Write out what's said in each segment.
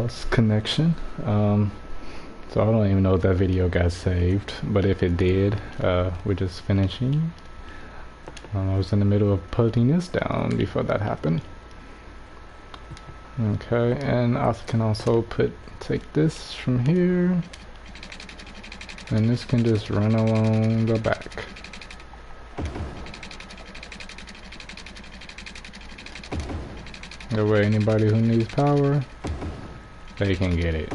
lost connection. So I don't even know if that video got saved, but if it did, we're just finishing. I was in the middle of putting this down before that happened. Okay, and I can also take this from here, and this can just run along the back. That way anybody who needs power, they can get it.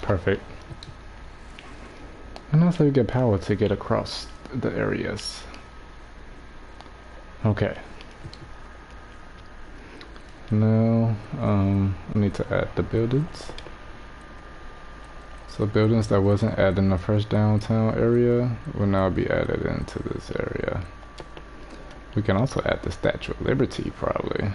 Perfect. And that's how you get power to get across the areas. Okay. Now, I need to add the buildings. So buildings that wasn't added in the first downtown area will now be added into this area. We can also add the Statue of Liberty, probably.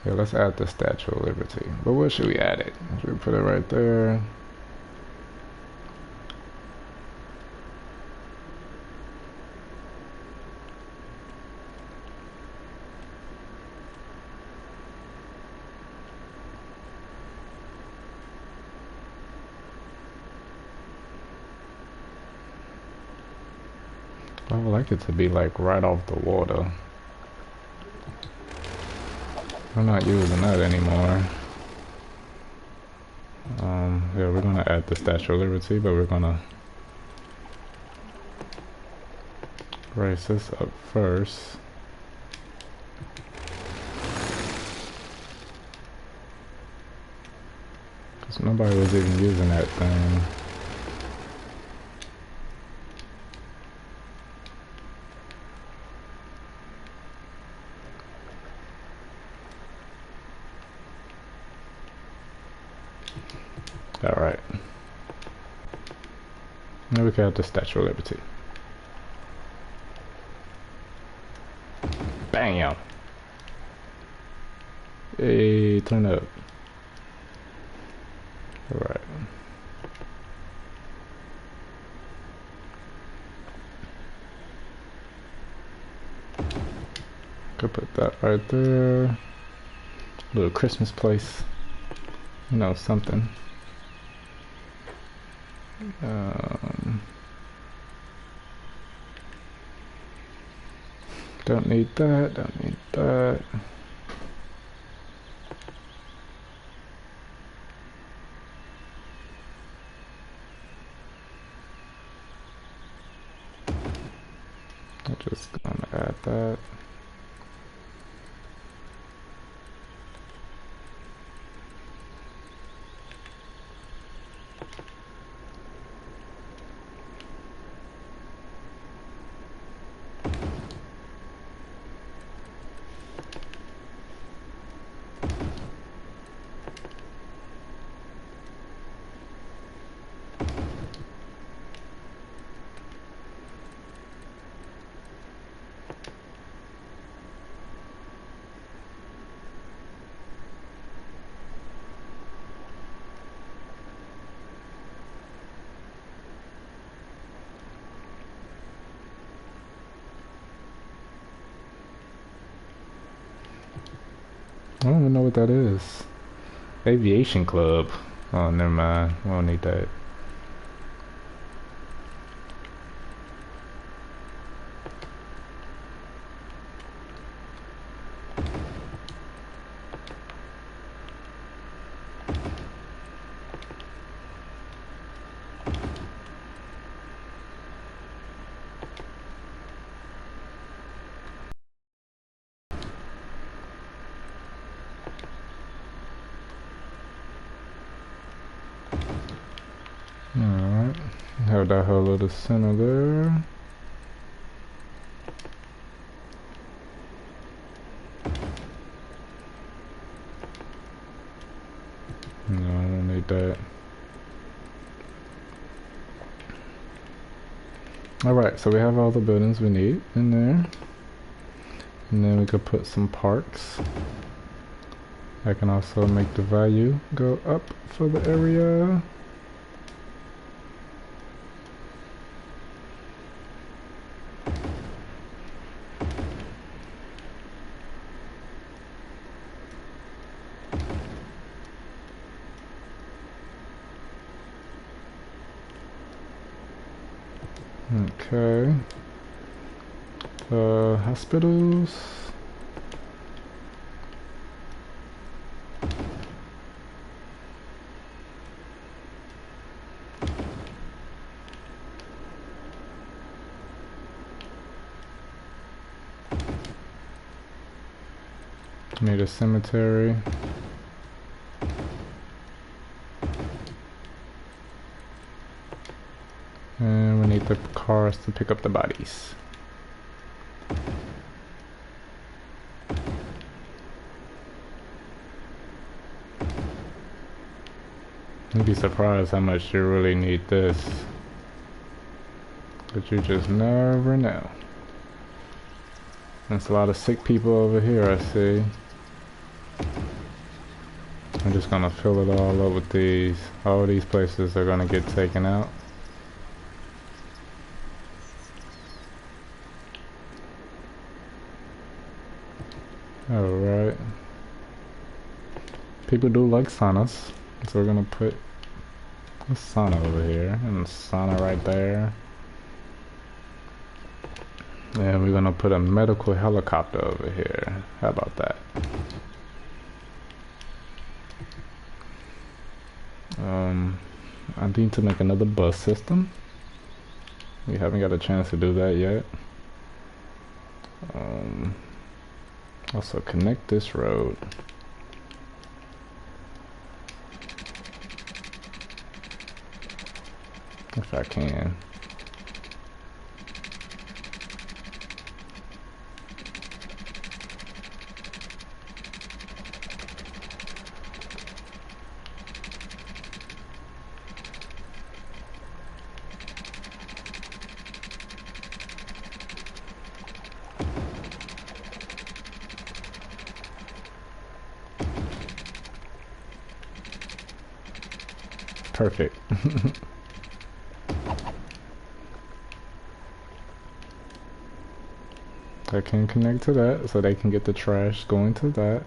Yeah, let's add the Statue of Liberty. But where should we add it? Should we put it right there? I would like it to be like right off the water. I'm not using that anymore. Yeah, we're gonna add the Statue of Liberty, but we're gonna raise this up first. Cause nobody was even using that thing. Alright. Now we can have the Statue of Liberty. Bam! Hey, turn up. Alright. Could put that right there. Little Christmas place. You know, something. Don't need that, don't need that. I'm just gonna add that. I don't even know what that is. Aviation Club. Oh, never mind. We don't need that. Alright, have that whole little center there. No, I don't need that. Alright, so we have all the buildings we need in there. And then we could put some parks. I can also make the value go up for the area. Okay. Hospitals. Need a cemetery. And we need the cars to pick up the bodies. You'd be surprised how much you really need this. But you just never know. There's a lot of sick people over here, I see. I'm just gonna fill it all up with these. All these places are gonna get taken out. Alright. People do like saunas, so we're gonna put a sauna over here and a sauna right there. And we're gonna put a medical helicopter over here. How about that? I need to make another bus system. We haven't got a chance to do that yet. Also connect this road. If I can. Perfect. I can connect to that so they can get the trash going to that.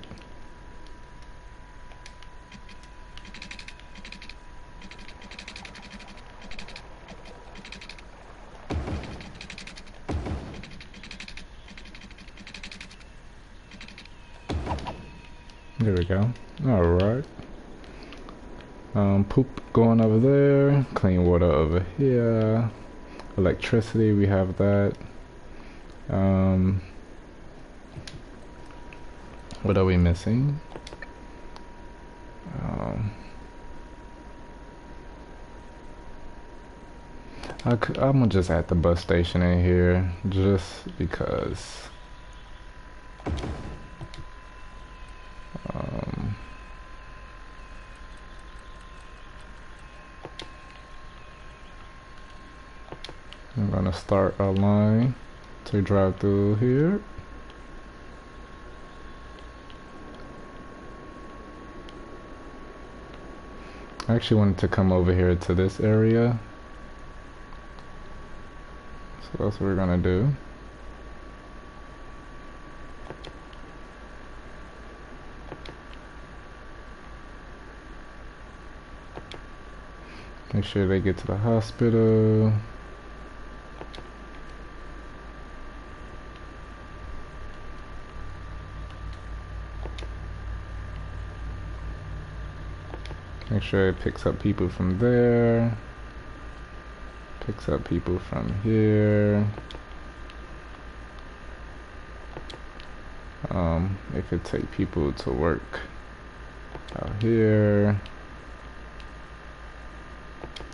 There we go. Alright. Poop going over there. Clean water over here. Electricity, we have that. What are we missing? I'm gonna just add the bus station in here just because. I'm gonna start a line to drive through here. I actually wanted to come over here to this area. So that's what we're gonna do. Make sure they get to the hospital. Make sure it picks up people from there. Picks up people from here. It could take people to work out here.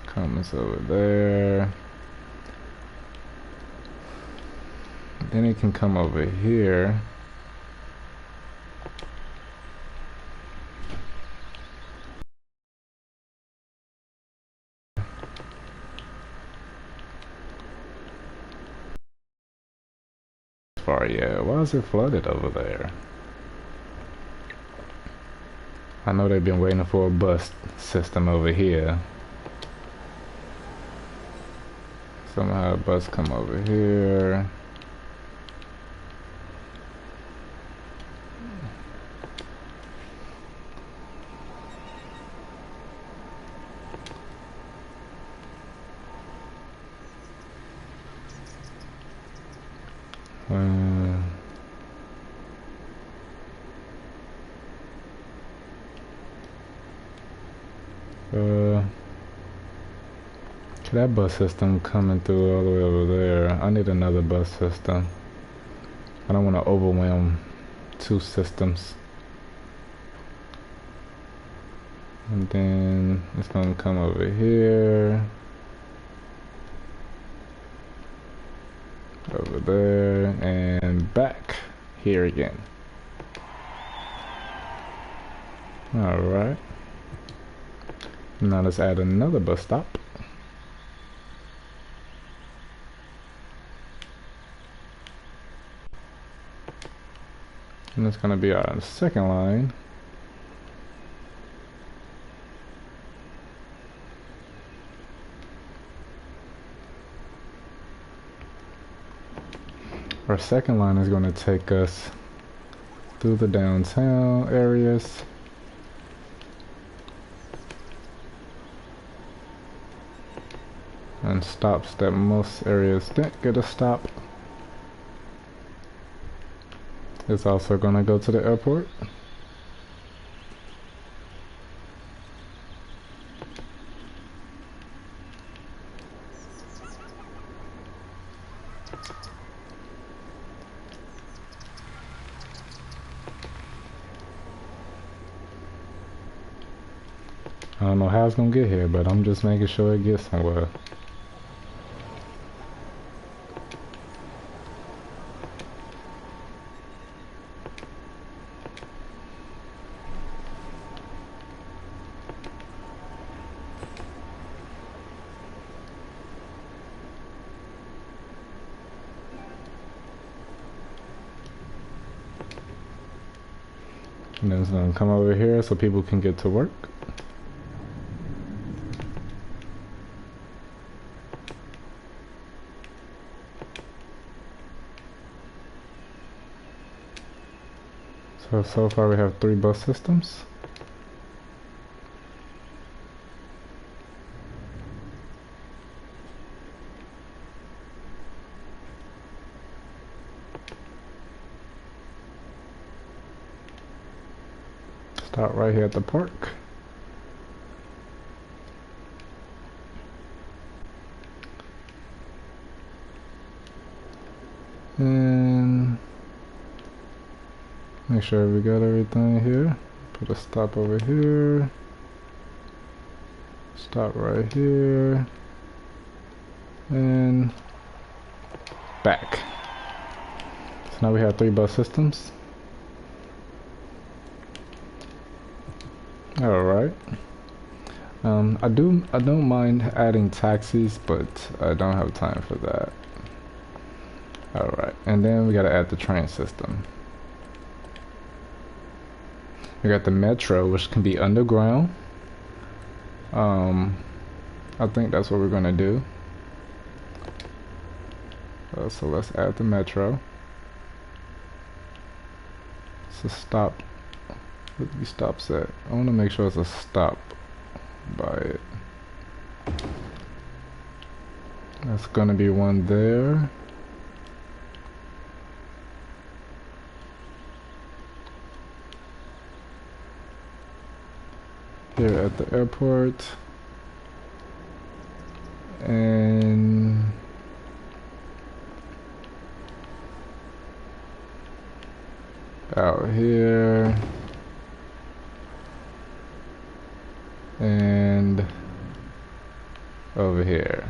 Comes over there. Then it can come over here. far yet. Why is it flooded over there? I know they've been waiting for a bus system over here. Somehow a bus come over here. That bus system coming through all the way over there. I need another bus system. I don't want to overwhelm two systems. And then it's gonna come over here. Over there and back here again. Alright. Now let's add another bus stop. And it's gonna be our second line. Our second line is gonna take us through the downtown areas. And stops that most areas didn't get a stop. It's also gonna go to the airport. I don't know how it's gonna get here, but I'm just making sure it gets somewhere. And then it's gonna come over here so people can get to work. So far we have 3 bus systems. Start right here at the park. And make sure we got everything here. Put a stop over here. Stop right here. And back. So now we have 3 bus systems. Alright. I don't mind adding taxis, but I don't have time for that. Alright, and then we gotta add the train system. We got the metro, which can be underground. I think that's what we're gonna do. So let's add the metro. So stop. What the stops at? I want to make sure it's a stop by it. That's gonna be one there. Here at the airport. And out here. And over here.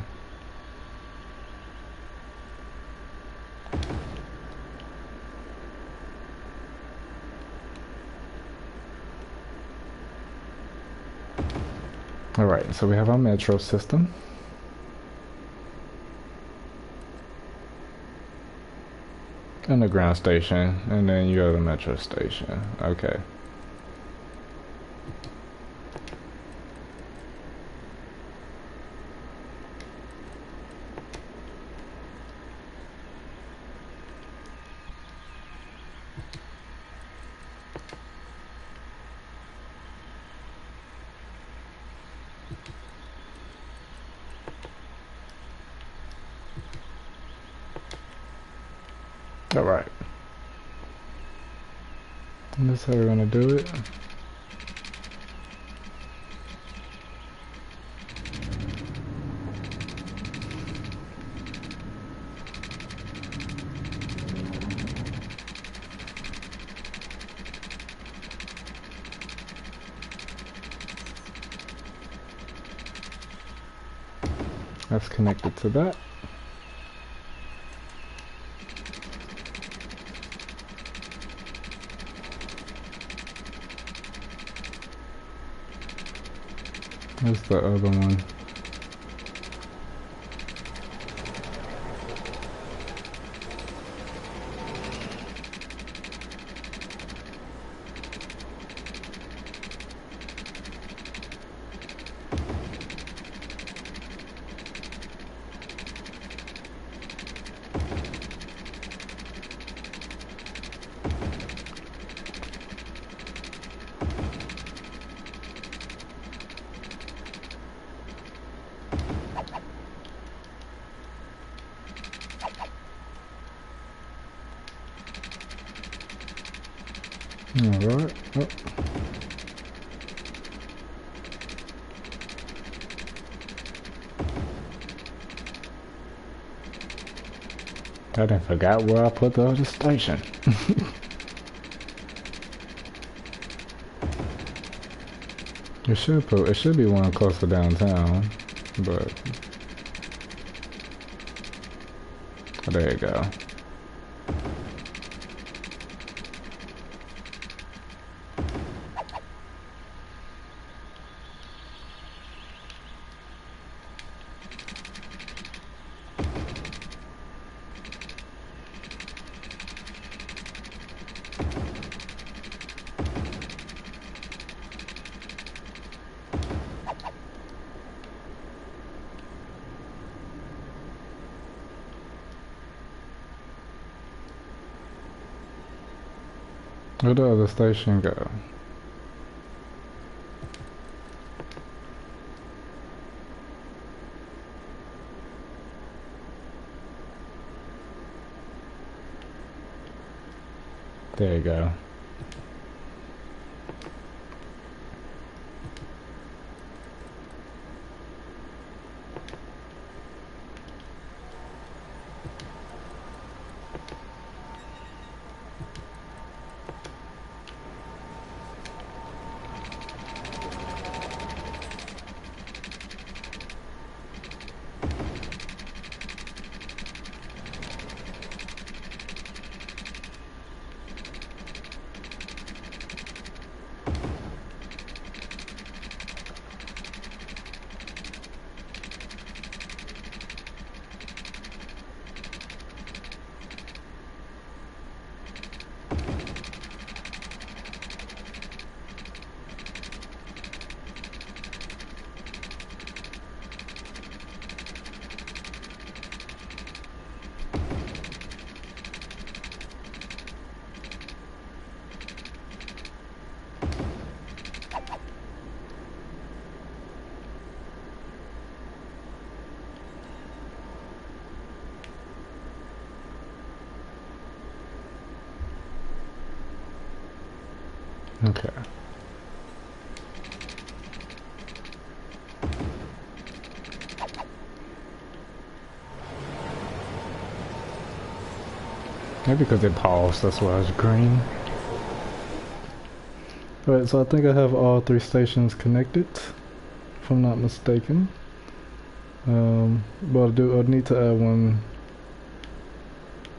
Alright, so we have our metro system. Underground station, and then you go to the metro station. Okay. Alright. And that's how we're gonna do it. That's connected to that. Where's the other one? Alright. Oh. I done forgot where I put the other station. It should be one close to downtown, but oh, there you go. Where'd the other station go? There you go. Okay. Maybe because it paused, that's why it's green. Alright, so I think I have all 3 stations connected, if I'm not mistaken. But I need to add one.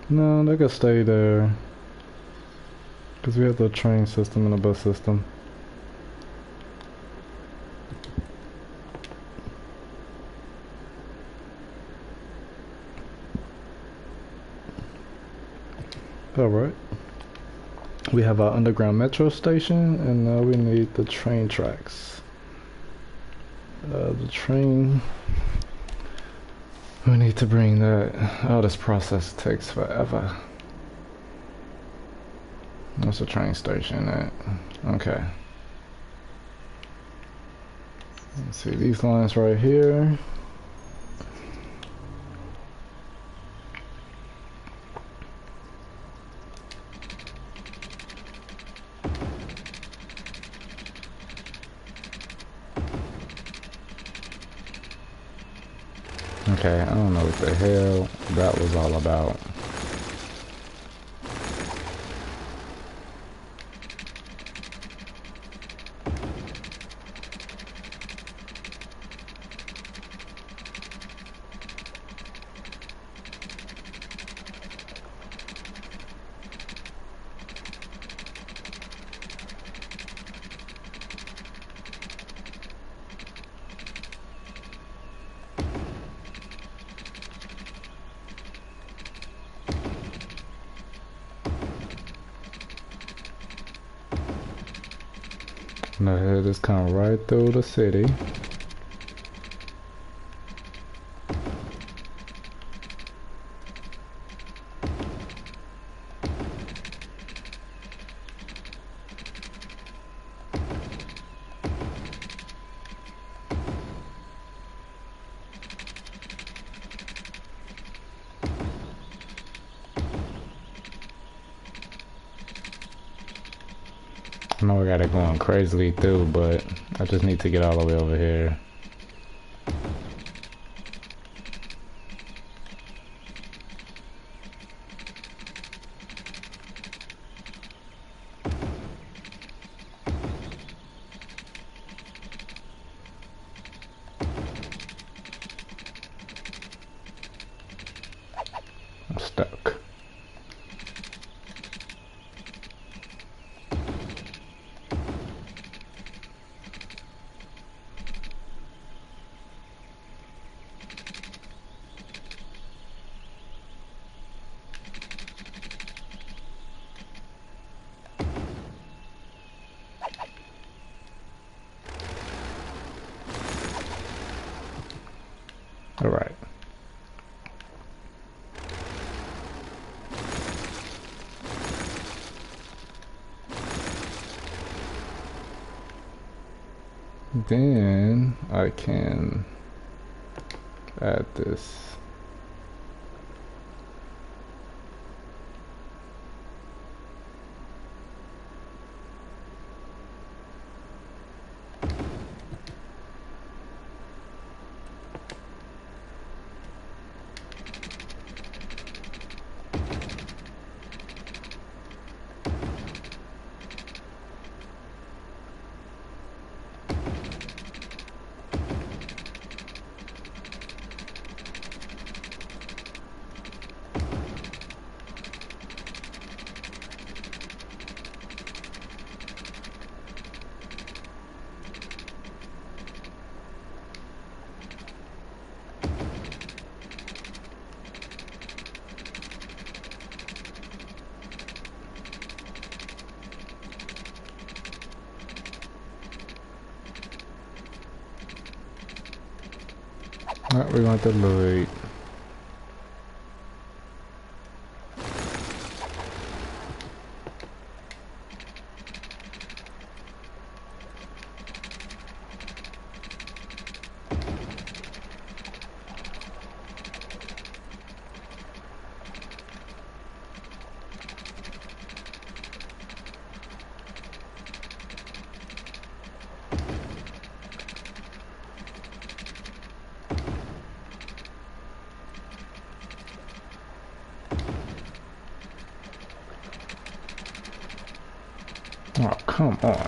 No, they can stay there. Because we have the train system and the bus system. Alright. We have our underground metro station, and now we need the train tracks. The train... We need to bring that... Oh, this process takes forever. What's the train station at? Okay. Let's see, these lines right here. Okay, I don't know what the hell that was all about. No, just come right through the city. I know I got it going crazily through, but I just need to get all the way over here. I'm stuck. All right. Then I can add this. Alright, we're going to delete. Oh, come on.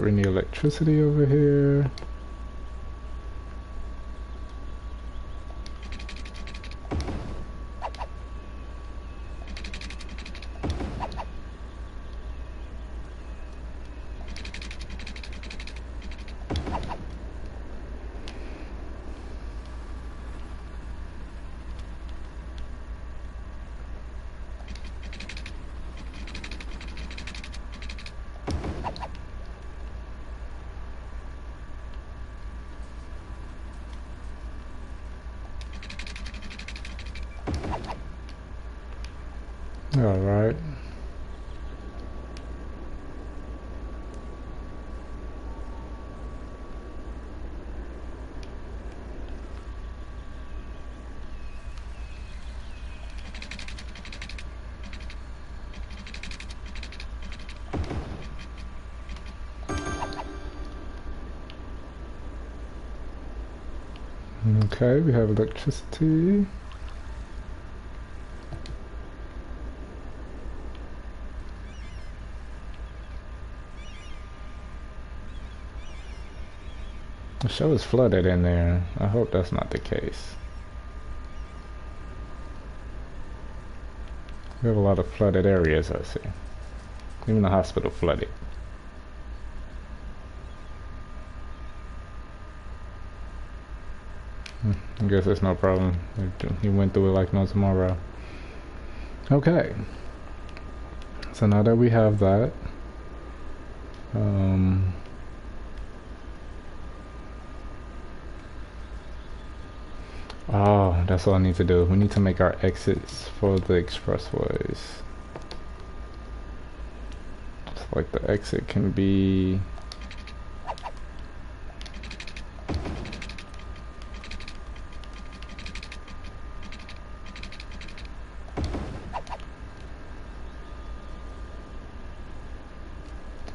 We need electricity over here. All right. Okay, we have electricity. The show is flooded in there. I hope that's not the case. We have a lot of flooded areas, I see. Even the hospital flooded. I guess it's no problem. He went through it like no tomorrow. Okay. So now that we have that, oh, that's all I need to do. We need to make our exits for the expressways. So like the exit can be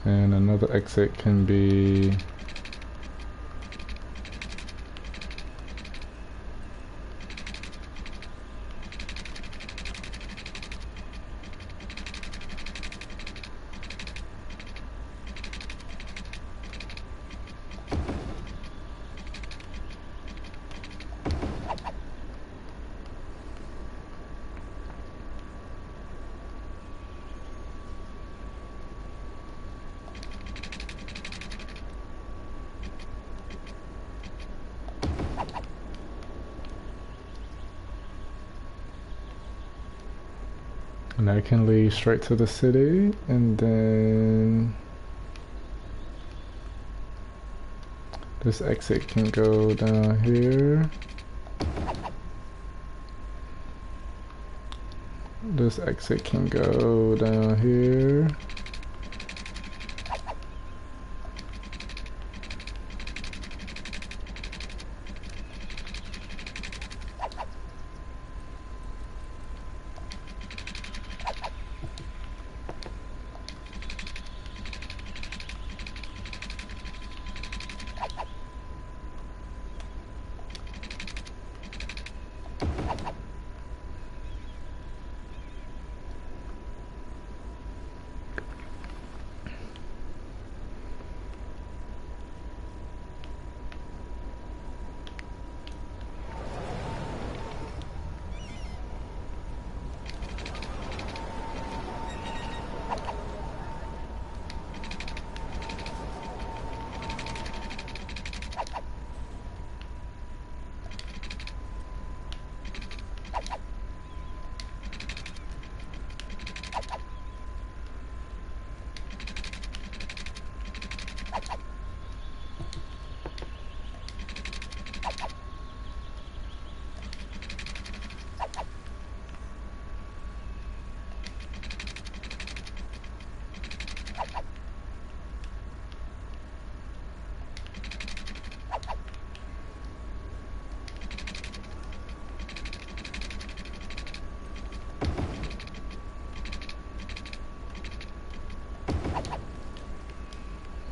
and another exit can be and that can lead straight to the city, and then this exit can go down here. This exit can go down here.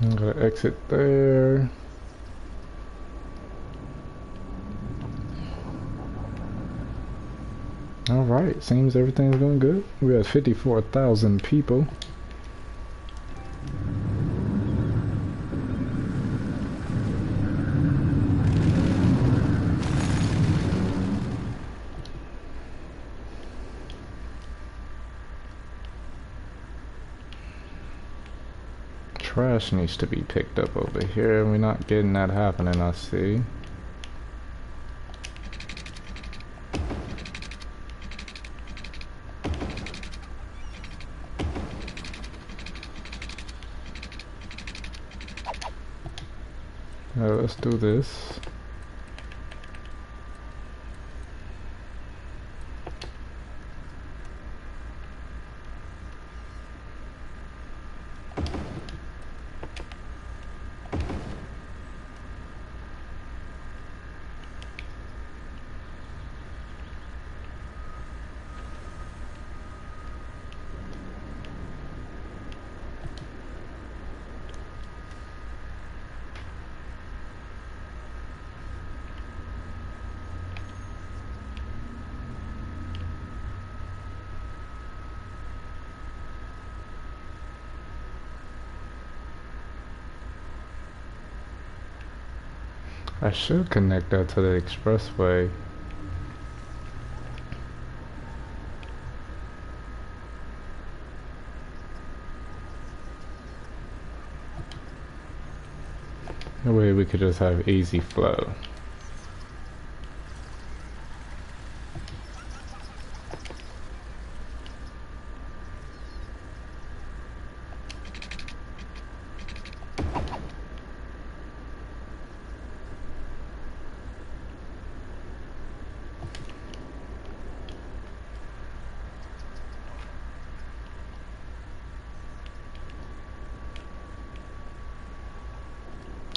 I'm gonna exit there. Alright, seems everything's going good. We have 54,000 people. trash needs to be picked up over here. We're not getting that happening, I see. Let's do this. I should connect that to the expressway. That way we could just have easy flow.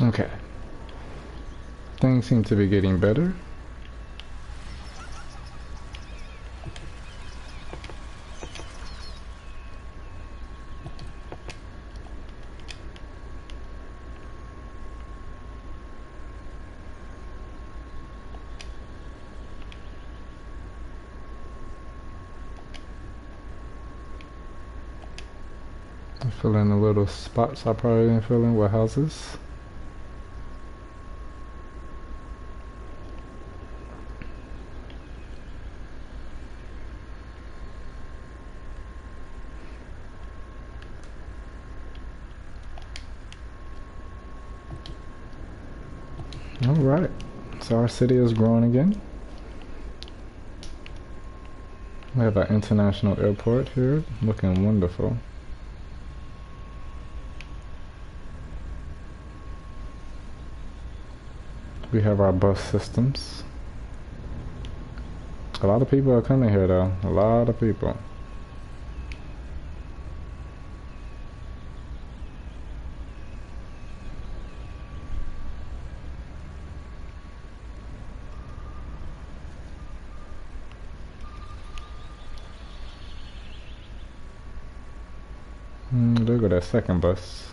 Okay. Things seem to be getting better. I'm filling the little spots I probably didn't fill in with houses. Alright, so our city is growing again. We have an international airport here, looking wonderful. We have our bus systems. A lot of people are coming here though, a lot of people. There go that second bus.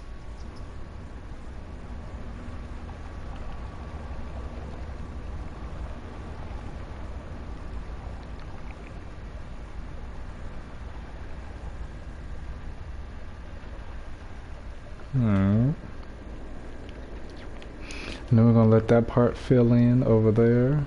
And then we're gonna let that part fill in over there.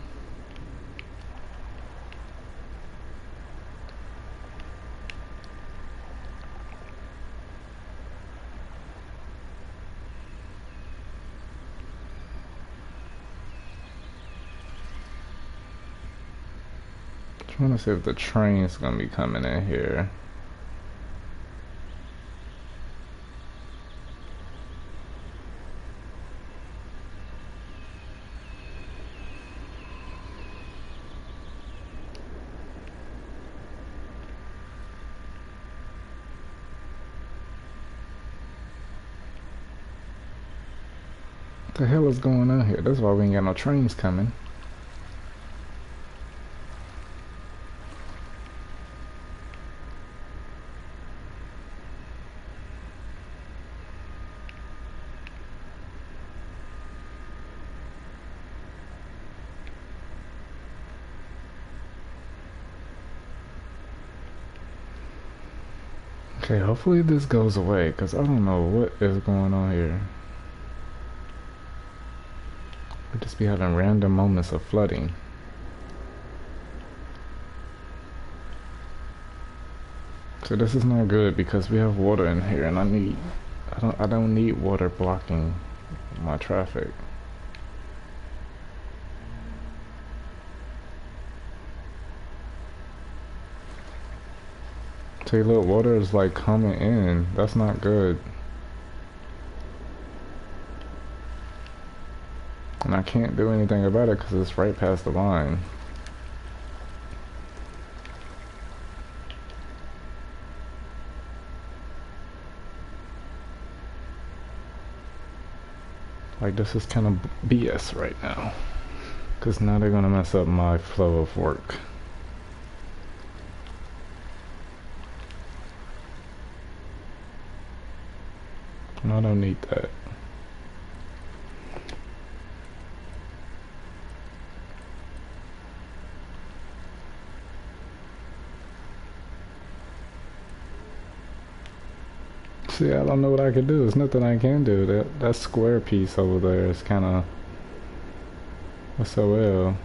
Trying to see if the train's gonna be coming in here. What the hell is going on here? That's why we ain't got no trains coming. Okay, hopefully this goes away, because I don't know what is going on here. We just be having random moments of flooding. So this is not good because we have water in here and I need I don't need water blocking my traffic. See, look, water is like coming in. That's not good. And I can't do anything about it because it's right past the line. Like, this is kind of BS right now. Because now they're gonna mess up my flow of work. And I don't need that. See, I don't know what I can do. There's nothing I can do. That square piece over there is kind of SOL.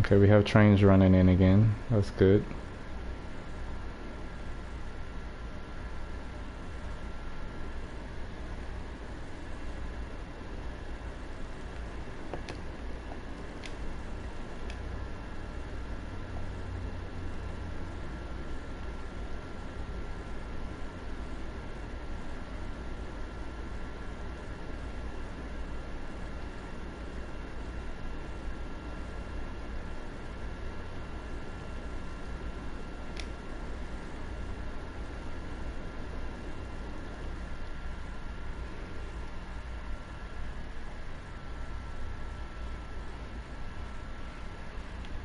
Okay, we have trains running in again. That's good.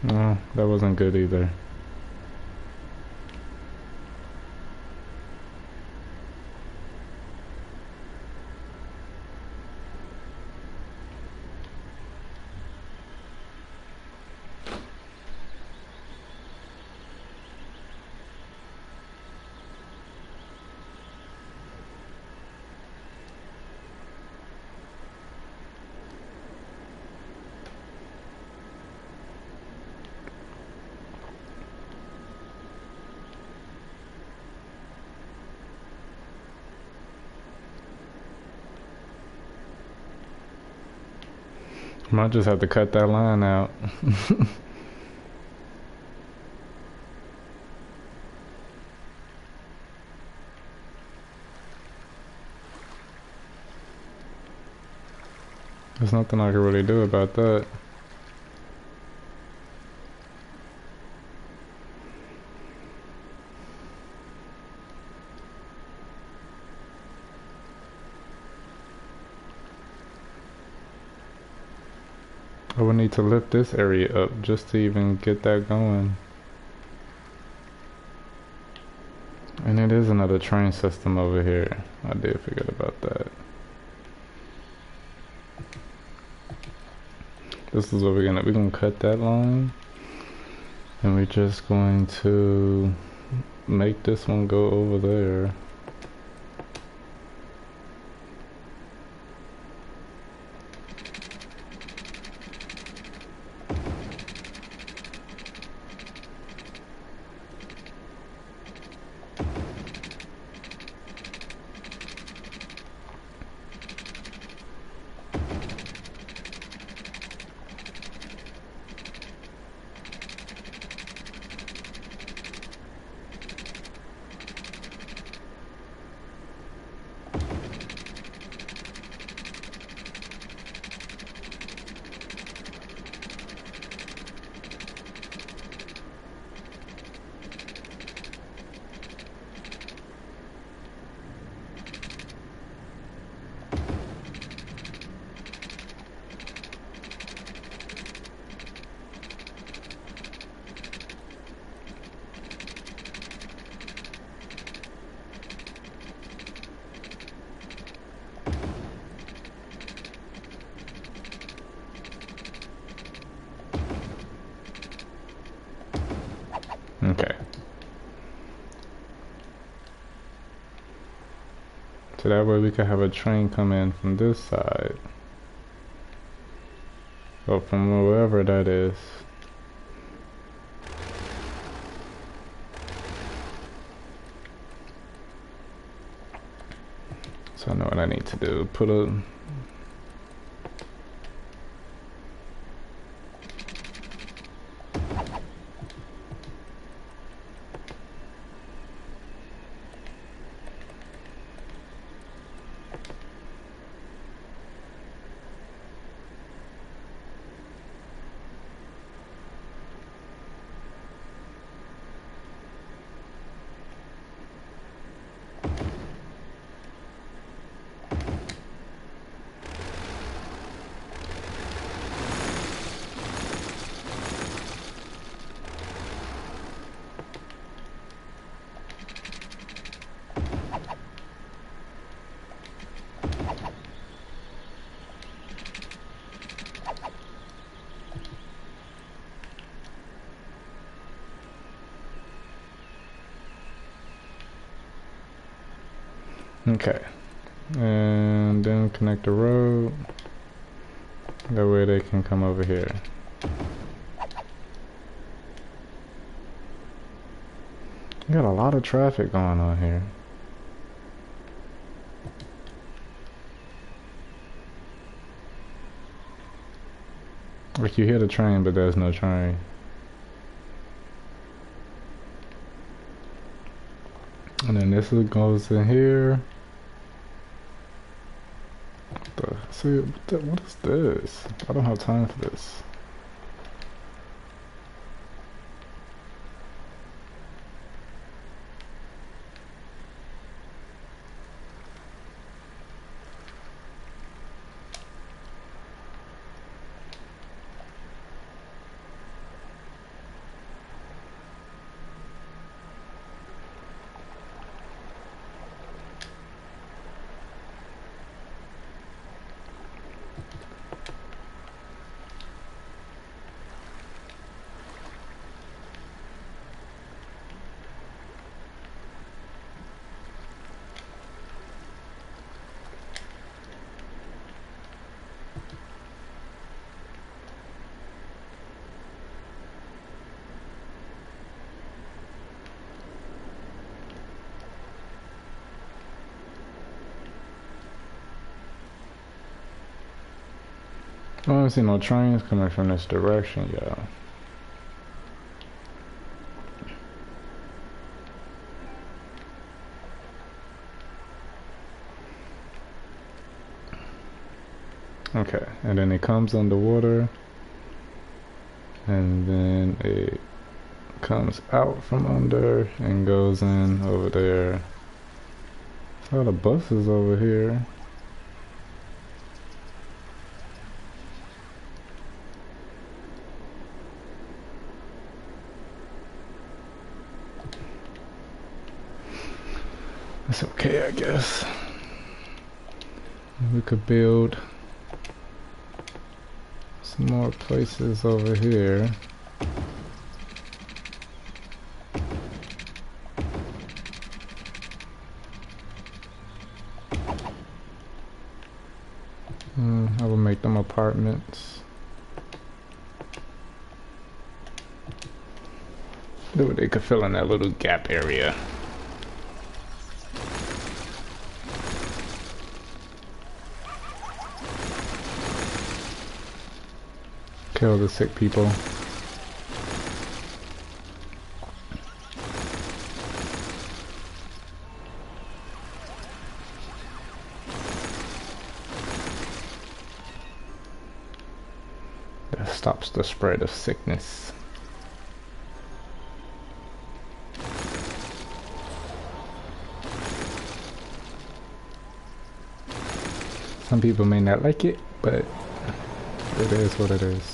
No, that wasn't good either. Might just have to cut that line out. There's nothing I can really do about that. I would need to lift this area up just to even get that going. And it is another train system over here. I did forget about that. This is what we're gonna cut that line. And we're just going to make this one go over there. Okay. So that way we could have a train come in from this side. Or from wherever that is. So I know what I need to do. Put a... Okay, and then connect the road. That way they can come over here. You got a lot of traffic going on here. Like you hear the train, but there's no train. And then this goes in here. See, what is this? I don't have time for this. I don't see no trains coming from this direction, y'all. Okay, and then it comes underwater, and then it comes out from under and goes in over there. Oh, the bus is over here. It's okay, I guess. We could build some more places over here. I will make them apartments. They could fill in that little gap area. Kill the sick people. That stops the spread of sickness. Some people may not like it, but it is what it is.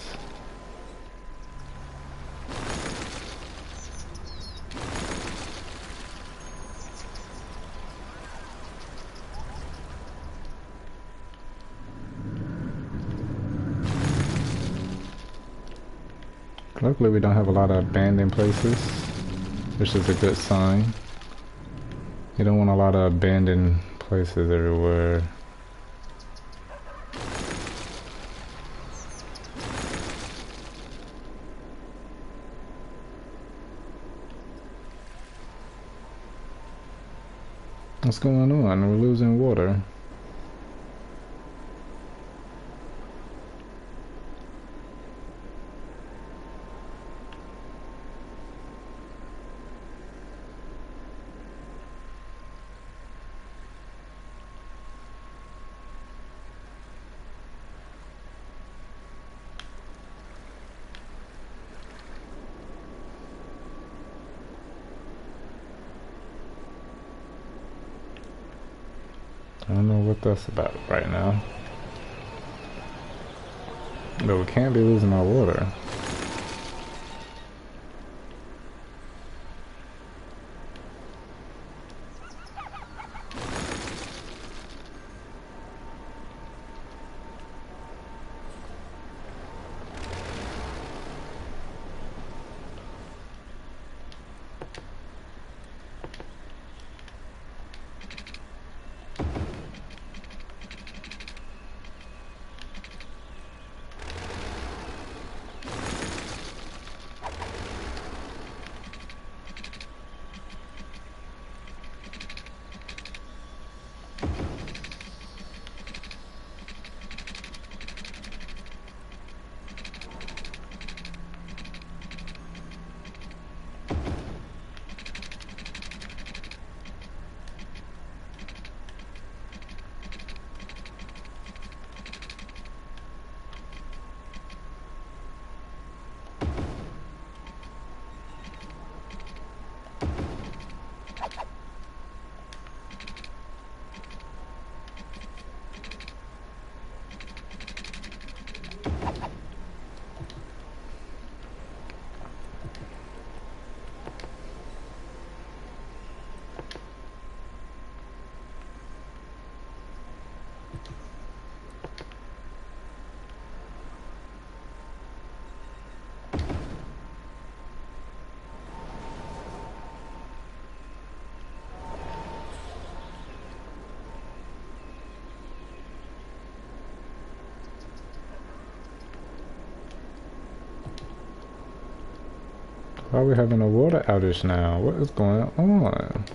Luckily we don't have a lot of abandoned places, which is a good sign. You don't want a lot of abandoned places everywhere. What's going on? We're losing water. I don't know what that's about right now. But we can't be losing our water. Why are we having a water outage now? What is going on?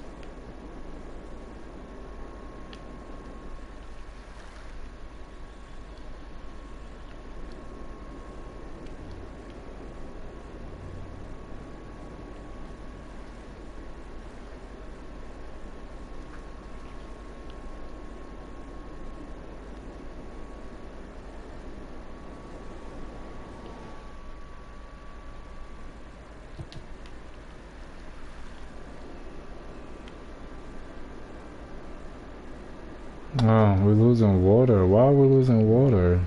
Oh, we're losing water. Why are we losing water?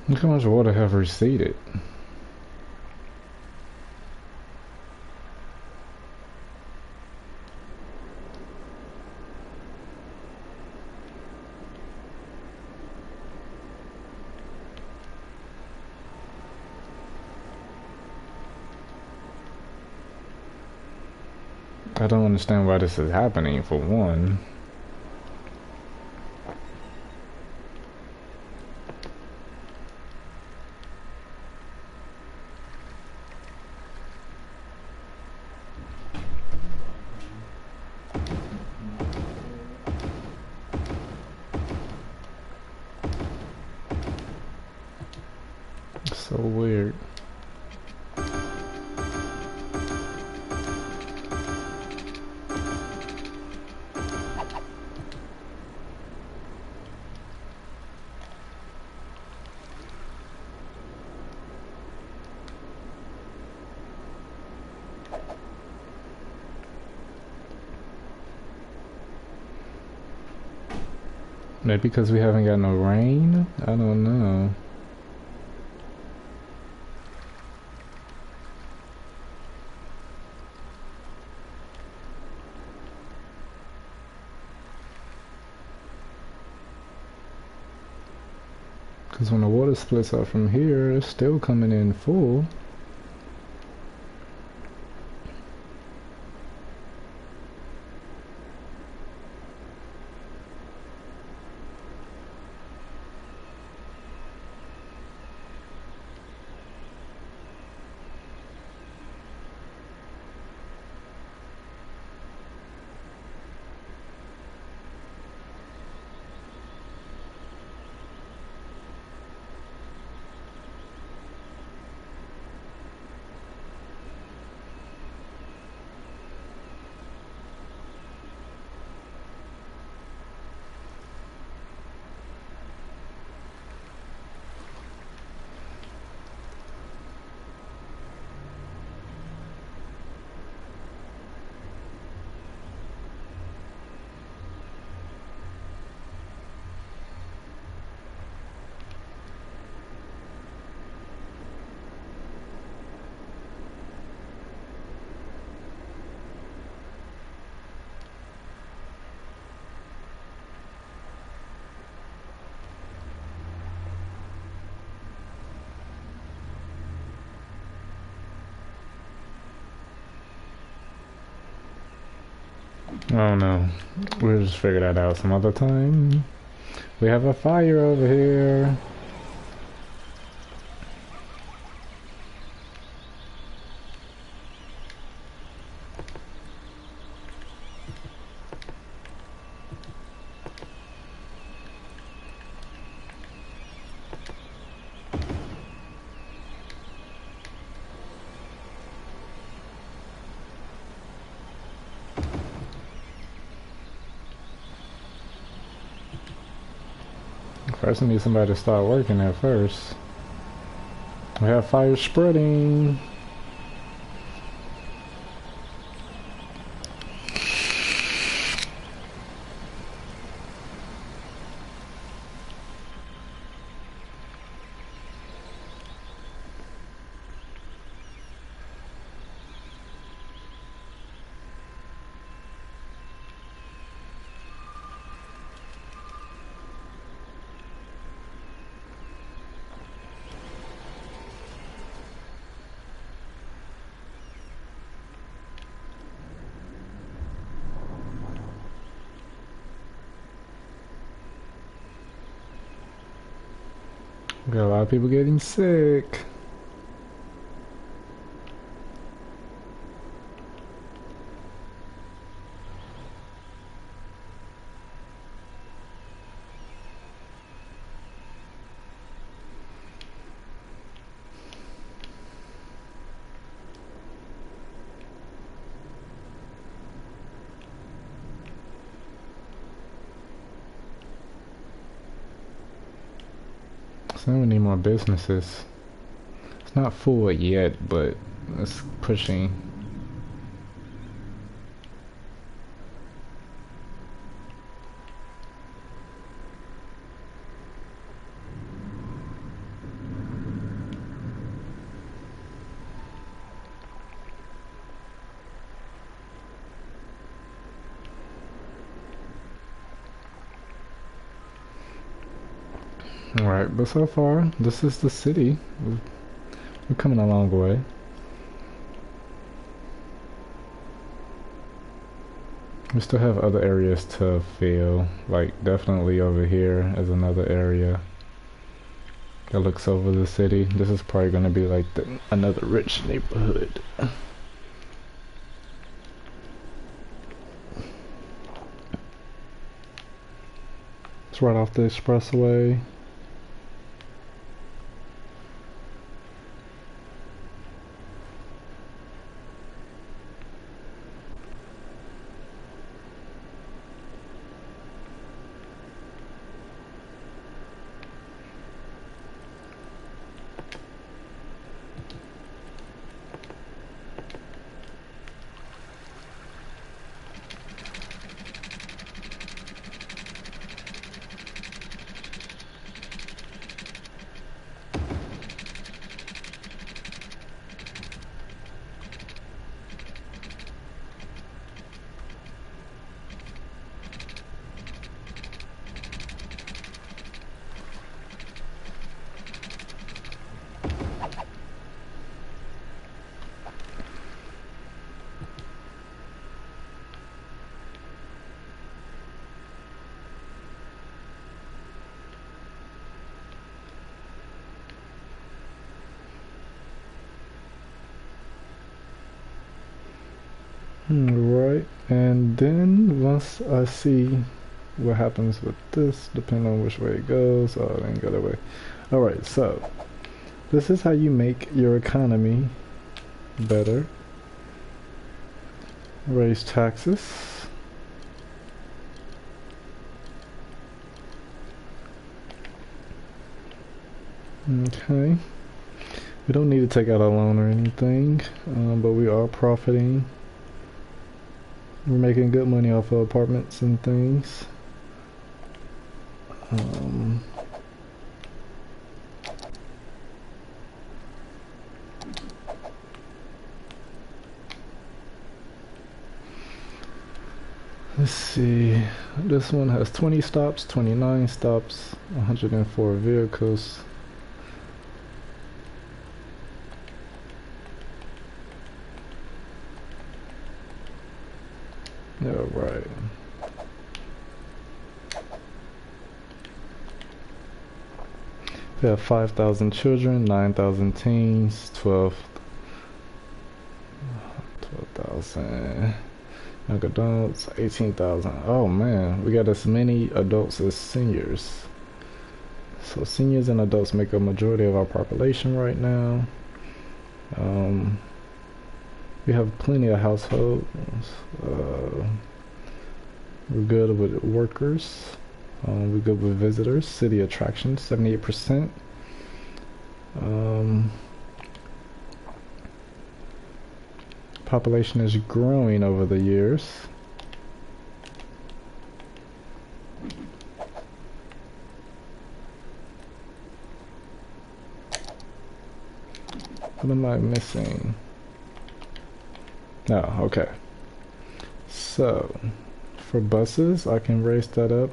Look how much water have receded. I don't understand why this is happening, for one. It's so weird. Maybe because we haven't got no rain? I don't know. Because when the water splits up from here, it's still coming in full. I don't know. We'll just figure that out some other time. We have a fire over here. First, I need somebody to start working at first. We have fire spreading. Got a lot of people getting sick. So we need more businesses. It's not full yet, but it's pushing. Alright, but so far, this is the city. We're coming a long way. We still have other areas to fill, like definitely over here is another area that looks over the city. This is probably going to be like another rich neighborhood. It's right off the expressway. Right, and then once I see what happens with this, depending on which way it goes, oh, it didn't go that way. Alright, so this is how you make your economy better. Raise taxes. Okay. We don't need to take out a loan or anything, but we are profiting. We're making good money off of apartments and things. Let's see. This one has 20 stops, 29 stops, 104 vehicles. Yeah, right. We have 5,000 children, 9,000 teens, 12,000 young adults, 18,000. Oh man, we got as many adults as seniors. So seniors and adults make a majority of our population right now. We have plenty of households. We're good with workers. We're good with visitors. City attractions, 78%. Population is growing over the years. What am I missing? No, okay. So, for buses, I can raise that up.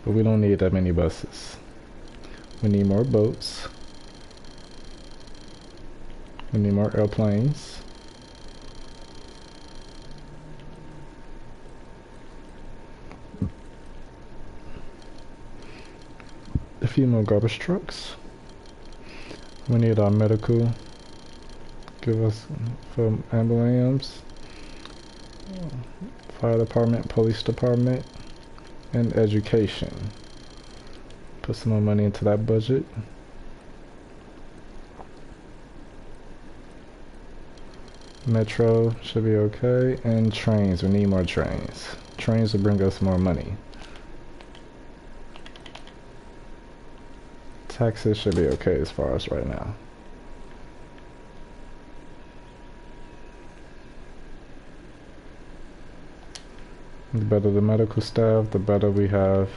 But we don't need that many buses. We need more boats. We need more airplanes. A few more garbage trucks. We need our medical. Give us for ambulance, fire department, police department, and education. Put some more money into that budget. Metro should be okay, and trains. We need more trains. Trains will bring us more money. Taxes should be okay as far as right now. The better the medical staff, the better we have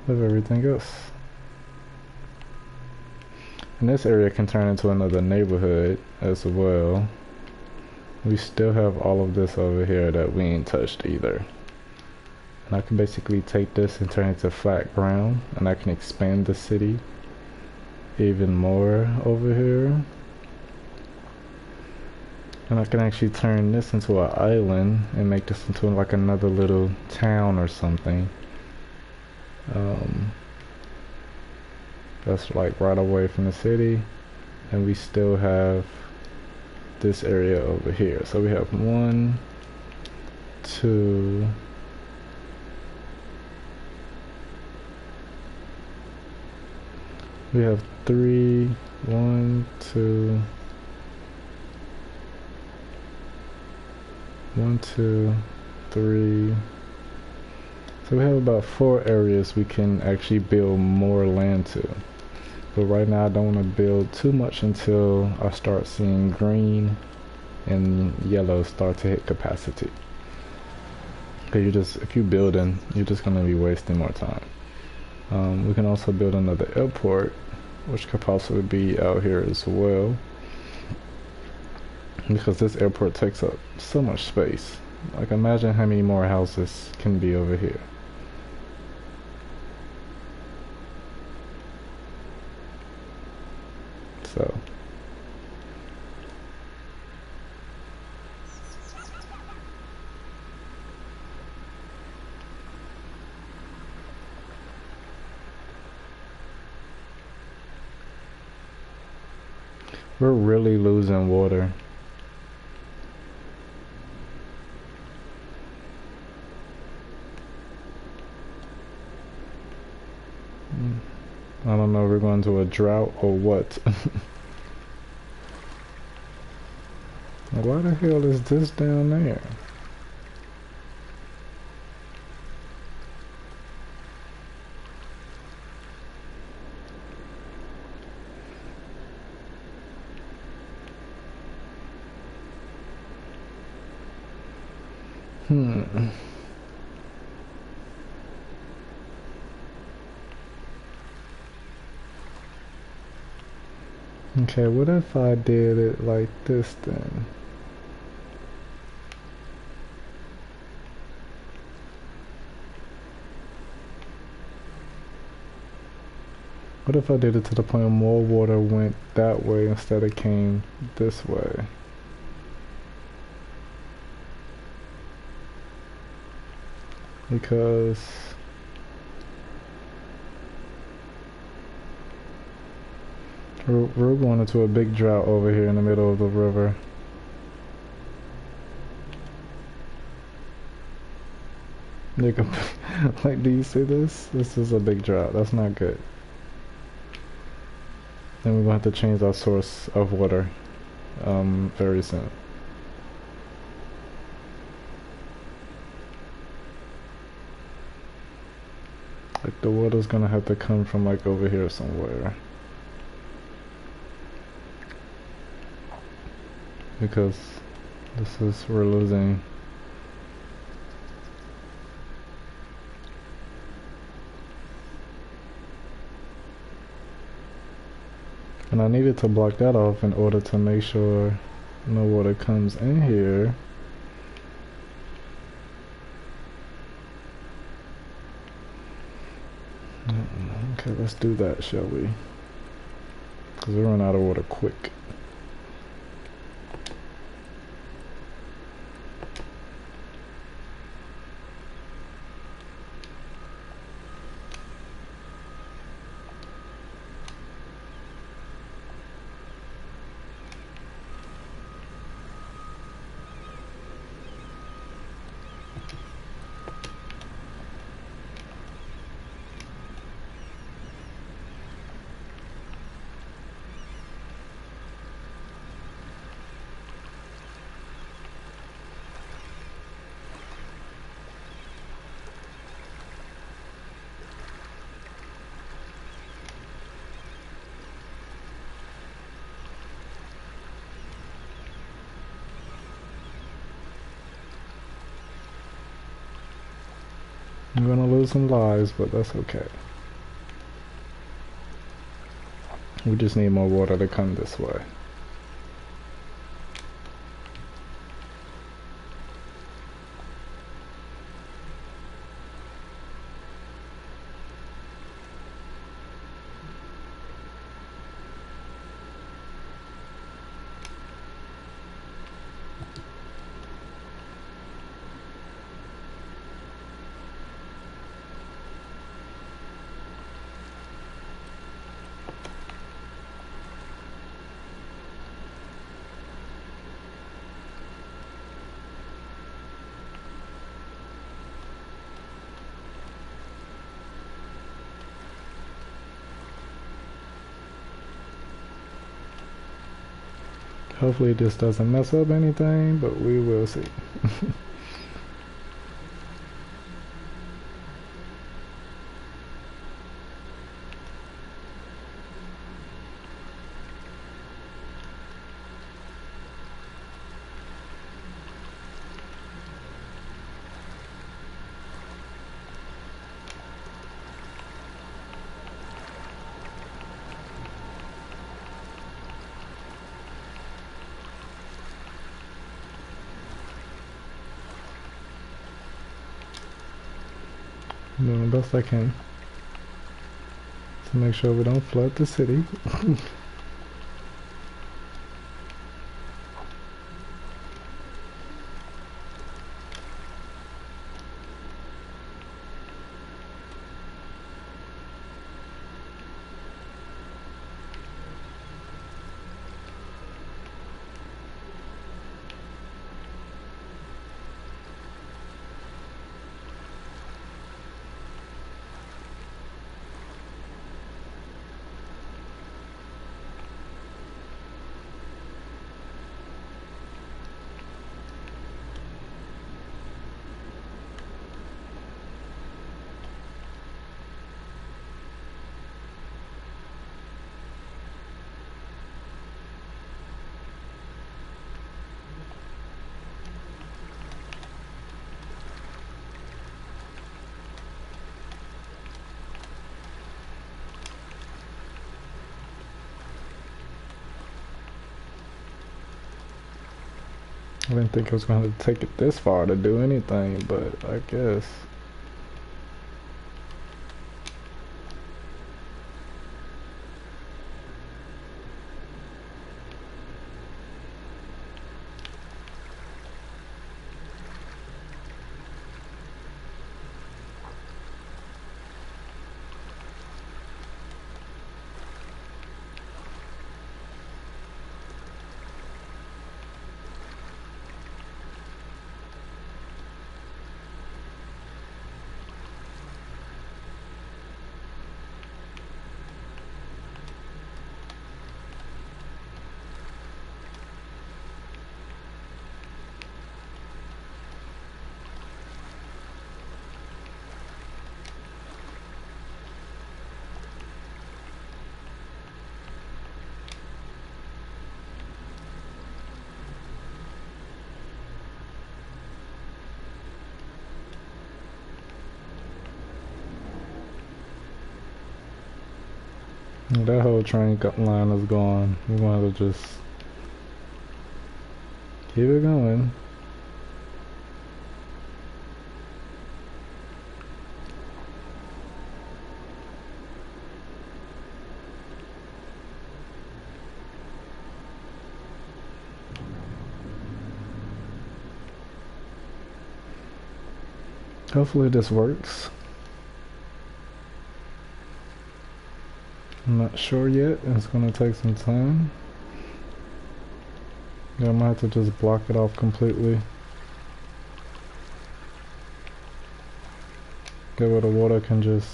of everything else. And this area can turn into another neighborhood as well. We still have all of this over here that we ain't touched either. And I can basically take this and turn it to flat ground, and I can expand the city even more over here. And I can actually turn this into an island and make this into like another little town or something. That's like right away from the city, and we still have this area over here. So we have 1, 2, we have 3, 1, 2, 1, 2, 3. So we have about 4 areas we can actually build more land to. But right now I don't want to build too much until I start seeing green and yellow start to hit capacity. Because if you're building, you're just going to be wasting more time. We can also build another airport, which could possibly be out here as well. Because this airport takes up so much space. Like, imagine how many more houses can be over here. So we're really losing water. I don't know if we're going to a drought or what. Why the hell is this down there? Okay, what if I did it like this then? What if I did it to the point where more water went that way instead of came this way? because we're going into a big drought over here in the middle of the river. Like, do you see this? This is a big drought. That's not good. Then we're gonna have to change our source of water very soon. Like, the water's gonna have to come from like over here somewhere, because we're losing. And I needed to block that off in order to make sure no water comes in here. Okay, let's do that, shall we? Because we run out of water quick. I'm gonna lose some lives, but that's okay. We just need more water to come this way. Hopefully this doesn't mess up anything, but we will see. I'm doing the best I can to make sure we don't flood the city. I didn't think I was going to take it this far to do anything, but I guess. That whole train line is gone. We want to just keep it going. Hopefully this works. I'm not sure yet. It's gonna take some time. Yeah, I might have to just block it off completely. Get where the water can just...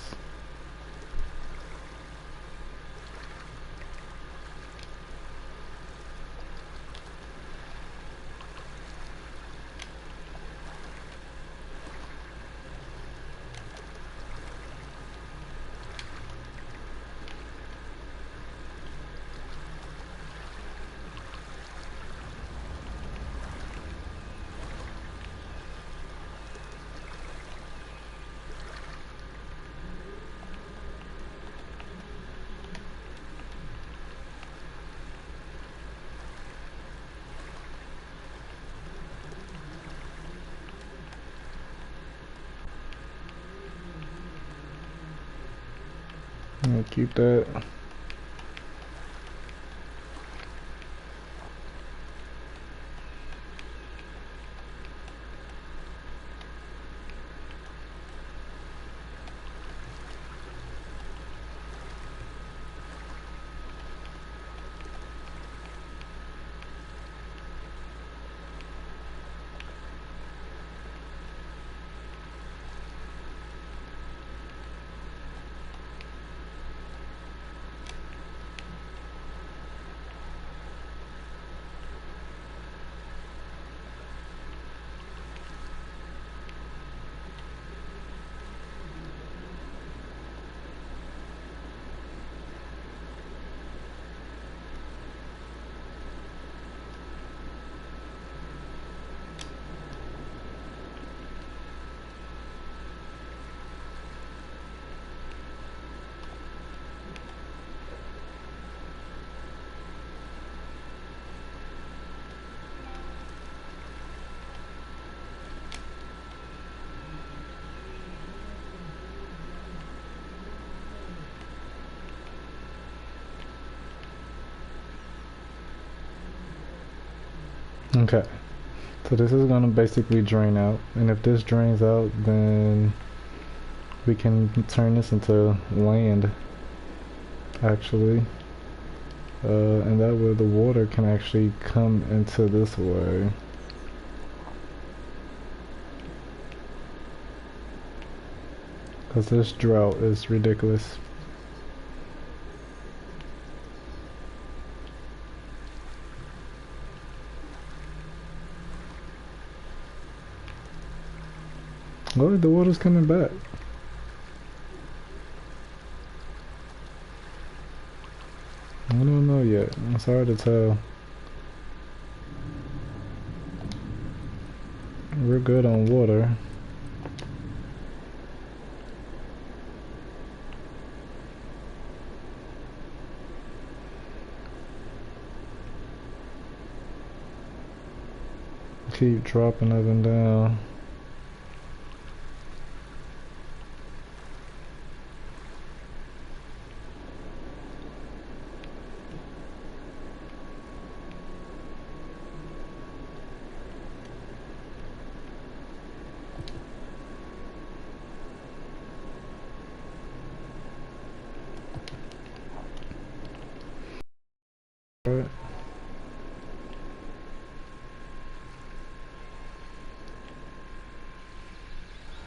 I'll keep that. Okay, so this is gonna basically drain out, and if this drains out, then we can turn this into land, actually, and that way the water can actually come into this way. Because this drought is ridiculous. Oh, the water's coming back. I don't know yet. It's hard to tell. We're good on water. Keep dropping up and down.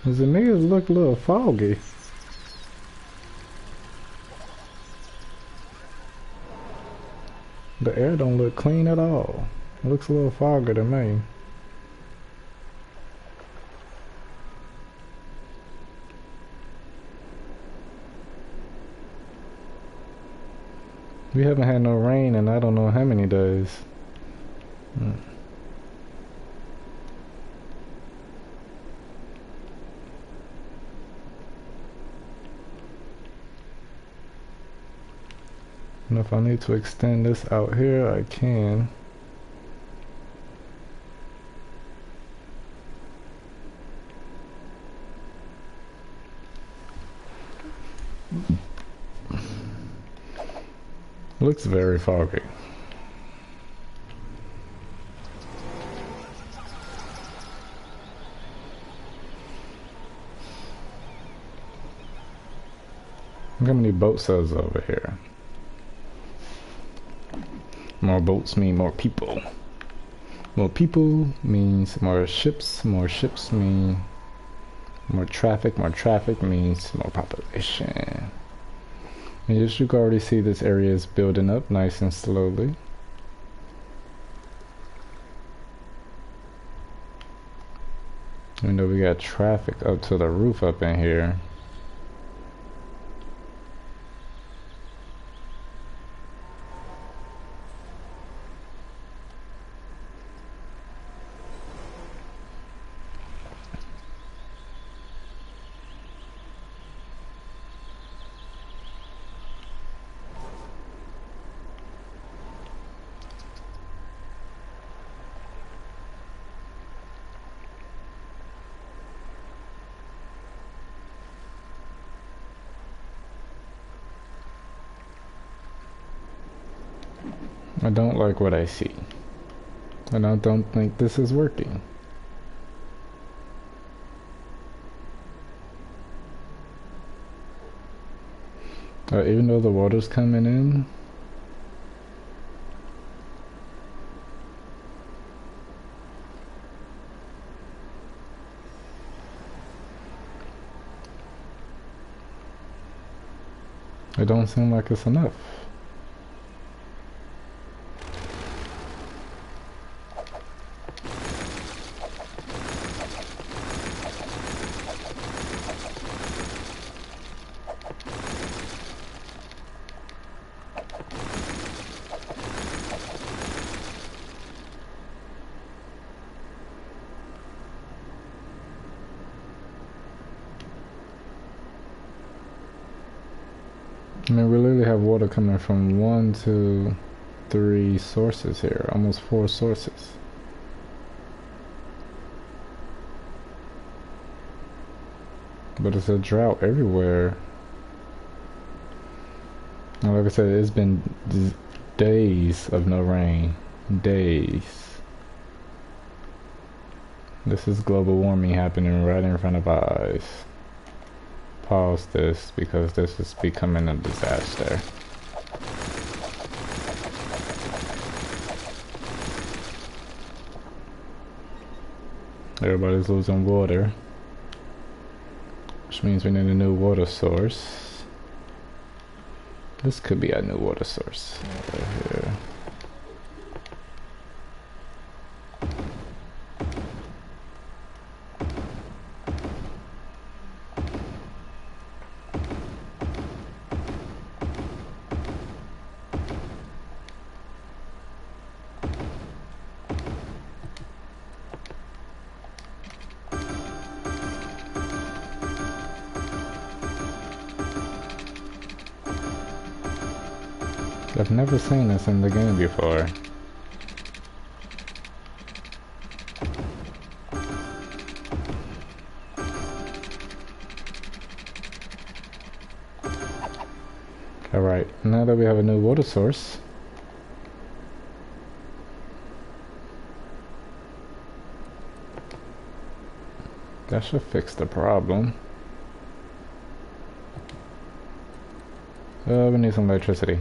Does it make it look a little foggy? The air don't look clean at all. It looks a little foggy to me. We haven't had no rain in I don't know how many days. And if I need to extend this out here, I can. Looks very foggy. Look how many boat cells over here. More boats mean more people. More people means more ships. More ships mean more traffic. More traffic means more population. And as you can already see, this area is building up nice and slowly. Even though we got traffic up to the roof up in here. I don't like what I see. And I don't think this is working. Even though the water's coming in, it don't seem like it's enough. I mean, we literally have water coming from 1, 2, 3 sources here. Almost 4 sources. But it's a drought everywhere. And like I said, it's been days of no rain. Days. This is global warming happening right in front of our eyes. Pause this because this is becoming a disaster. Everybody's losing water, which means we need a new water source. This could be a new water source right here. I've never seen this in the game before. Alright, now that we have a new water source, that should fix the problem. We need some electricity.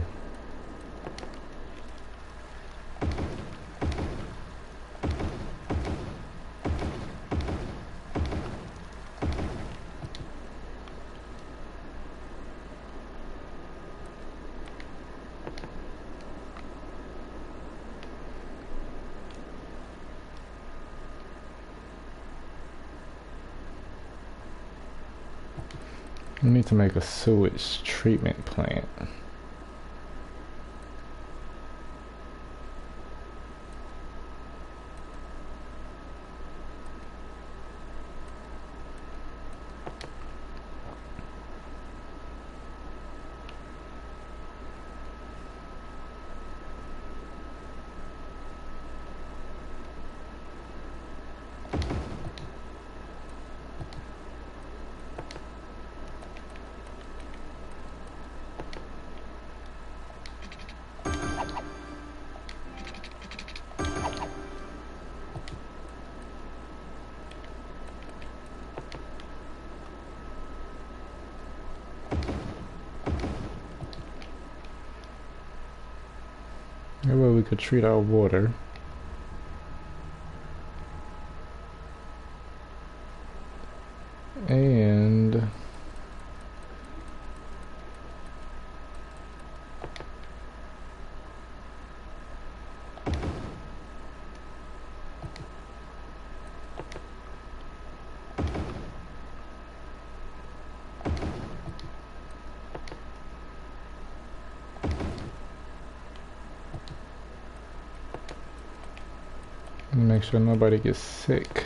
We need to make a sewage treatment plant. That way we could treat our water. And make sure nobody gets sick.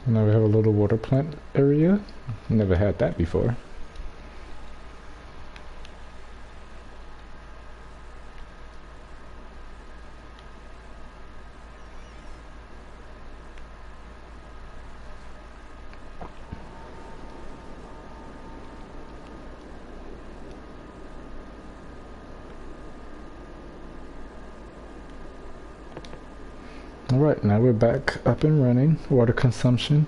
Now we have a little water plant area. Never had that before. Alright, now we're back up and running. Water consumption,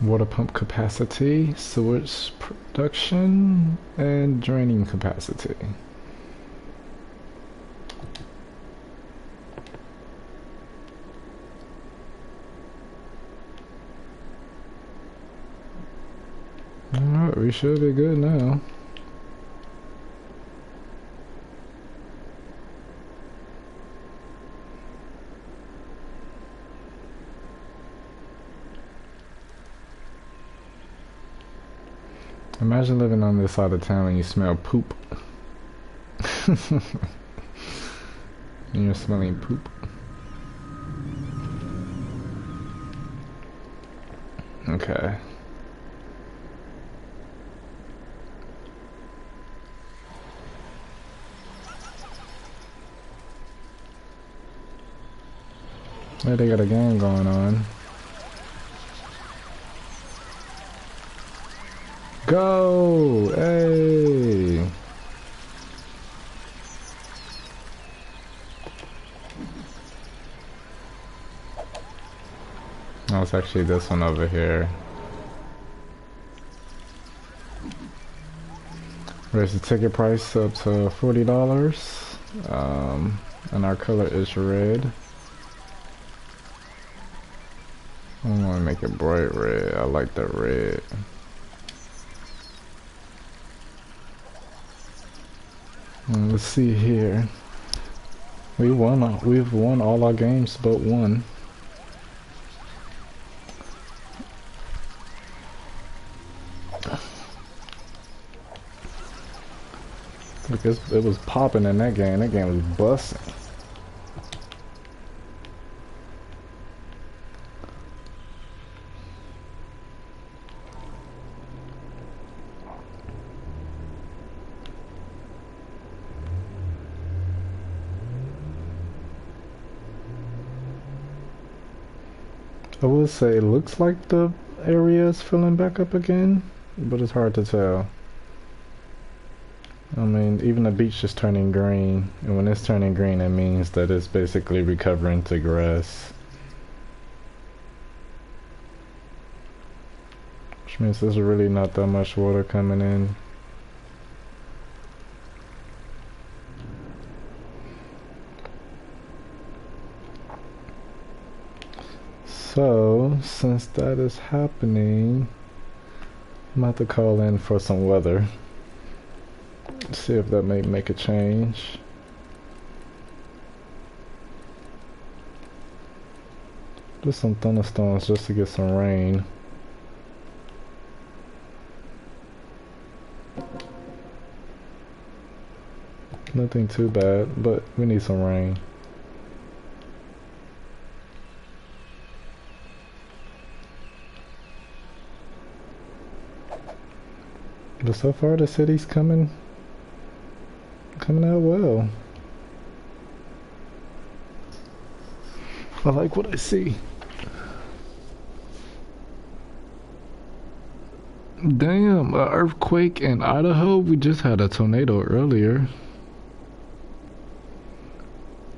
water pump capacity, sewage production, and draining capacity. Alright, we should be good now. Imagine living on this side of town and you smell poop. And you're smelling poop. Okay. Yeah, they got a game going on. Go! Hey! Oh, it's actually this one over here. Raise the ticket price up to $40. And our color is red. I'm gonna make it bright red. I like the red. Let's see here. We've won all our games but one. Because it was popping in that game. That game was busting. I would say it looks like the area is filling back up again, but it's hard to tell. I mean, even the beach is turning green, and when it's turning green, it means that it's basically recovering to grass. Which means there's really not that much water coming in. So, since that is happening, I'm about to call in for some weather. See if that may make a change. Just some thunderstorms just to get some rain. Nothing too bad, but we need some rain. But so far the city's coming out well. I like what I see. Damn, an earthquake in Idaho? We just had a tornado earlier.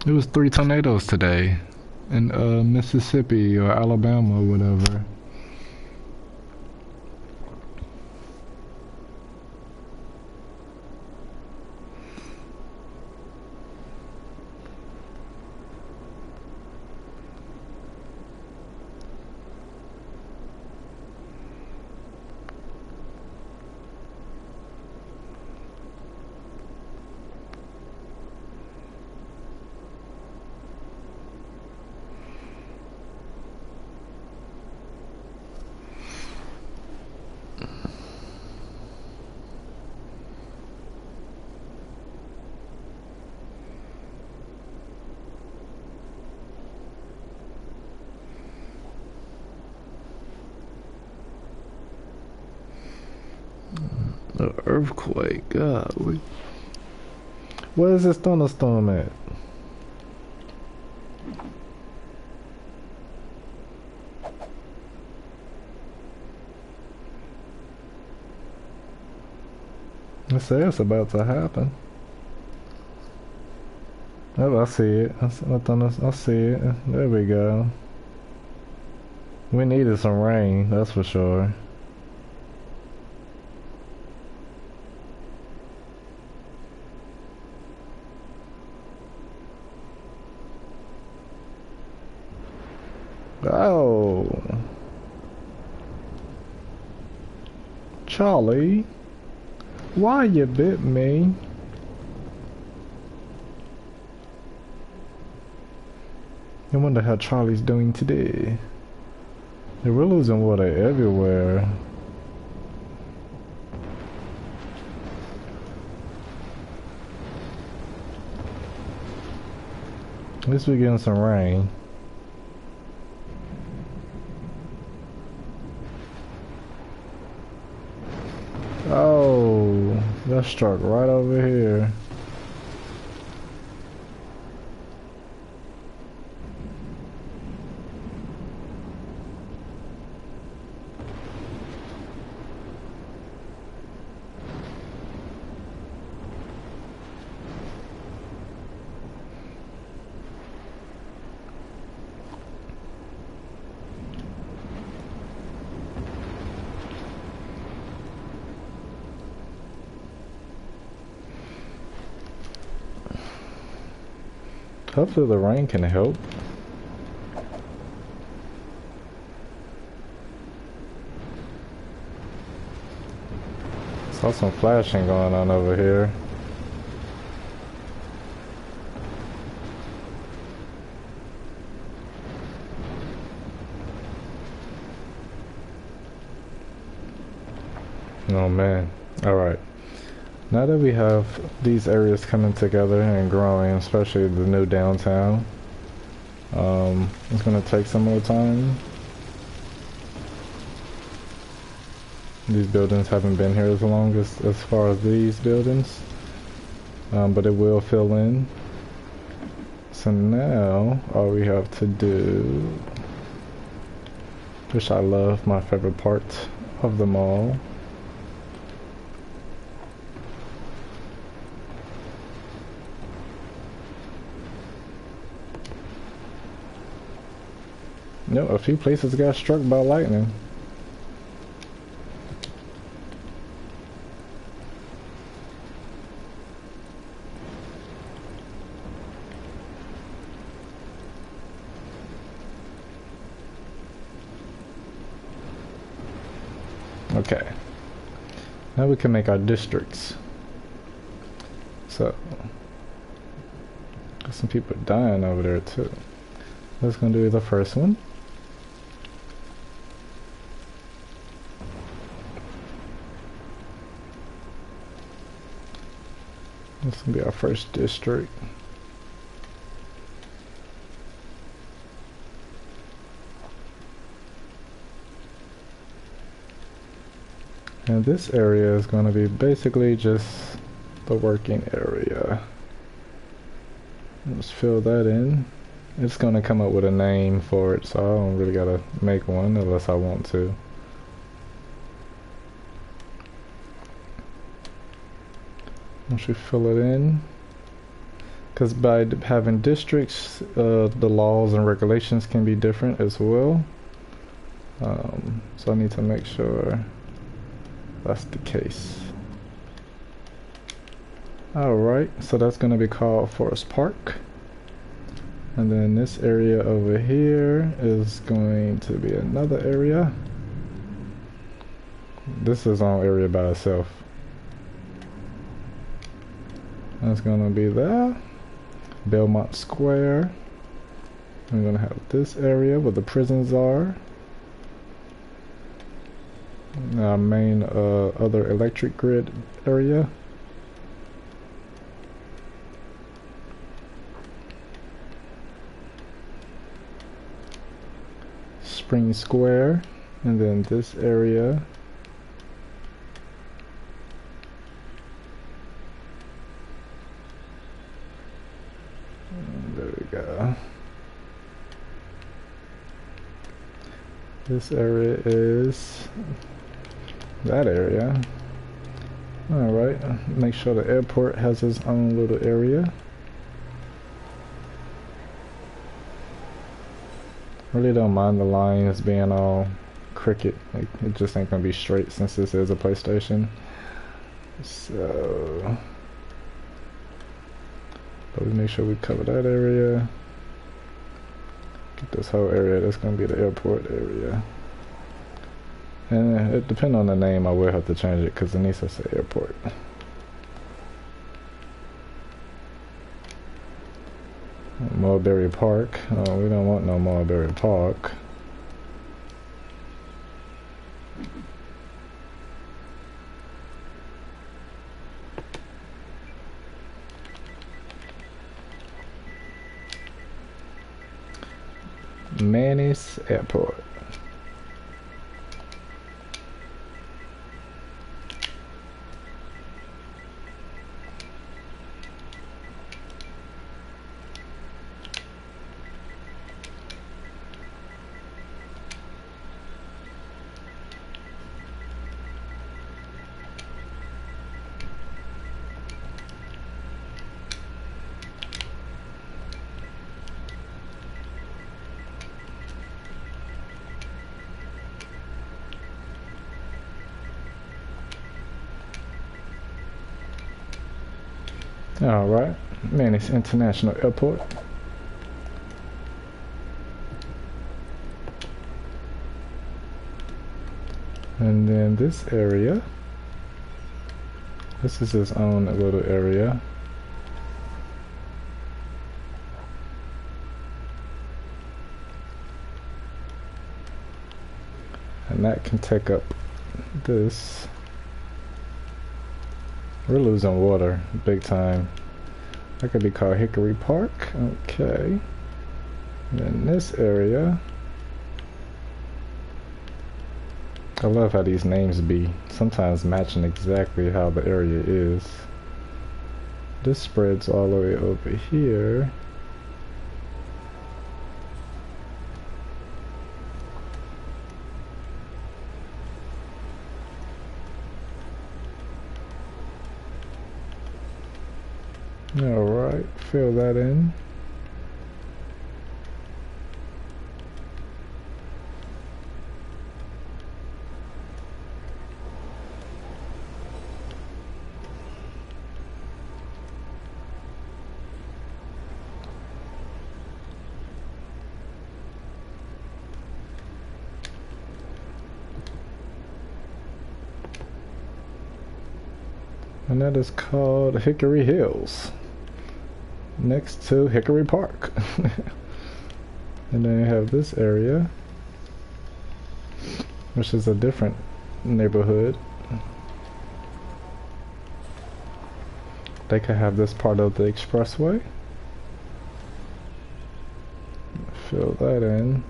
It was 3 tornadoes today in Mississippi or Alabama or whatever. An earthquake, God. Where is this thunderstorm at? I say it's about to happen. Oh, I see it. I see it. There we go. We needed some rain, that's for sure. Oh, Charlie, why you bit me? I wonder how Charlie's doing today. We're losing water everywhere. At least we're getting some rain. Oh, that struck right over here. Hopefully the rain can help. Saw some flashing going on over here. Oh man. Alright. Now that we have these areas coming together and growing, especially the new downtown, it's going to take some more time. These buildings haven't been here as long as far as these buildings, but it will fill in. So now all we have to do, which I love, my favorite part of them all, no, a few places got struck by lightning. Okay. Now we can make our districts. So, got some people dying over there too. Let's gonna do the first one. This will be our first district. And this area is going to be basically just the working area. Let's fill that in. It's gonna come up with a name for it, so I don't really gotta make one unless I want to. Once we fill it in, because by having districts, the laws and regulations can be different as well. So I need to make sure that's the case. Alright, so that's going to be called Forest Park. And then this area over here is going to be another area. This is on area by itself. That's going to be there. Belmont Square. I'm going to have this area where the prisons are. Our main other electric grid area. Spring Square, and then this area. And there we go. This area is that area. Alright, make sure the airport has its own little area. Really don't mind the lines being all crooked. Like, it just ain't gonna be straight since this is a PlayStation. So, but we make sure we cover that area. Get this whole area. That's gonna be the airport area. And it depends on the name. I will have to change it because it needs to say airport. Mulberry Park. Oh, we don't want no Mulberry Park. Mannykilla Airport. Alright, Mannykilla International Airport. And then this area, this is its own little area. And that can take up this. We're losing water big time. That could be called Hickory Park. Okay. And then this area. I love how these names be sometimes matching exactly how the area is. This spreads all the way over here. Alright, fill that in. And that is called Hickory Hills, next to Hickory Park. And then you have this area, which is a different neighborhood. They could have this part of the expressway. Fill that in.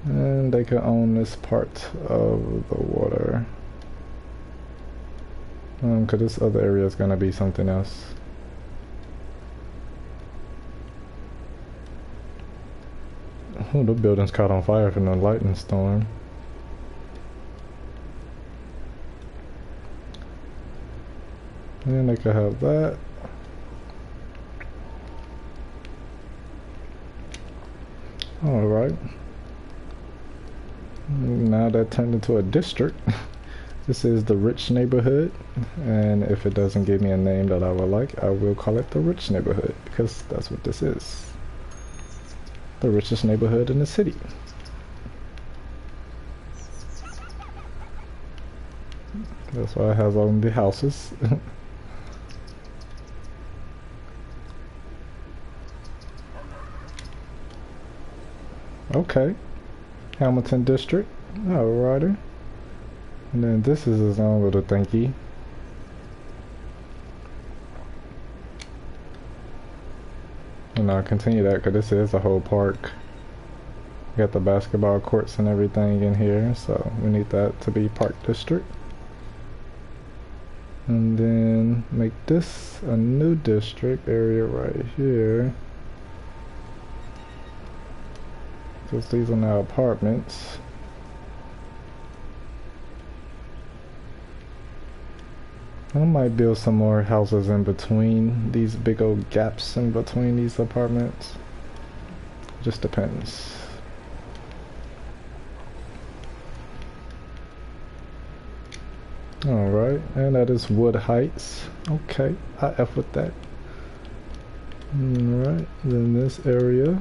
And they could own this part of the water. Cause this other area is gonna be something else. Oh, the building's caught on fire from the lightning storm. And they could have that. Alright. Now that turned into a district. This is the rich neighborhood, and if it doesn't give me a name that I would like, I will call it the rich neighborhood, because that's what this is. The richest neighborhood in the city. That's why it has all the houses. Okay. Hamilton District. Alrighty. And then this is his own little thingy. And I'll continue that because this is a whole park. We got the basketball courts and everything in here, so we need that to be Park District. And then make this a new district area right here. Because these are now apartments. I might build some more houses in between these big old gaps in between these apartments. Just depends. Alright, and that is Wood Heights. Okay, I F with that. Alright, then this area.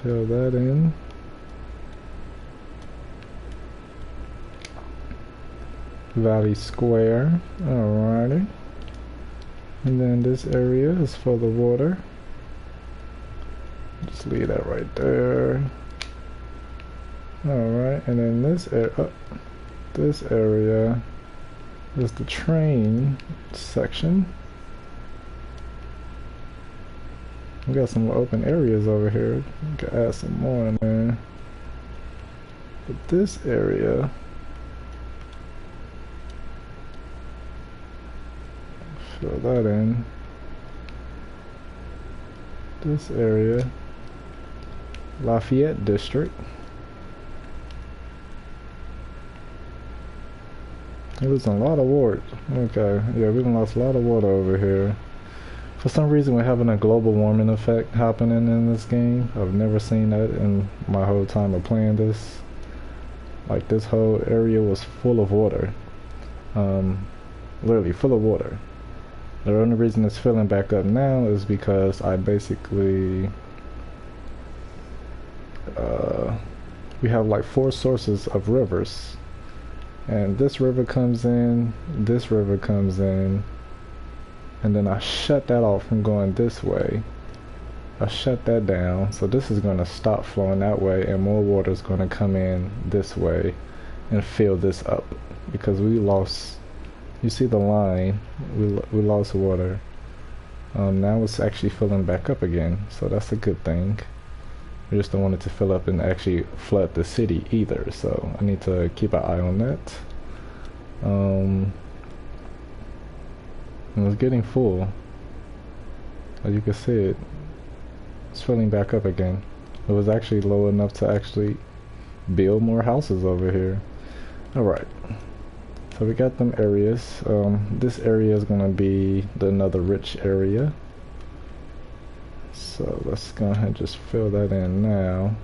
Fill that in. Valley Square. Alrighty. And then this area is for the water. Just leave that right there. Alright, and then this area is the train section. We got some open areas over here. We can add some more in there. But this area, fill that in. This area, Lafayette District. It was a lot of water. Okay, yeah, we lost a lot of water over here. For some reason, we're having a global warming effect happening in this game. I've never seen that in my whole time of playing this. Like, this whole area was full of water. Literally full of water. The only reason it's filling back up now is because I basically... we have like 4 sources of rivers. And this river comes in, this river comes in, and then I shut that off from going this way. I shut that down, so this is going to stop flowing that way, and more water is going to come in this way and fill this up, because we lost, you see the line, we lost water. Now it's actually filling back up again, so that's a good thing. We just don't want it to fill up and actually flood the city either, so I need to keep an eye on that. And it's getting full. As you can see, it's filling back up again. It was actually low enough to actually build more houses over here. Alright, so we got them areas. This area is going to be another rich area. So let's go ahead and just fill that in now.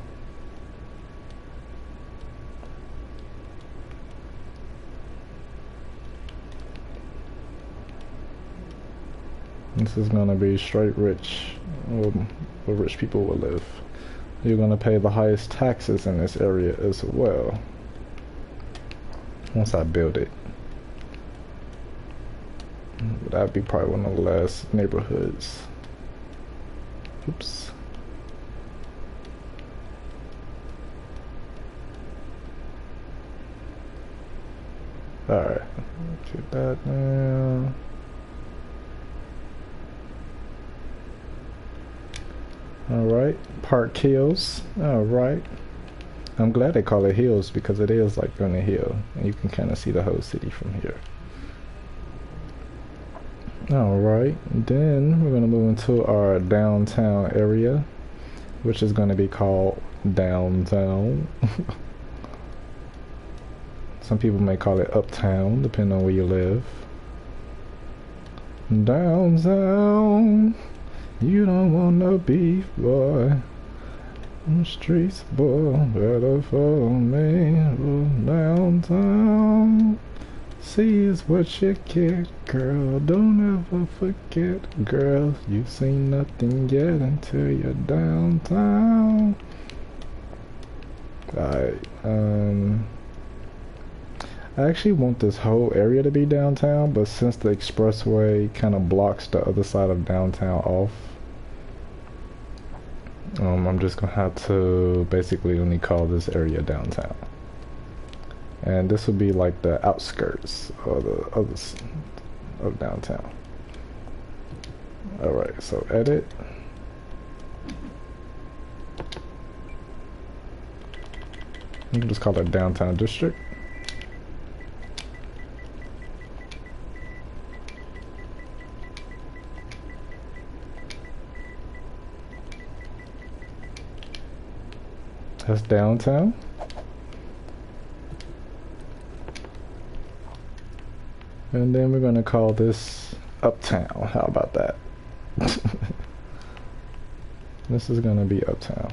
This is going to be straight rich, where rich people will live. You're going to pay the highest taxes in this area as well, once I build it. That'd be probably one of the last neighborhoods. Oops. Alright, get that now. Alright, Park Hills. Alright. I'm glad they call it hills because it is like on a hill, and you can kind of see the whole city from here. Alright, then we're gonna move into our downtown area, which is gonna be called downtown. Some people may call it uptown, depending on where you live. Downtown, you don't want no beef, boy. On the streets, boy, better follow me. Downtown, see is what you get, girl. Don't ever forget, girl. You've seen nothing yet until you're downtown. Alright, I actually want this whole area to be downtown, but since the expressway kind of blocks the other side of downtown off, I'm just gonna have to basically only call this area downtown. And this would be like the outskirts or the others of downtown. Alright, so edit. You can just call it downtown district. That's downtown. And then we're gonna call this uptown. How about that? This is gonna be uptown.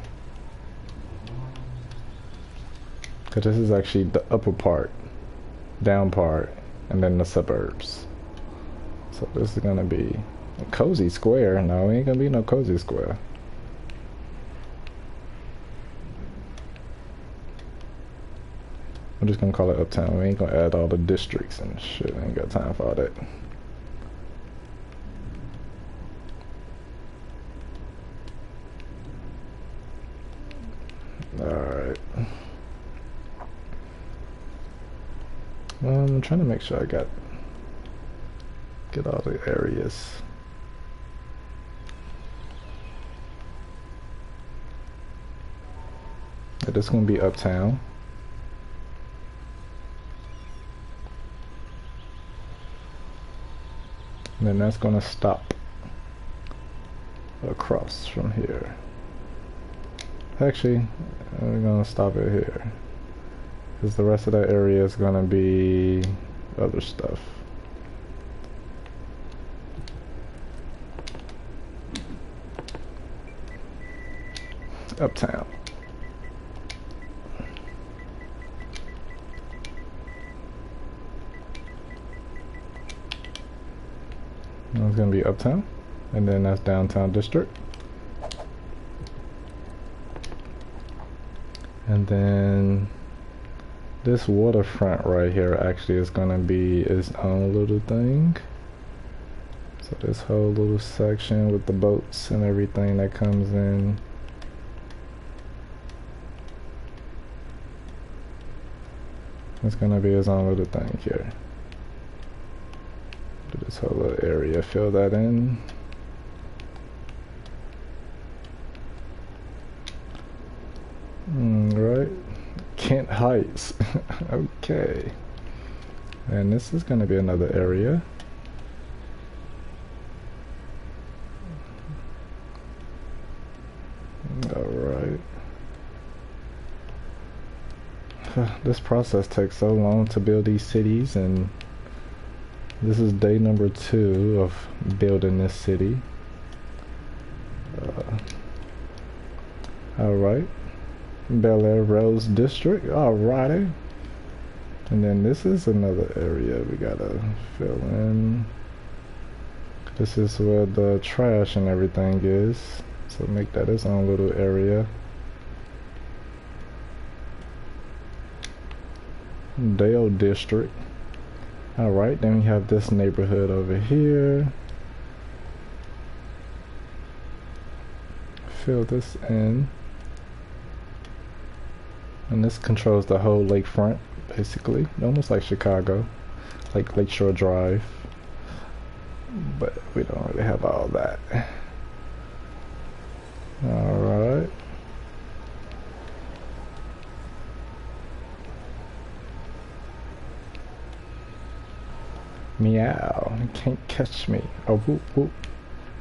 Because this is actually the upper part, down part, and then the suburbs. So this is gonna be a cozy square. No, it ain't gonna be no cozy square. I'm just gonna call it uptown. We ain't gonna add all the districts and shit. I ain't got time for all that. Alright. I'm trying to make sure I get all the areas. This is gonna be uptown. And then that's gonna stop across from here. Actually, we're gonna stop it here, because the rest of that area is gonna be other stuff. Uptown. It's gonna be uptown, and then that's downtown district. And then this waterfront right here actually is gonna be its own little thing. So this whole little section with the boats and everything that comes in. It's gonna be its own little thing here. Do this whole little area, fill that in. Right, Kent Heights. Okay, and this is gonna be another area. Alright. This process takes so long to build these cities, and this is day number 2 of building this city. Alright. Bel Air Rose District. Alrighty. And then this is another area we gotta fill in. This is where the trash and everything is. So make that its own little area. Dale District. Alright, then we have this neighborhood over here. Fill this in. And this controls the whole lakefront, basically. Almost like Chicago, like Lakeshore Drive. But we don't really have all that. Alright. Meow. You can't catch me. Oh, whoop, whoop.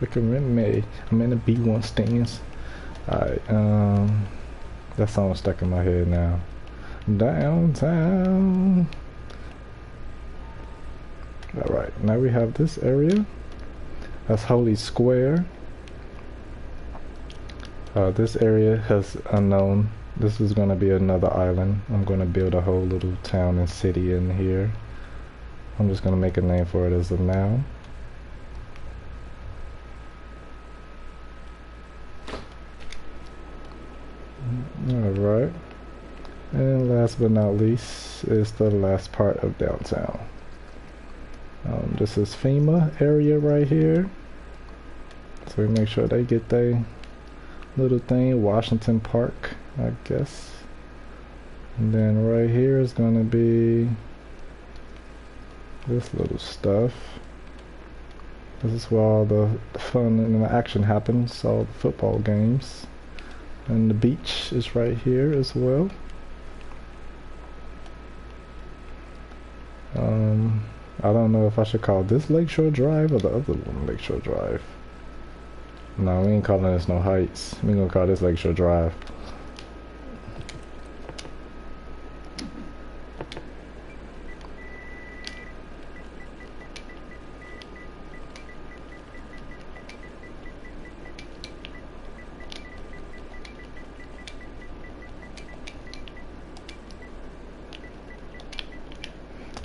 Look at me. I'm in the B1 stands. Alright, that song's stuck in my head now. Downtown. Alright, now we have this area. That's Holy Square. This area has unknown. This is going to be another island. I'm going to build a whole little town and city in here. I'm just going to make a name for it as of now. Alright. And last but not least is the last part of downtown. This is FEMA area right here. So we make sure they get their little thing. Washington Park, I guess. And then right here is going to be this little stuff. This is where all the fun and the action happens, all the football games. And the beach is right here as well. I don't know if I should call this Lakeshore Drive or the other one Lakeshore Drive. No, we ain't calling this no Heights. We gonna call this Lakeshore Drive.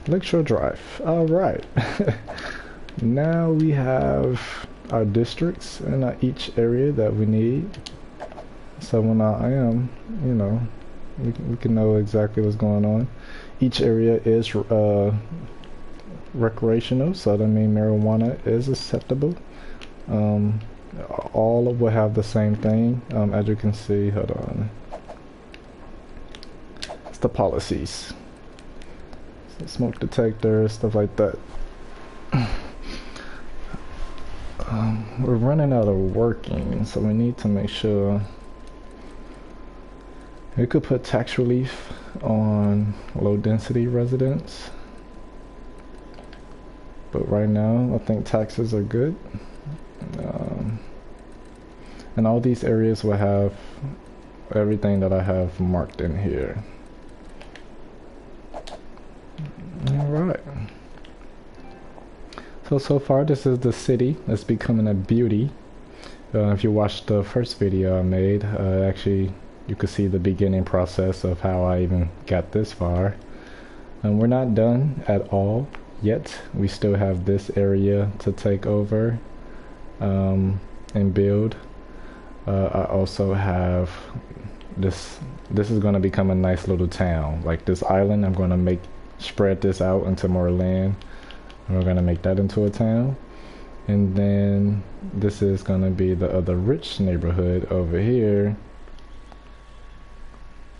Lakeshore Drive. Alright. Now we have our districts in each area that we need. So when I am, you know, we can know exactly what's going on. Each area is recreational, so that means marijuana is acceptable. All will have the same thing. As you can see, hold on. It's the policies. Smoke detectors, stuff like that. We're running out of working, so we need to make sure we could put tax relief on low density residents, but right now I think taxes are good. And all these areas will have everything that I have marked in here. Alright. So far this is the city. It's becoming a beauty. If you watched the first video I made, actually you could see the beginning process of how I even got this far. And we're not done at all yet. We still have this area to take over and build. I also have this is going to become a nice little town. Like this island, I'm going to spread this out into more land. We're going to make that into a town. And then this is going to be the other rich neighborhood over here.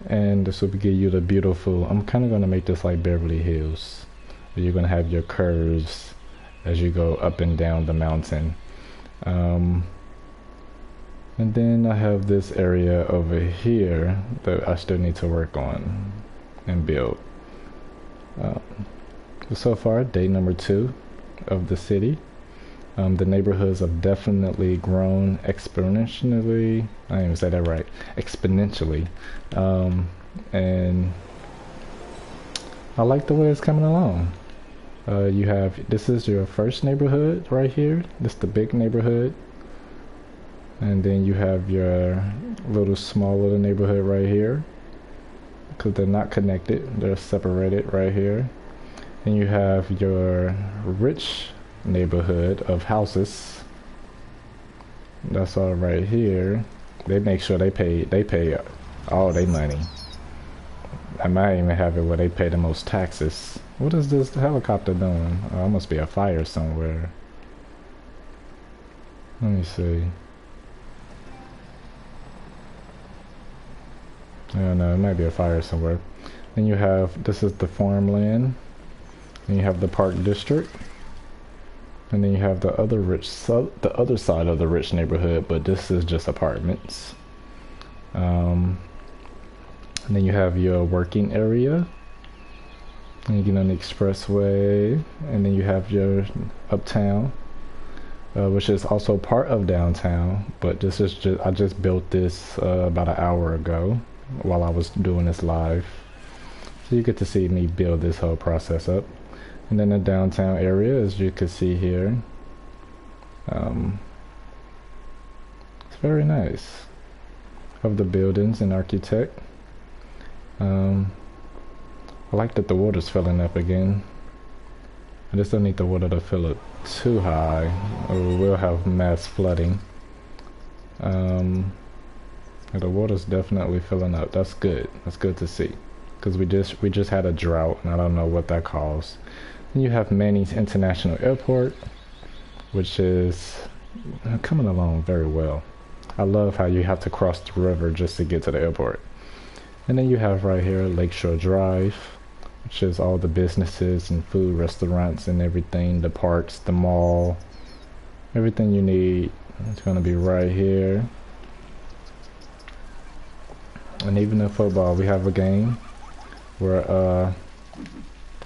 And this will give you the beautiful, I'm kind of going to make this like Beverly Hills. You're going to have your curves as you go up and down the mountain. And then I have this area over here that I still need to work on and build. So far, day number 2 of the city. The neighborhoods have definitely grown exponentially. I didn't even say that right. Exponentially. And I like the way it's coming along. This is your first neighborhood right here. This is the big neighborhood. And then you have your small little neighborhood right here. Because they're not connected. They're separated right here. And you have your rich neighborhood of houses. That's all right here. They make sure they pay all their money. I might even have it where they pay the most taxes. What is this helicopter doing? Oh, it must be a fire somewhere. Let me see. I don't know, it might be a fire somewhere. Then you have, this is the farmland. Then you have the park district. And then you have the other the other side of the rich neighborhood, but this is just apartments. And then you have your working area. And you get on the expressway, and then you have your uptown, which is also part of downtown. But this is just I just built this about an hour ago while I was doing this live, so you get to see me build this whole process up. And then the downtown area, as you can see here, it's very nice. Of the buildings and architect. I like that the water's filling up again. I just don't need the water to fill up too high, or we will have mass flooding. The water's definitely filling up. That's good. That's good to see, because we just had a drought, and I don't know what that caused. And you have Mannykilla International Airport, which is coming along very well. I love how you have to cross the river just to get to the airport. And then you have right here Lakeshore Drive, which is all the businesses and food restaurants and everything, the parks, the mall, everything you need. It's going to be right here. And even in football, we have a game where,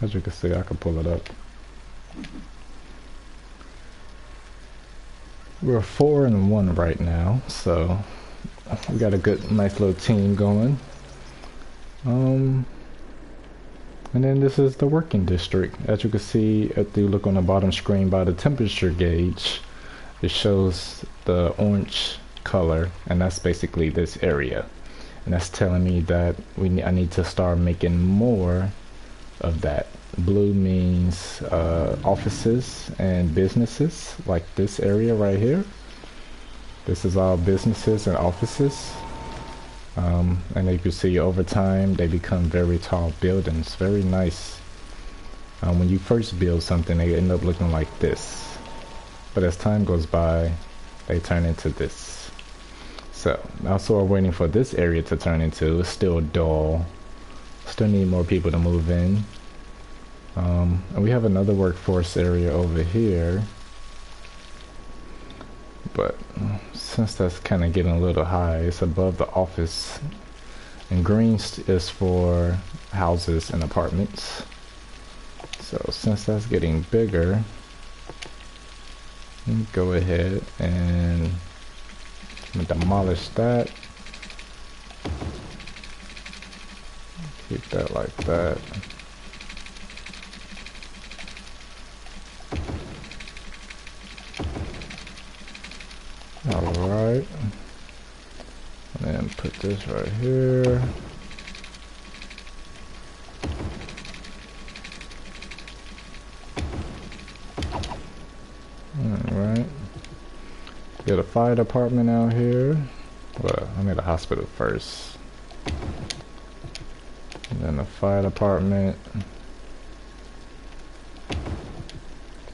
as you can see, I can pull it up. We're 4-1 right now, so we got a good, nice little team going. And then this is the working district. As you can see, if you look on the bottom screen by the temperature gauge, it shows the orange color, and that's basically this area. And that's telling me that I need to start making more of that. Blue means offices and businesses, like this area right here. This is all businesses and offices. And you can see over time they become very tall buildings, very nice. When you first build something, they end up looking like this, but as time goes by they turn into this. So also we're waiting for this area to turn into. It's still dull, still need more people to move in. And we have another workforce area over here, but since that's kind of getting a little high, it's above the office, and green is for houses and apartments. So since that's getting bigger, let me go ahead and demolish that, keep that like that. Alright, and then put this right here. Alright, get a fire department out here. Well, I need a hospital first, and then a fire department,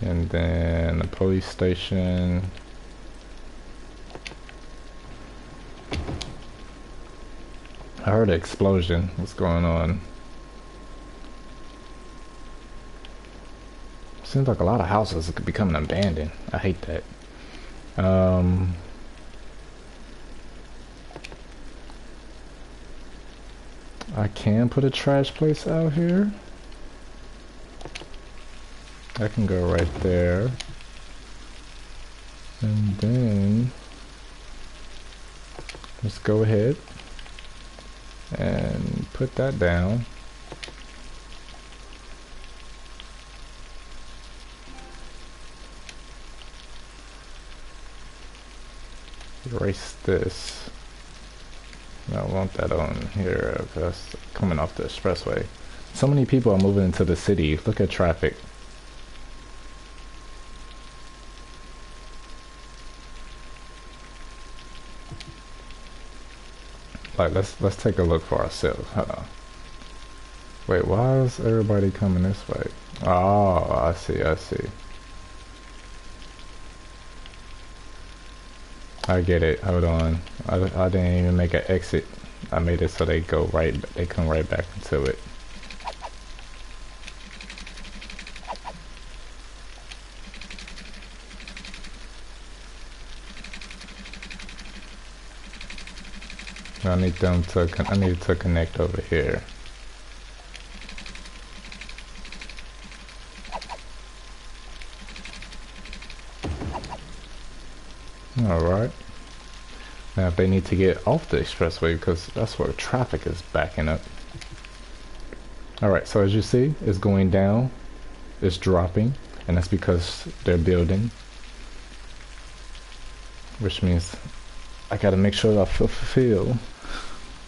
and then a police station. I heard an explosion. What's going on? Seems like a lot of houses are becoming abandoned. I hate that. I can put a trash place out here. I can go right there. And then let's go ahead and put that down. Erase this. I don't want that on here. That's coming off the expressway. So many people are moving into the city. Look at traffic. Like, let's take a look for ourselves. Hold on. Wait, why is everybody coming this way? Oh, I see, I see. I get it. Hold on. I didn't even make an exit. I made it so they go right. They come right back into it. I need them to. I need to connect over here. Alright. Now if they need to get off the expressway, because that's where traffic is backing up. Alright, so as you see, it's going down, it's dropping, and that's because they're building. Which means I gotta make sure I fulfill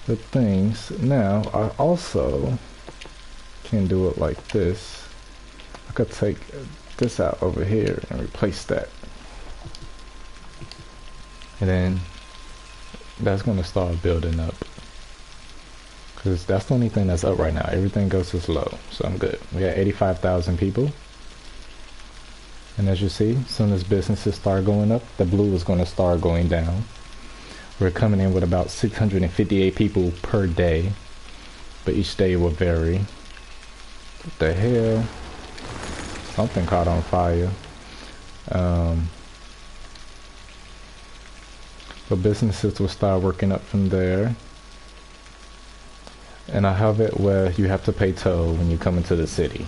the things. Now, I also can do it like this. I could take this out over here and replace that. And then that's gonna start building up. Because that's the only thing that's up right now. Everything else is low, so I'm good. We got 85,000 people. And as you see, as soon as businesses start going up, the blue is going to start going down. We're coming in with about 658 people per day, but each day will vary. What the hell? Something caught on fire. So businesses will start working up from there. And I have it where you have to pay toll when you come into the city.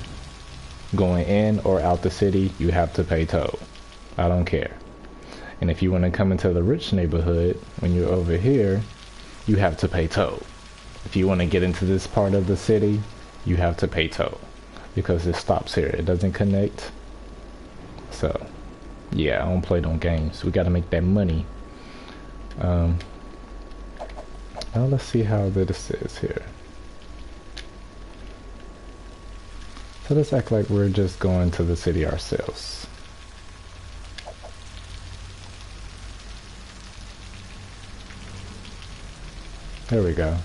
Going in or out the city, you have to pay toll. I don't care. And if you want to come into the rich neighborhood, when you're over here, you have to pay toll. If you want to get into this part of the city, you have to pay toll. Because it stops here. It doesn't connect. So, yeah, I don't play no games. We got to make that money. Now let's see how this is here. So let's act like we're just going to the city ourselves. There we go.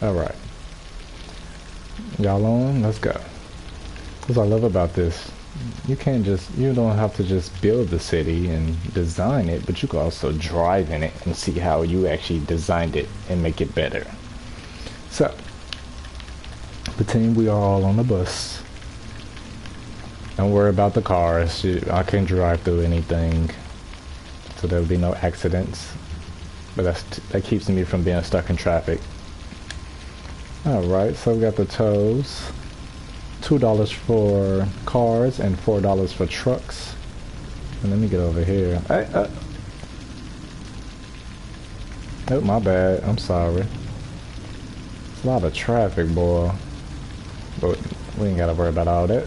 Alright. Y'all on? Let's go. What I love about this, you don't have to just build the city and design it, but you can also drive in it and see how you actually designed it and make it better. So, pretend we are all on the bus. Don't worry about the cars. I can drive through anything, so there'll be no accidents. But that keeps me from being stuck in traffic. Alright, so we got the tolls. $2 for cars and $4 for trucks. And let me get over here. Hey, oh, my bad. I'm sorry. It's a lot of traffic, boy. But we ain't gotta worry about all that.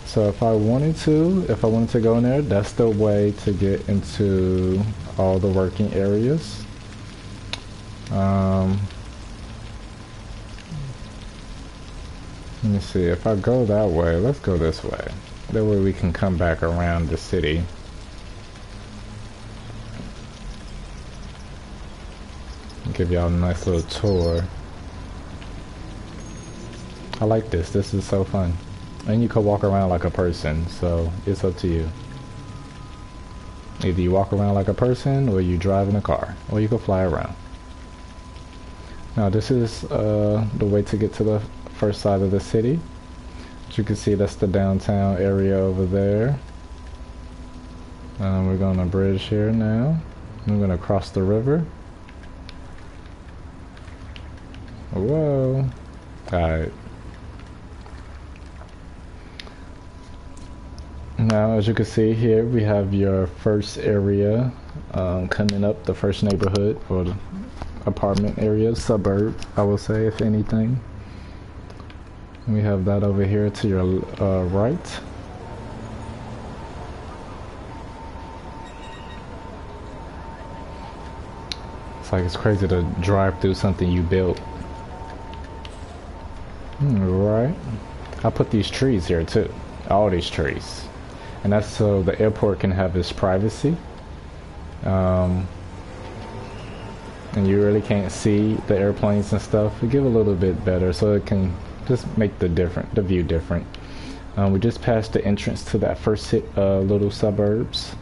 So if I wanted to go in there, that's the way to get into all the working areas. Let me see, if I go that way, let's go this way. That way we can come back around the city. Give y'all a nice little tour. I like this. This is so fun. And you can walk around like a person, so it's up to you. Either you walk around like a person, or you drive in a car, or you can fly around. Now this is the way to get to the first side of the city. As you can see, that's the downtown area over there. We're going to bridge here now. I'm going to cross the river. Whoa. Alright. Now, as you can see here, we have your first area coming up, the first neighborhood, or the apartment area, suburb, I will say, if anything. We have that over here to your right. It's like it's crazy to drive through something you built. Right. I put these trees here too. All these trees. And that's so the airport can have its privacy. And you really can't see the airplanes and stuff. We give a little bit better so it can just make the view different. We just passed the entrance to that first little suburbs.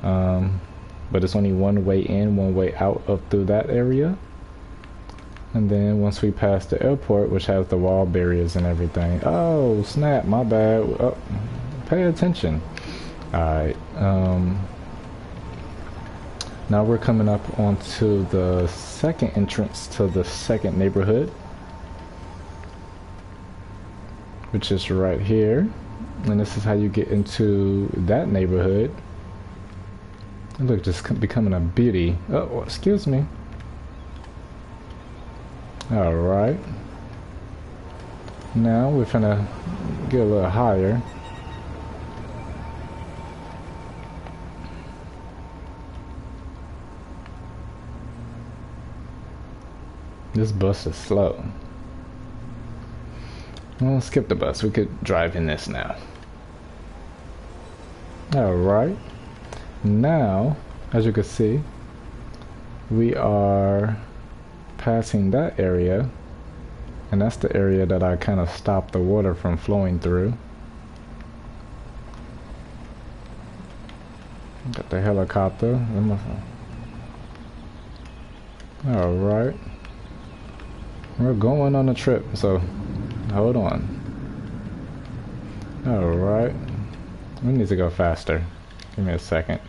But it's only one way in, one way out through that area. And then once we pass the airport, which has the wall barriers and everything. Oh, snap, my bad. Oh, pay attention. Alright. Now we're coming up onto the second entrance to the second neighborhood, which is right here. And this is how you get into that neighborhood. Look, just becoming a beauty. Oh, excuse me. Alright. Now we're finna get a little higher. This bus is slow. Well, skip the bus. We could drive in this now. Alright. Now, as you can see, we are passing that area. And that's the area that I kind of stopped the water from flowing through. Got the helicopter. Alright. We're going on a trip, so hold on. Alright. We need to go faster. Give me a second.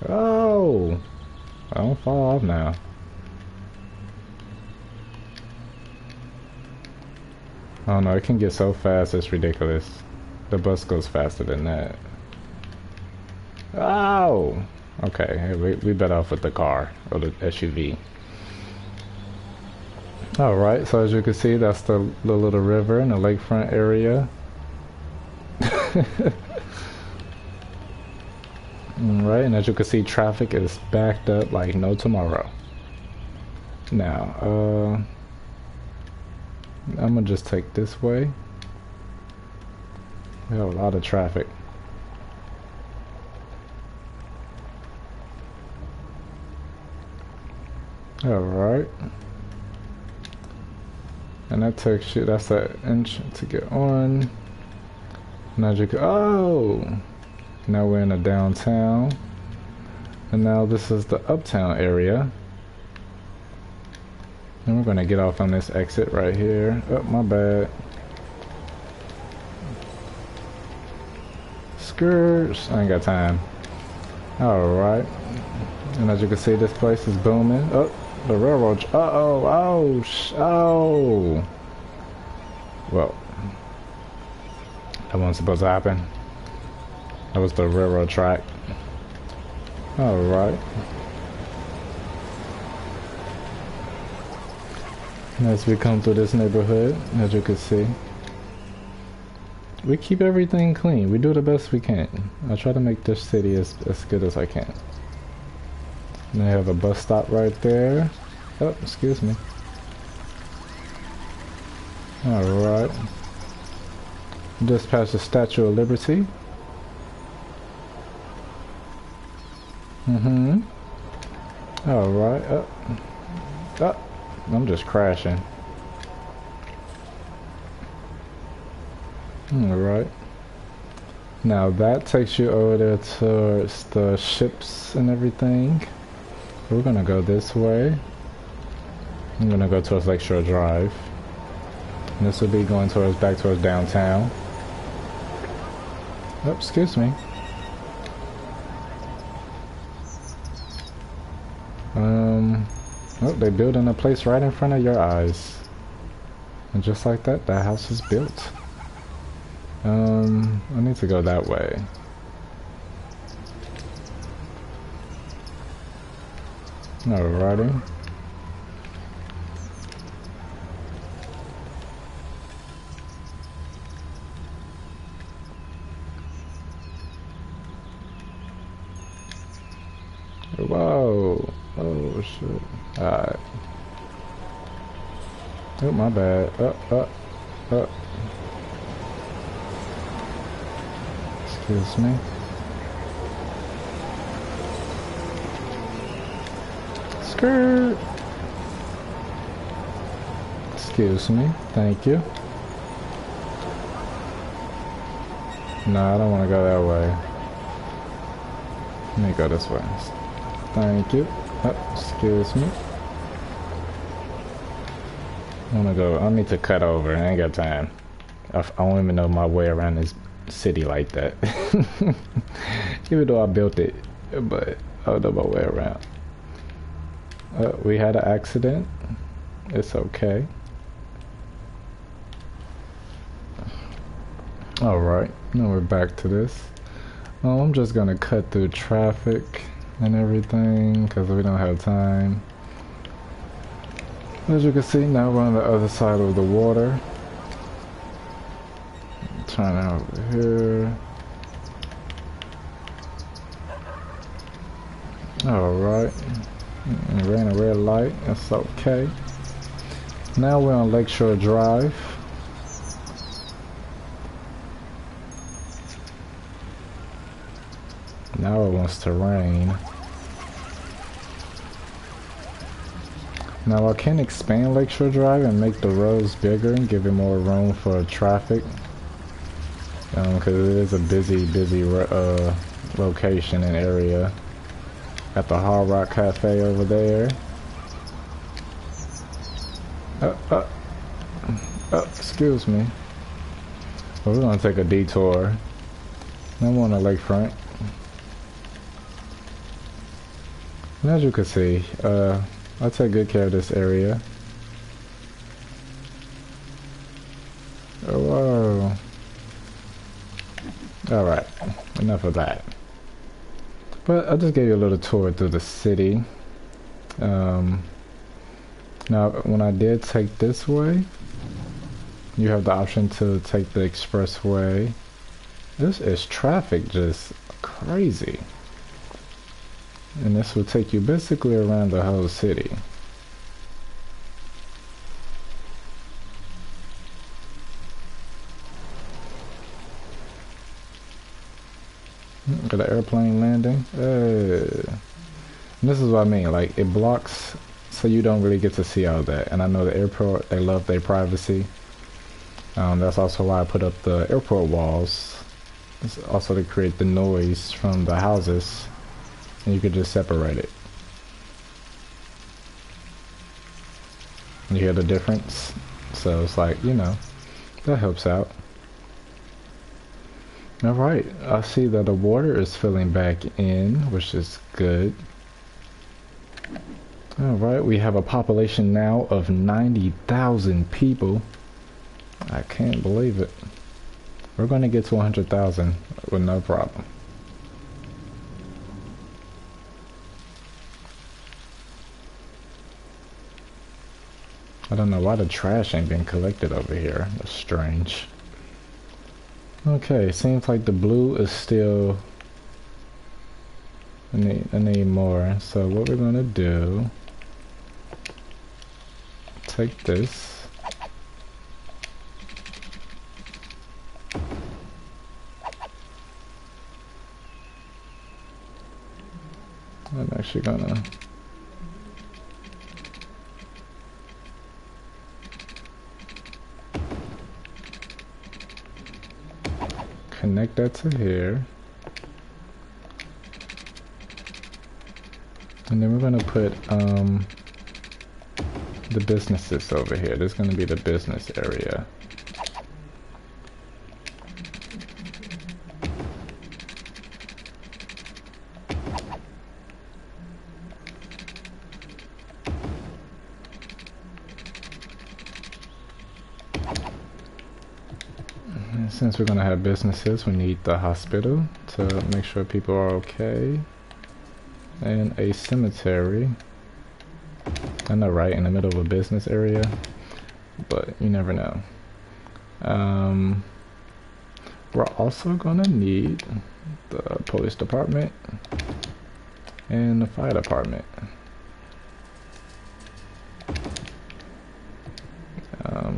Oh! Don't fall off now. Oh no, it can get so fast, it's ridiculous. The bus goes faster than that. Oh! Okay, hey, we better off with the car, or the SUV. Alright, so as you can see, that's the little river in the lakefront area. Alright, and as you can see, traffic is backed up like no tomorrow. Now, I'm gonna just take this way. We have a lot of traffic. Alright. And that takes you, that's the entrance to get on. Now you can, oh! Now we're in the downtown. And now this is the uptown area. And we're gonna get off on this exit right here. Oh, my bad. Skirts. I ain't got time. Alright. And as you can see, this place is booming. Oh, the railroad. Uh-oh. Oh. Well. That wasn't supposed to happen. That was the railroad track. Alright. As we come through this neighborhood, as you can see, we keep everything clean. We do the best we can. I try to make this city as good as I can. And they have a bus stop right there. Oh, excuse me. Alright. Just past the Statue of Liberty. Alright. Oh. I'm just crashing. Alright. Now that takes you over there towards the ships and everything. We're gonna go this way. I'm gonna go towards Lakeshore Drive. And this will be going back towards downtown. Oh, excuse me. Oh, they're building a place right in front of your eyes. And just like that, that house is built. I need to go that way. Alrighty. Whoa. Oh shit. Alright. Oh, my bad. Excuse me. Skirt. Excuse me. Thank you. No, I don't want to go that way. Let me go this way. Thank you. Oh, excuse me. I need to cut over. I ain't got time. I don't even know my way around this city like that. Even though I built it, but I don't know my way around. We had an accident. It's okay. Alright, now we're back to this. I'm just gonna cut through traffic and everything because we don't have time. As you can see, now we're on the other side of the water. Turn out over here. Alright. Ran a red light. That's okay. Now we're on Lakeshore Drive. Now it wants to rain. Now I can expand Lakeshore Drive and make the roads bigger and give it more room for traffic. Because it is a busy location and area. Got the Hard Rock Cafe over there. Excuse me. Well, we're gonna take a detour. I'm on the lakefront. And as you can see, I'll take good care of this area. Oh, whoa. Alright, enough of that. But I just gave you a little tour through the city. Now, when I did take this way, you have the option to take the expressway. This is traffic just crazy. And this will take you basically around the whole city. Got an airplane landing. And this is what I mean, like it blocks so you don't really get to see all that. And I know the airport, they love their privacy. That's also why I put up the airport walls. It's also to create the noise from the houses. And you could just separate it. You hear the difference? So it's like, you know, that helps out. Alright, I see that the water is filling back in, which is good. Alright, we have a population now of 90,000 people. I can't believe it. We're going to get to 100,000 with no problem. I don't know why the trash ain't been collected over here. That's strange. Okay, seems like the blue is still... I need more. So what we're gonna do... Take this. I'm actually gonna... connect that to here. And then we're gonna put the businesses over here. This is gonna be the business area. Since we're gonna have businesses, we need the hospital to make sure people are okay, and a cemetery. I know, right, in the middle of a business area, but you never know. We're also gonna need the police department and the fire department.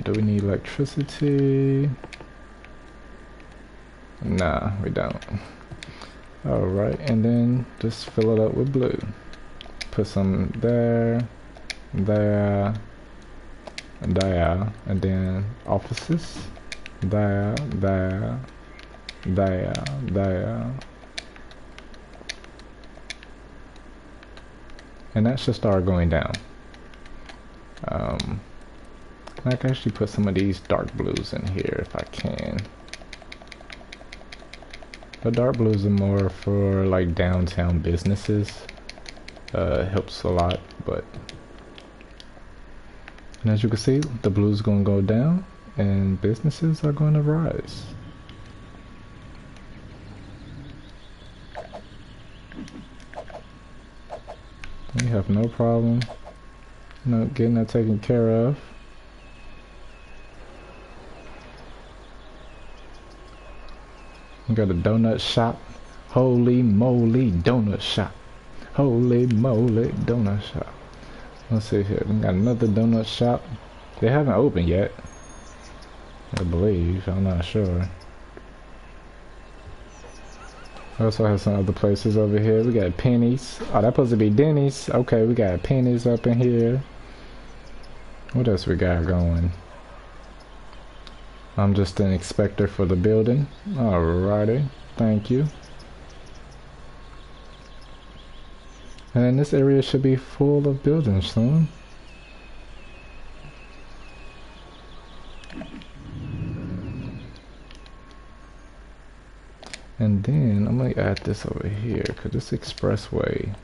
Do we need electricity? Nah, we don't. Alright, and then just fill it up with blue. Put some there, there, and there, and then offices. There, there, there, there. And that should start going down. I can actually put some of these dark blues in here if I can. The dark blues are more for like downtown businesses. Helps a lot, but and as you can see, the blue's gonna go down and businesses are gonna rise. have no problem, getting that taken care of. We got a donut shop. Holy moly, donut shop. Holy moly, donut shop. Let's see here. We got another donut shop. They haven't opened yet, I believe. I'm not sure. We also have some other places over here. We got Penny's. Oh, that's supposed to be Denny's. Okay, we got Penny's up in here. What else we got going? I'm just an inspector for the building. Alrighty, thank you. And this area should be full of buildings soon. And then I'm gonna add this over here because this expressway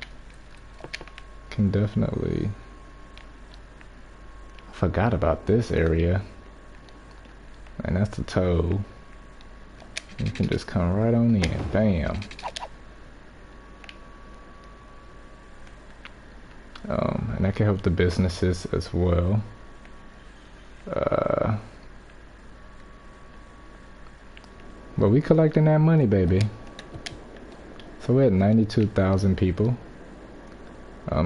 can definitely. Forgot about this area. And that's the toll. You can just come right on in. Bam. And that can help the businesses as well. But we collecting that money, baby. So we're at 92,000 people.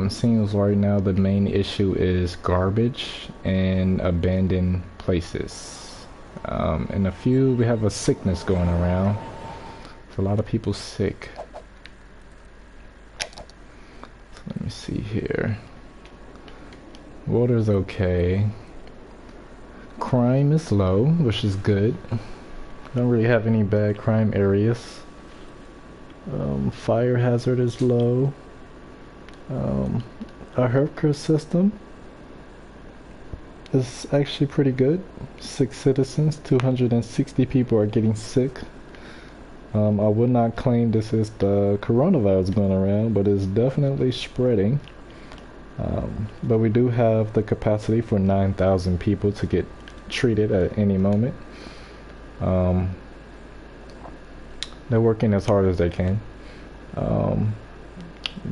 Seems right now the main issue is garbage and abandoned places. And we have a sickness going around. There's a lot of people sick. So let me see here. Water's okay. Crime is low, which is good. Don't really have any bad crime areas. Fire hazard is low. Our healthcare system is actually pretty good. 6 citizens, 260 people are getting sick. I would not claim this is the coronavirus going around, but it's definitely spreading. But we do have the capacity for 9,000 people to get treated at any moment. They're working as hard as they can.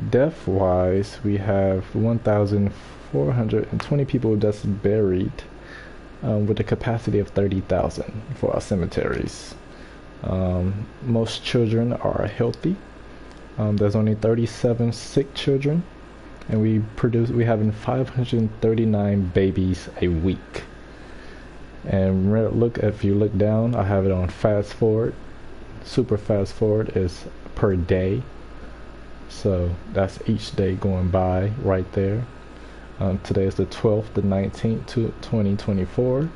Death wise, we have 1,420 people that's buried, with a capacity of 30,000 for our cemeteries. Most children are healthy. There's only 37 sick children, and we having 539 babies a week. And if you look down, I have it on fast forward. Super fast forward is per day. So that's each day going by right there. Today is the 12th, the 19th, 2024.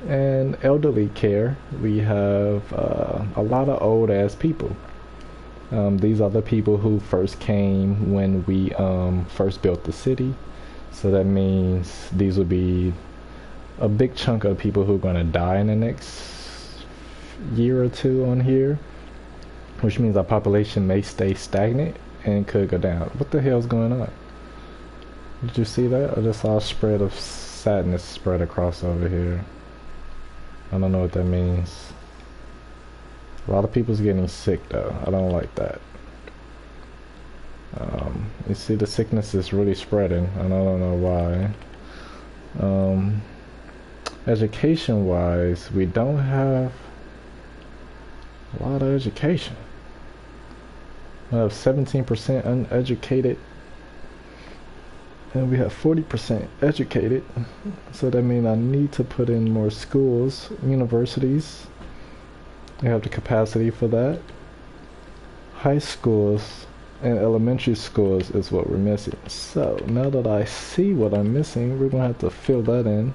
And elderly care, we have a lot of old ass people. These are the people who first came when we first built the city. So that means these would be a big chunk of people who are going to die in the next year or two on here, which means our population may stay stagnant and could go down. What the hell's going on? Did you see that? I just saw a spread of sadness spread across over here. I don't know what that means. A lot of people's getting sick though. I don't like that. You see the sickness is really spreading and I don't know why. Education wise, we don't have a lot of education. We have 17% uneducated and we have 40% educated. So that means I need to put in more schools, universities. We have the capacity for that. High schools and elementary schools is what we're missing. So now that I see what I'm missing, we're gonna have to fill that in,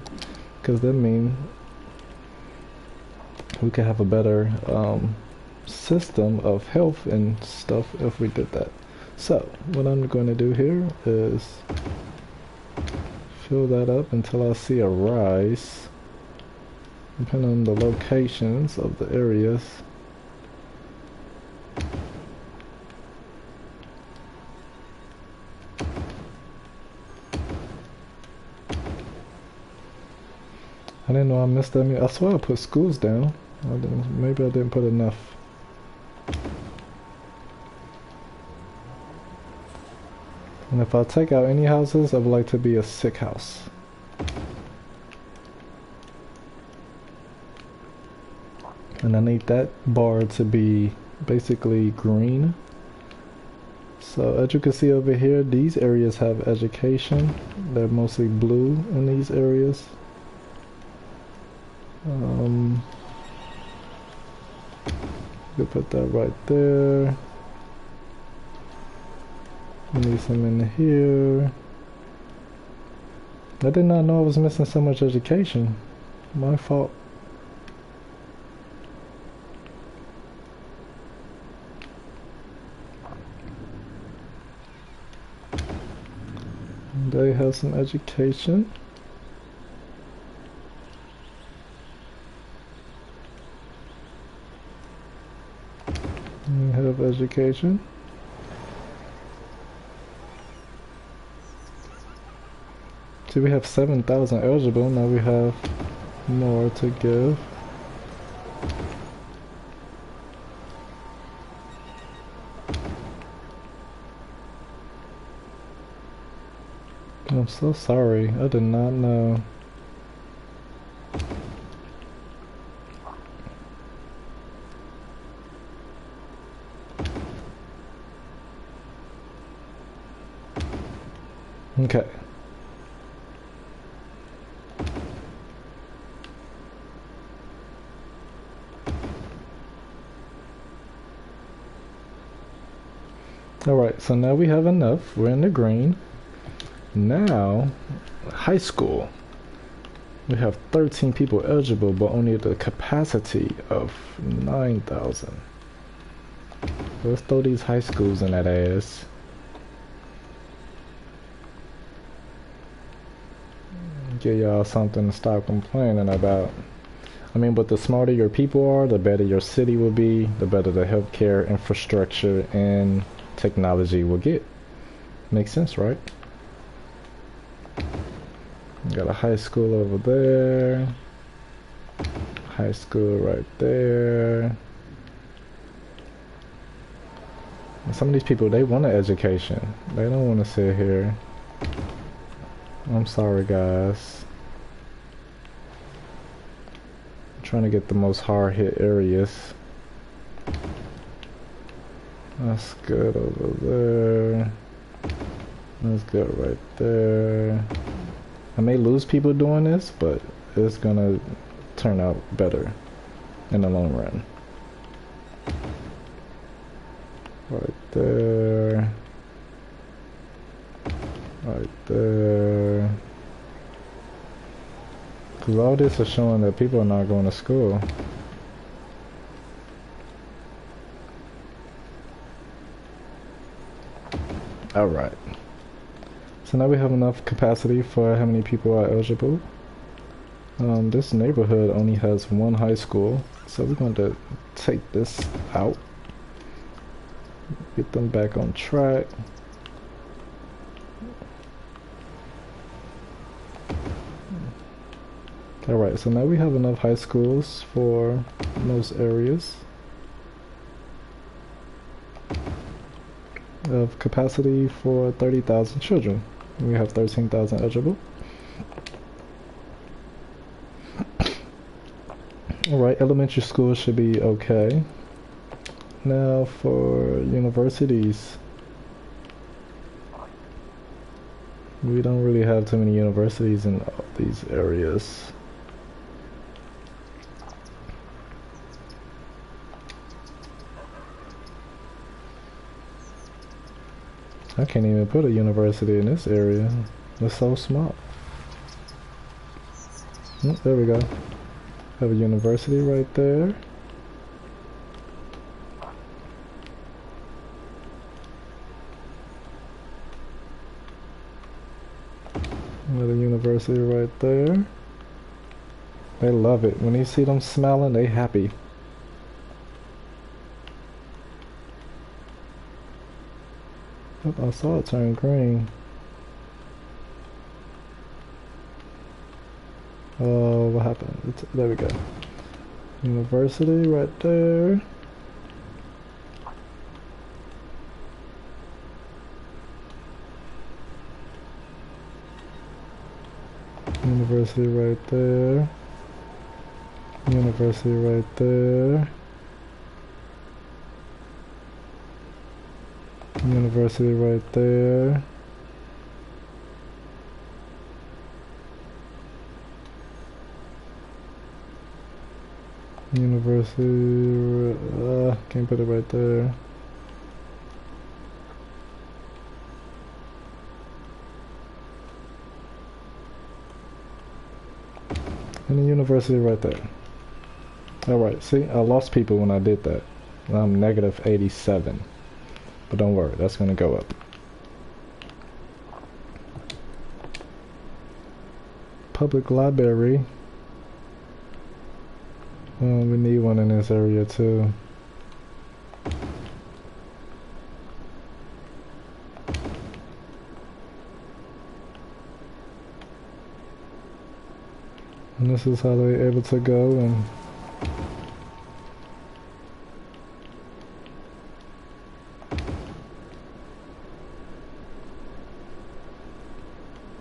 because that means we can have a better system of health and stuff if we did that. So what I'm going to do here is fill that up until I see a rise, depending on the locations of the areas. I didn't know I missed that. I swear I put schools down. Maybe I didn't put enough. And if I take out any houses, I would like to be a sick house. And I need that bar to be basically green. So as you can see over here, these areas have education. They're mostly blue in these areas. You put that right there. We need some in here. I did not know I was missing so much education. My fault. They have some education. We have education. See, we have 7,000 eligible. Now we have more to give. I'm so sorry. I did not know. Okay. Alright, so now we have enough. We're in the green. Now, high school. We have 13 people eligible, but only the capacity of 9,000. Let's throw these high schools in that ass. Get y'all something to stop complaining about. I mean, but the smarter your people are, the better your city will be, the better the healthcare infrastructure and technology will get. Makes sense, right? Got a high school over there. High school right there. And some of these people, they want an education. They don't want to sit here. I'm sorry, guys. I'm trying to get the most hard-hit areas. That's good over there. That's good right there. I may lose people doing this, but it's gonna turn out better in the long run. Right there. Right there. Because all this is showing that people are not going to school. Alright. So now we have enough capacity for how many people are eligible. This neighborhood only has one high school, so we're going to take this out. Get them back on track. Alright, so now we have enough high schools for most areas. Of capacity for 30,000 children. We have 13,000 eligible. Alright, elementary schools should be okay. Now for universities. We don't really have too many universities in these areas. I can't even put a university in this area. It's so small. There we go. Have a university right there. Another university right there. They love it. When you see them smiling, they happy. Oh, I saw it turn green. Oh, what happened? There we go. University right there. University right there. University right there. University right there. University, can't put it right there. And the university right there. Alright, see, I lost people when I did that. I'm negative 87. But don't worry, that's gonna go up. Public library. We need one in this area too. And this is how they're able to go and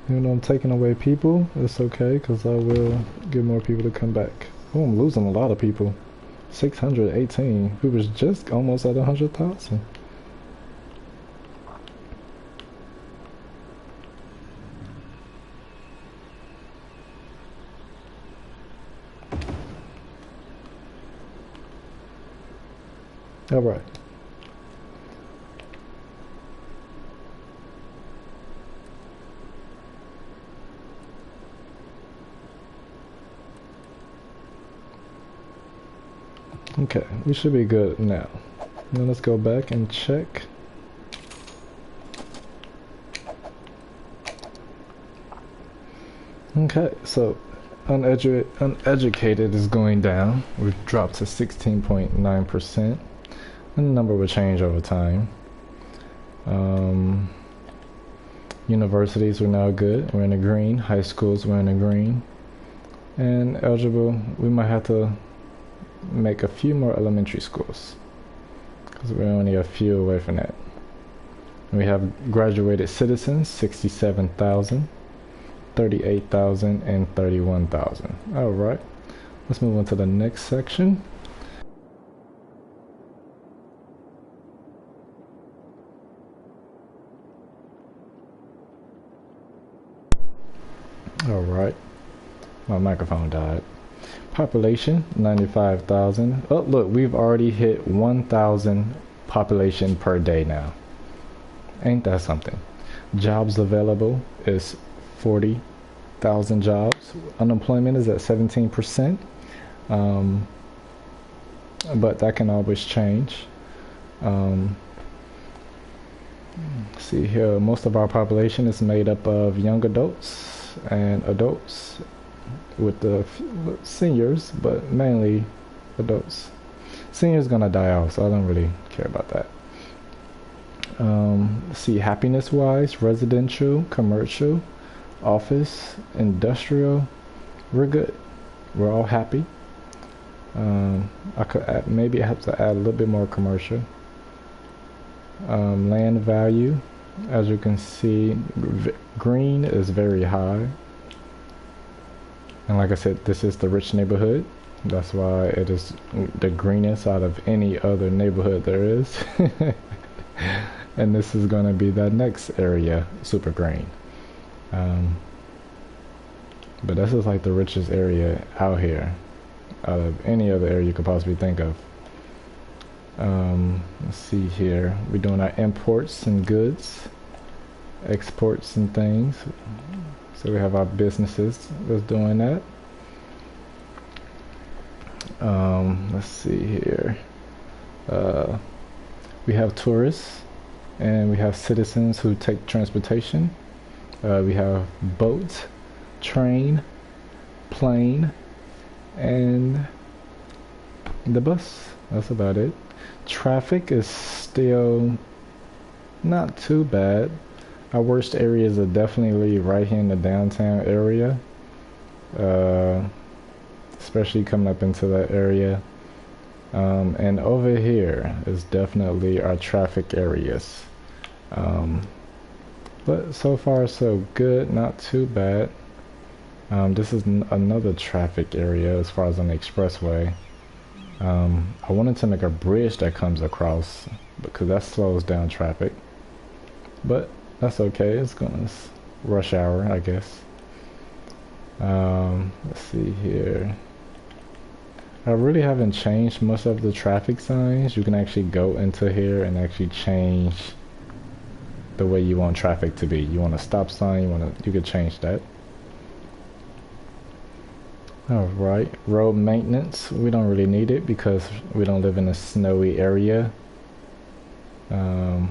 even though I'm taking away people, it's okay because I will get more people to come back. Oh, I'm losing a lot of people. 618. We was just almost at 100,000. All right. Okay, we should be good now. Now let's go back and check. Okay, so uneducated is going down. We've dropped to 16.9%. And the number will change over time. Universities are now good. We're in the green. High schools, we're in the green. And eligible, we might have to make a few more elementary schools because we're only a few away from that. We have graduated citizens, 67,000, 38,000, and 31,000. All right, let's move on to the next section. All right, my microphone died. Population, 95,000. Oh, look, we've already hit 1,000 population per day now. Ain't that something? Jobs available is 40,000 jobs. Unemployment is at 17%. But that can always change. See here, most of our population is made up of young adults and adults, with the seniors, but mainly adults. Seniors gonna die out, so I don't really care about that. See, happiness wise, residential, commercial, office, industrial, we're good. We're all happy. I could add, maybe I have to add a little bit more commercial. Land value, as you can see, green is very high. And like I said, this is the rich neighborhood. That's why it is the greenest out of any other neighborhood there is. And this is going to be that next area, super green. But this is like the richest area out here, out of any other area you could possibly think of. Let's see here. We're doing our imports and goods, exports and things. So we have our businesses that's doing that. Let's see here. We have tourists and we have citizens who take transportation. We have boat, train, plane, and the bus. That's about it. Traffic is still not too bad. Our worst areas are definitely right here in the downtown area, especially coming up into that area. And over here is definitely our traffic areas. But so far so good, not too bad. This is another traffic area as far as on the expressway. I wanted to make a bridge that comes across because that slows down traffic. But that's okay. It's gonna rush hour, I guess. Let's see here. I really haven't changed most of the traffic signs. You can actually go into here and actually change the way you want traffic to be. You want a stop sign, you could change that. Alright, road maintenance. We don't really need it because we don't live in a snowy area. I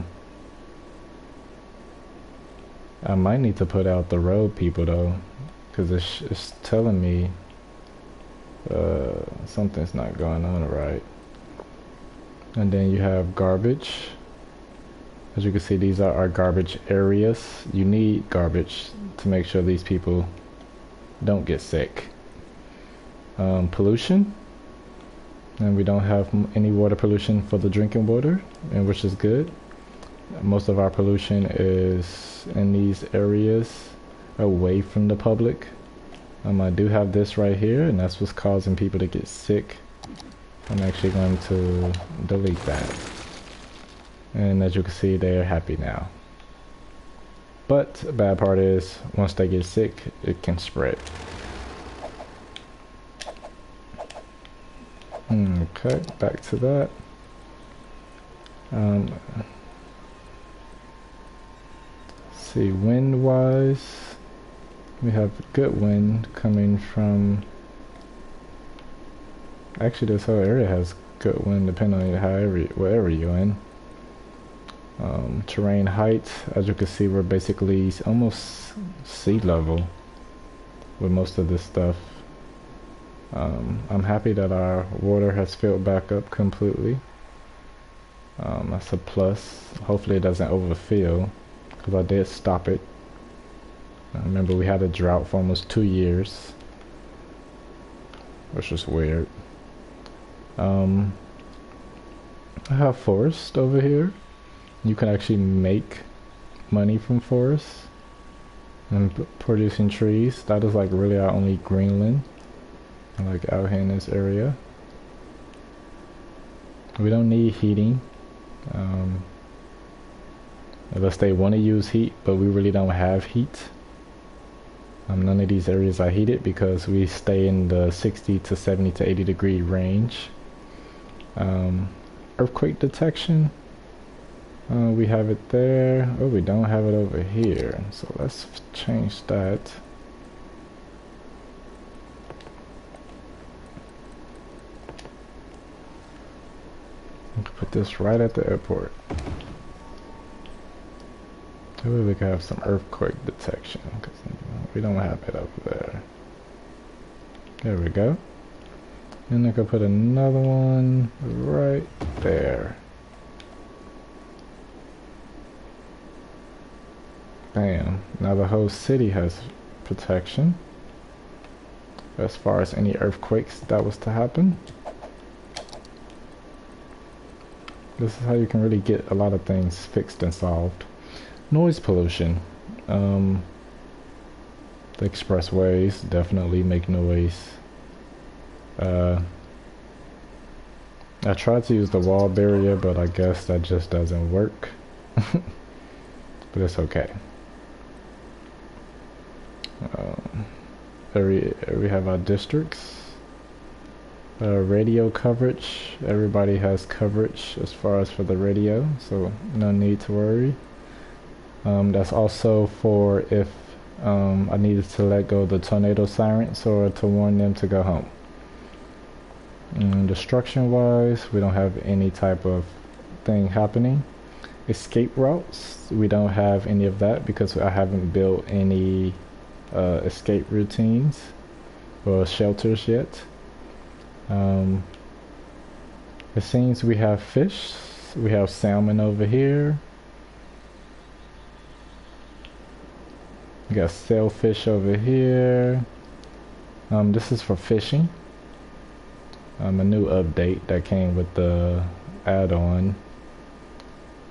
might need to put out the road people though, because it's telling me something's not going on right. And then you have garbage. As you can see, these are our garbage areas. You need garbage to make sure these people don't get sick. Pollution, and we don't have any water pollution for the drinking water, and which is good. Most of our pollution is in these areas away from the public. I do have this right here, and that's what's causing people to get sick. I'm actually going to delete that, and as you can see, they are happy now. But the bad part is once they get sick, it can spread. Okay, back to that. See, wind wise, we have good wind coming from, actually this whole area has good wind depending on wherever you're in. Terrain height, as you can see, we're basically almost sea level with most of this stuff. I'm happy that our water has filled back up completely. That's a plus. Hopefully it doesn't overfill, because I did stop it. I remember we had a drought for almost 2 years, which was weird. I have forest over here. You can actually make money from forests and producing trees. That is like really our only Greenland. Like out here in this area, we don't need heating unless they want to use heat, but we really don't have heat. None of these areas are heated because we stay in the 60 to 70 to 80 degree range. Earthquake detection, we have it there. Oh, we don't have it over here, so let's change that. Put this right at the airport. Maybe we can have some earthquake detection, because we don't have it over there. There we go. And I can put another one right there. Bam. Now the whole city has protection as far as any earthquakes that was to happen. This is how you can really get a lot of things fixed and solved. Noise pollution. The expressways definitely make noise. I tried to use the wall barrier, but I guess that just doesn't work. But it's okay. We have our districts. Radio coverage, everybody has coverage as far as for the radio, so no need to worry. That's also for if I needed to let go of the tornado sirens or to warn them to go home. Destruction wise, we don't have any type of thing happening. Escape routes, we don't have any of that because I haven't built any escape routines or shelters yet. It seems we have fish. We have salmon over here. We got sailfish over here. This is for fishing. A new update that came with the add-on.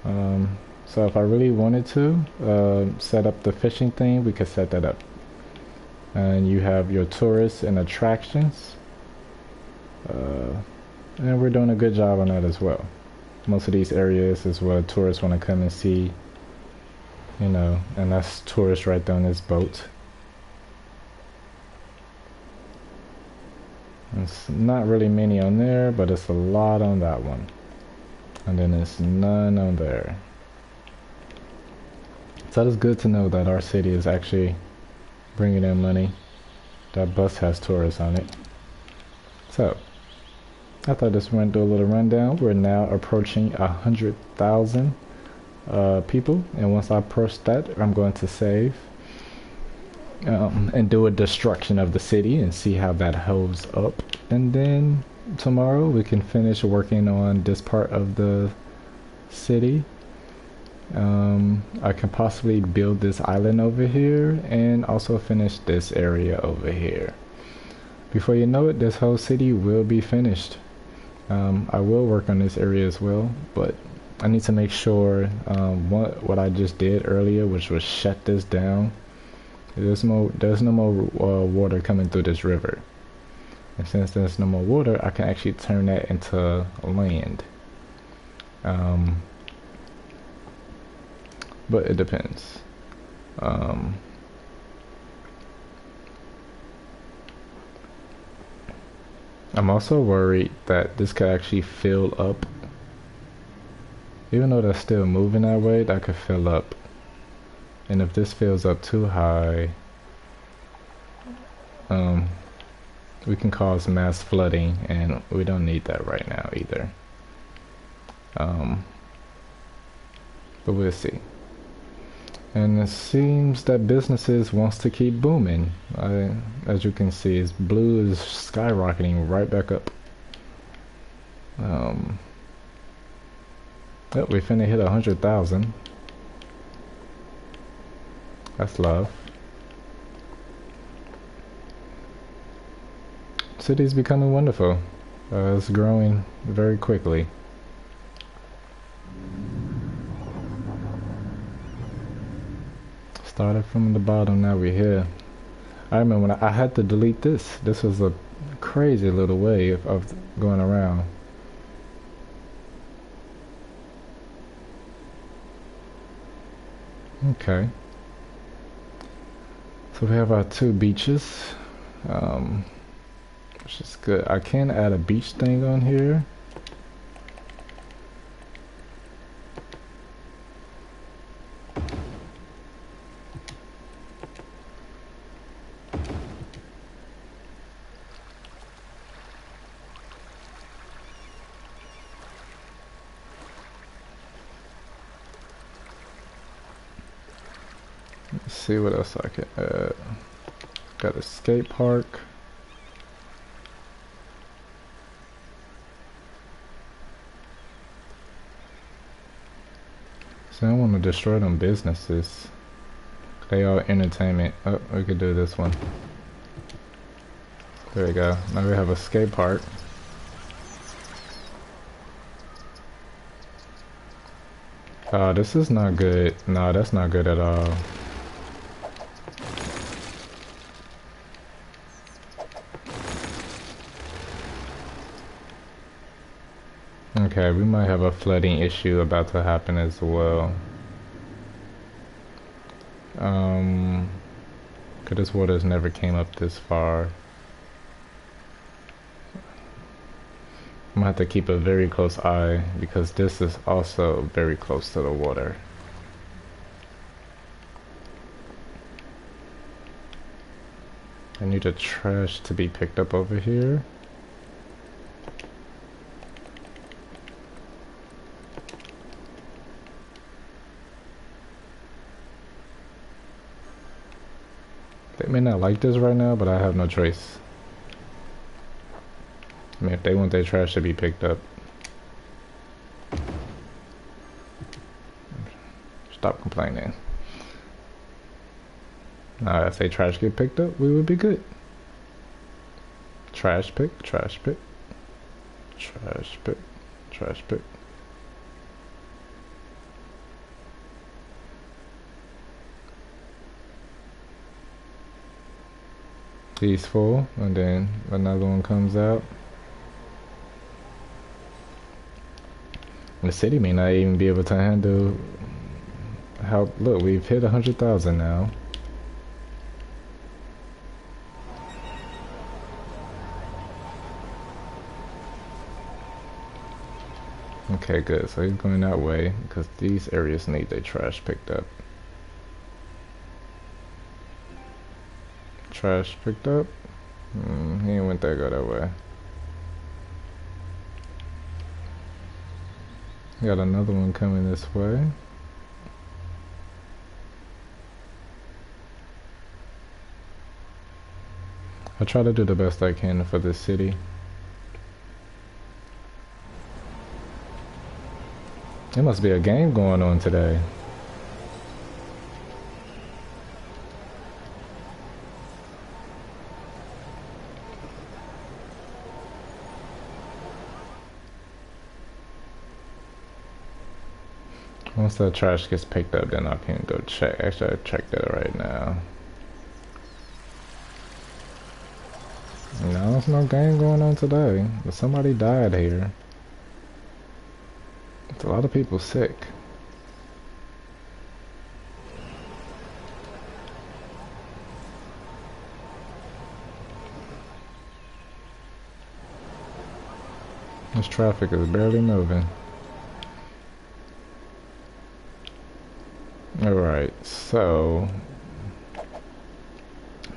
So if I really wanted to set up the fishing thing, we could set that up. and you have your tourists and attractions. And we're doing a good job on that as well. Most of these areas is what tourists want to come and see, you know, and that's tourists right there on this boat. It's not really many on there, but it's a lot on that one. And then it's none on there. So it's good to know that our city is actually bringing in money. That bus has tourists on it. So, I thought this went through a little rundown. We're now approaching 100,000 people. And once I approach that, I'm going to save. And do a destruction of the city and see how that holds up. And then tomorrow we can finish working on this part of the city. I can possibly build this island over here and also finish this area over here. Before you know it, this whole city will be finished. I will work on this area as well, but I need to make sure what I just did earlier, which was shut this down. There's no more water coming through this river. And since there's no more water, I can actually turn that into land. But it depends. I'm also worried that this could actually fill up. Even though that's still moving that way, that could fill up. And if this fills up too high, we can cause mass flooding, and we don't need that right now either. But we'll see. And it seems that businesses wants to keep booming. As you can see, blue is skyrocketing right back up. Oh, we finna hit 100,000. That's love. City's becoming wonderful. It's growing very quickly. Started from the bottom, now we're here. I remember when I had to delete this. This was a crazy little wave of going around. Okay. So we have our two beaches, which is good. I can add a beach thing on here. Let's see what else I can add. Got a skate park. So I want to destroy them businesses. They are entertainment. Oh, we could do this one. There we go. Now we have a skate park. Oh, this is not good. No, that's not good at all. Okay, we might have a flooding issue about to happen as well. Cause this water's never came up this far. I'm gonna have to keep a very close eye because this is also very close to the water. I need the trash to be picked up over here. They may not like this right now, but I have no choice. I mean, if they want their trash to be picked up. Stop complaining. Now, if their trash get picked up, we would be good. Trash pick, trash pick. Trash pick, trash pick. peaceful, and then another one comes out. The city may not even be able to handle how. Look, we've hit 100,000 now. Okay, good. So he's going that way because these areas need their trash picked up. Trash picked up? He ain't went that go that way. Got another one coming this way. I try to do the best I can for this city. There must be a game going on today. Once that trash gets picked up, then I can go check. Actually, I check that right now. No, there's no game going on today. But somebody died here. It's a lot of people sick. This traffic is barely moving. Alright, so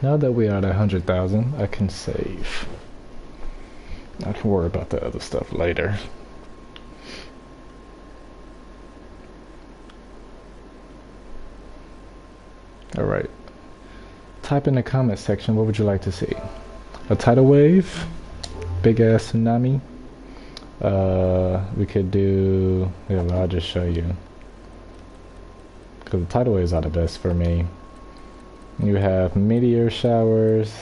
now that we are at 100,000, I can save. I can worry about the other stuff later. Alright. Type in the comment section, what would you like to see? A tidal wave? Big ass tsunami? We could do... Yeah, well, I'll just show you. Because the tidal waves are the best for me. You have meteor showers,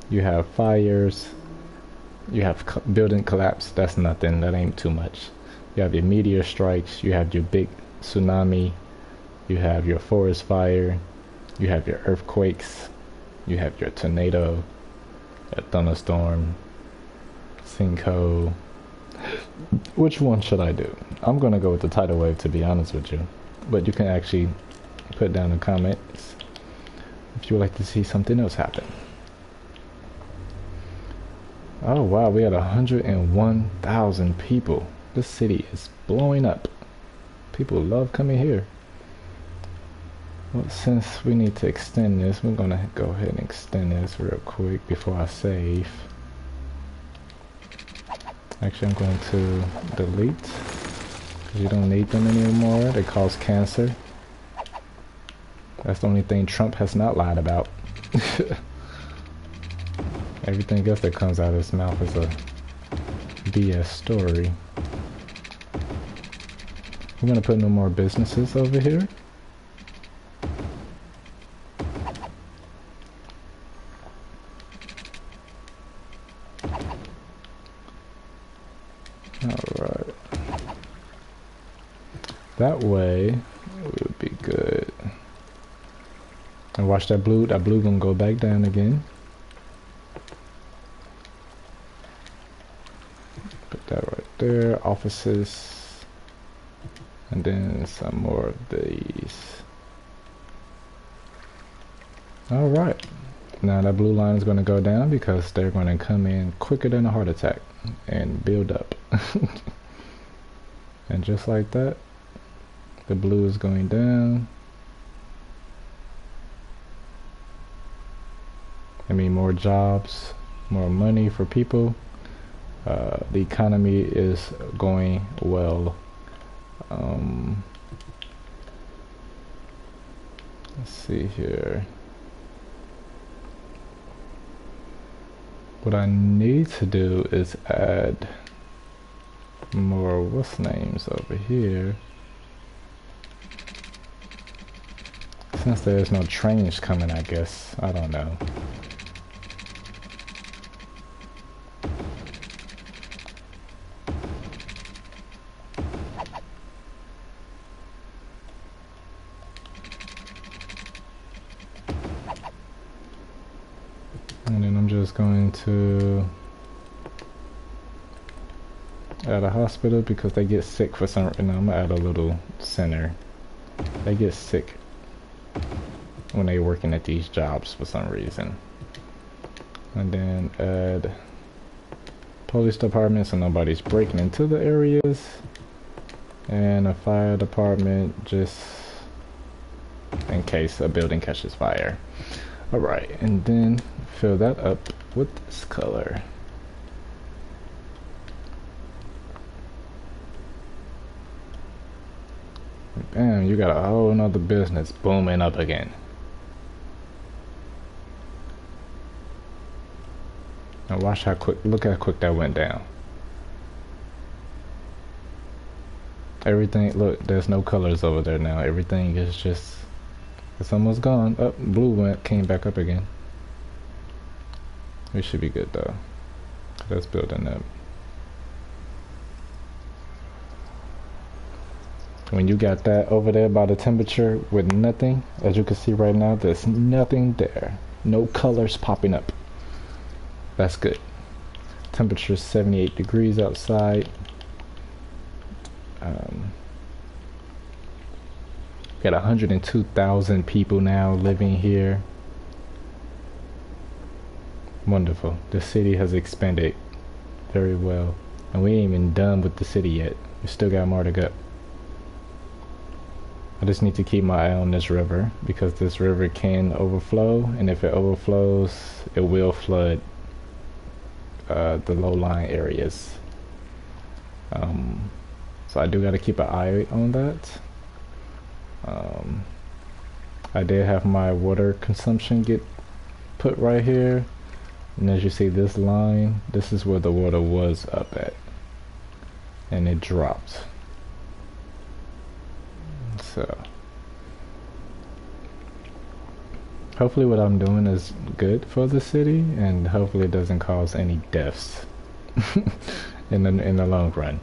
you have fires, you have building collapse. That's nothing, that ain't too much. You have your meteor strikes, you have your big tsunami, you have your forest fire, you have your earthquakes, you have your tornado, a thunderstorm, sinkhole. Which one should I do? I'm gonna go with the tidal wave, to be honest with you. But you can actually put down in the comments if you would like to see something else happen. Oh wow, we had 101,000 people. This city is blowing up. People love coming here. Well, since we need to extend this, we're gonna go ahead and extend this real quick before I save. Actually, I'm going to delete because you don't need them anymore. They cause cancer. That's the only thing Trump has not lied about. Everything else that comes out of his mouth is a BS story. We're gonna put no more businesses over here. Alright. That way, it would be good. And watch that blue gonna go back down again. Put that right there, offices, and then some more of these. Alright, now that blue line is gonna go down because they're gonna come in quicker than a heart attack and build up. And just like that, the blue is going down. I mean, more jobs, more money for people. The economy is going well. Let's see here. What I need to do is add more what's names over here. Since there's no trains coming, I guess. I don't know. And then I'm just going to add a hospital because they get sick for some reason. I'm gonna add a little center. They get sick when they're working at these jobs for some reason. And then add police department so nobody's breaking into the areas. And a fire department just in case a building catches fire. Alright, and then fill that up with this color. Bam, you got a whole nother business booming up again. Now watch how quick, look how quick that went down. Everything, look, there's no colors over there now. Everything is just, it's almost gone. Up, blue came back up again. We should be good though. That's building up. When you got that over there by the temperature with nothing, as you can see right now, there's nothing there. No colors popping up. That's good. Temperature 78 degrees outside. Got 102,000 people now living here. Wonderful. The city has expanded very well. And we ain't even done with the city yet. We still got more to go. I just need to keep my eye on this river because this river can overflow, and if it overflows, it will flood the low-lying areas. So I do got to keep an eye on that. I did have my water consumption get put right here, and as you see this line, this is where the water was up at, and it dropped. So hopefully what I'm doing is good for the city, and hopefully it doesn't cause any deaths in the long run.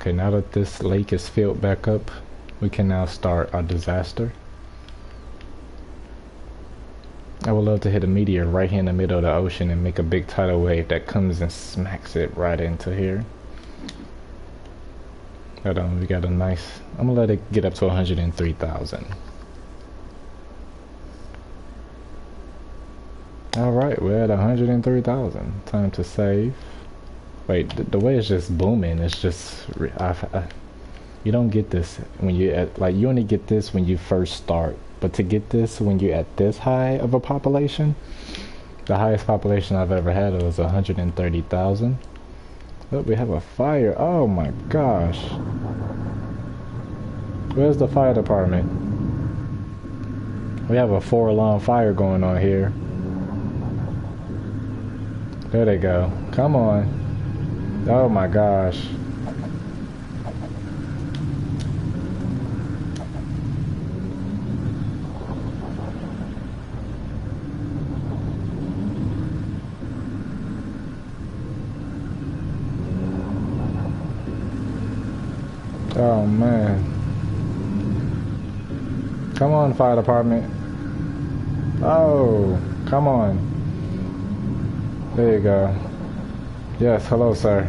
Okay, now that this lake is filled back up, we can now start our disaster. I would love to hit a meteor right here in the middle of the ocean and make a big tidal wave that comes and smacks it right into here. But we got a nice, I'm gonna let it get up to 103,000. Alright, we're at 103,000. Time to save. Wait, the way it's just booming, it's just, you don't get this when you at, like, you only get this when you first start. But to get this when you're at this high of a population, the highest population I've ever had was 130,000. Look, we have a fire. Oh my gosh. Where's the fire department? We have a 4-alarm fire going on here. There they go. Come on. Oh my gosh. Oh man. Come on, fire department. Oh, come on. There you go. Yes, hello, sir.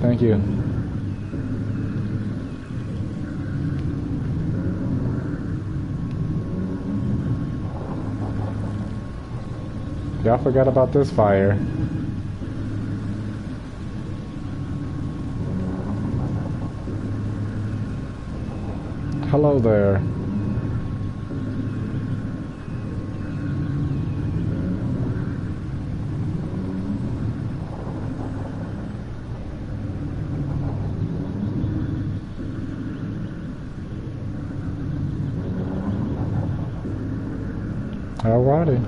Thank you. Y'all forgot about this fire. Hello there. Alrighty.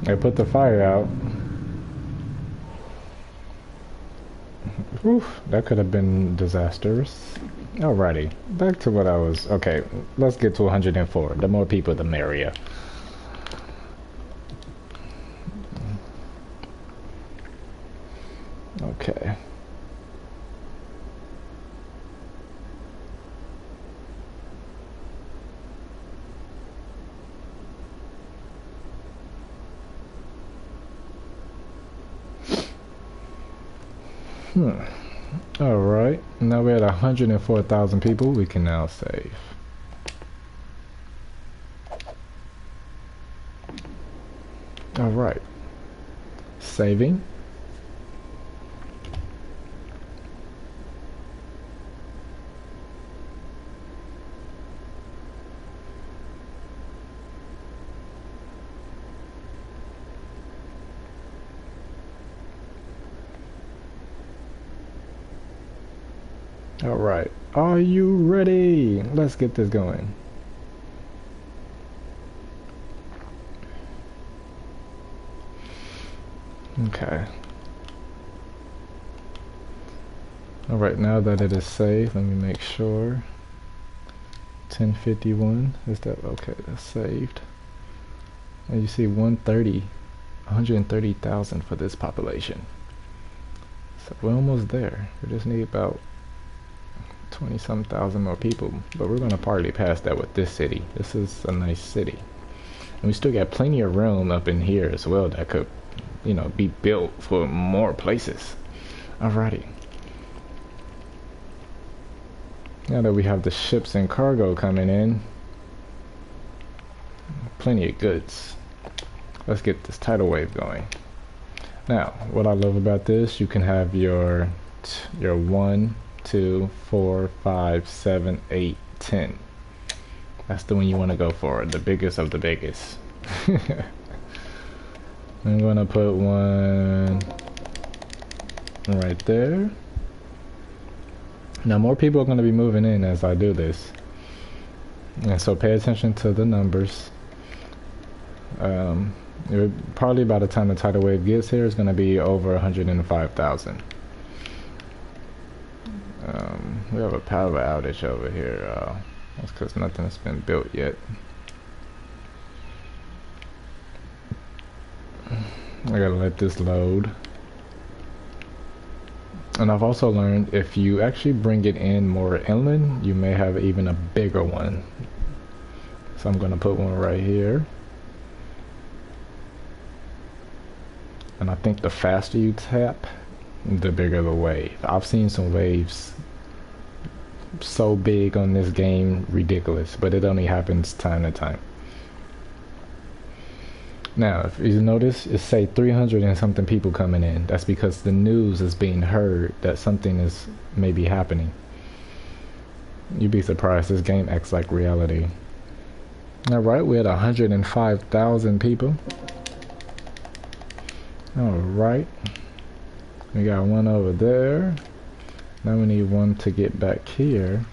I put the fire out. Oof, that could have been disastrous. Alrighty, back to what I was. Okay, let's get to 104. The more people, the merrier. Okay. Alright, now we're at 104,000 people. We can now save. Alright. Saving. Alright, are you ready? Let's get this going. Okay. Alright, now that it is saved, let me make sure. 1051, is that okay? That's saved. And you see 130,000 for this population. So we're almost there. We just need about 20-some thousand more people, but we're gonna partly pass that with this city. This is a nice city, and we still got plenty of room up in here as well that could, you know, be built for more places. Alrighty. Now that we have the ships and cargo coming in, plenty of goods. Let's get this tidal wave going. Now, what I love about this, you can have your 1, 2, 4, 5, 7, 8, 10. That's the one you want to go for, the biggest of the biggest. I'm gonna put one right there. Now more people are going to be moving in as I do this, and so pay attention to the numbers. Probably by the time the tidal wave gets here, it's going to be over 105,000. We have a power outage over here. That's because nothing's been built yet. I gotta let this load. And I've also learned if you actually bring it in more inland, you may have even a bigger one. So I'm gonna put one right here. And I think the faster you tap, the bigger the wave. I've seen some waves so big on this game, ridiculous, but it only happens time to time. Now, if you notice, it say 300 and something people coming in. That's because the news is being heard that something is maybe happening. You'd be surprised, this game acts like reality. Alright, we're at 105,000 people. Alright. We got one over there. Now we need one to get back here.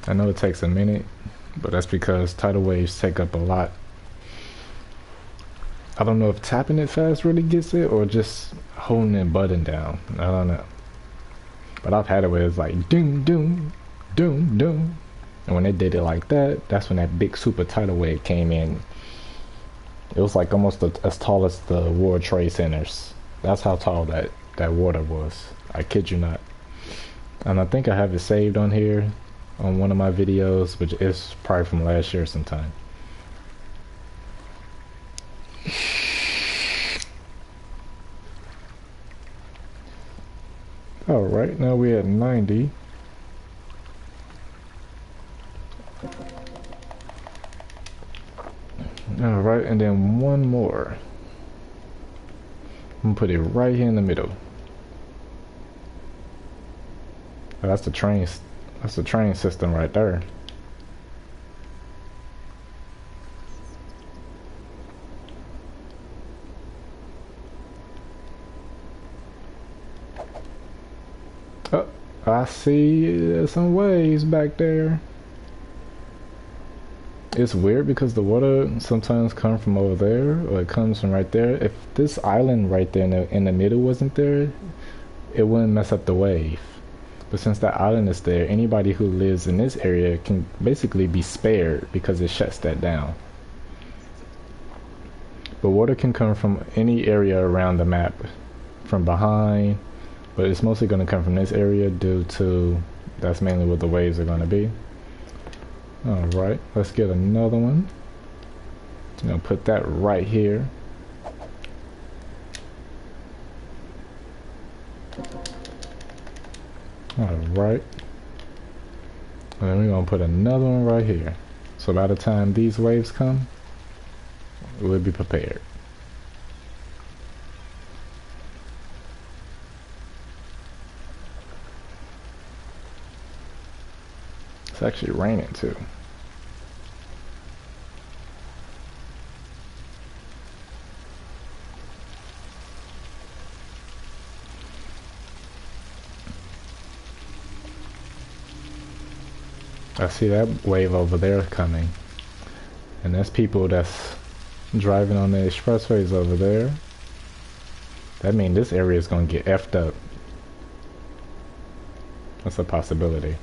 I know it takes a minute, but that's because tidal waves take up a lot. I don't know if tapping it fast really gets it or just holding the button down. I don't know. But I've had it where it's like doom, doom, doom, doom. And when they did it like that, that's when that big super tidal wave came in. It was like almost as tall as the World Trade Centers. That's how tall that water was. I kid you not. And I think I have it saved on here on one of my videos, which is probably from last year sometime. Alright, now we're at 90. Alright, and then one more. I'm gonna put it right here in the middle. Oh, that's the train system right there. Oh, I see some waves back there. It's weird because the water sometimes comes from over there, or it comes from right there. If this island right there in the middle wasn't there, it wouldn't mess up the wave. But since that island is there, anybody who lives in this area can basically be spared because it shuts that down. But water can come from any area around the map, from behind, but it's mostly going to come from this area due to that's mainly what the waves are going to be. Alright, let's get another one. I'm going to put that right here. Alright. And then we're going to put another one right here. So by the time these waves come, we'll be prepared. It's actually raining too. I see that wave over there coming. And that's people that's driving on the expressways over there. That means this area is going to get effed up. That's a possibility.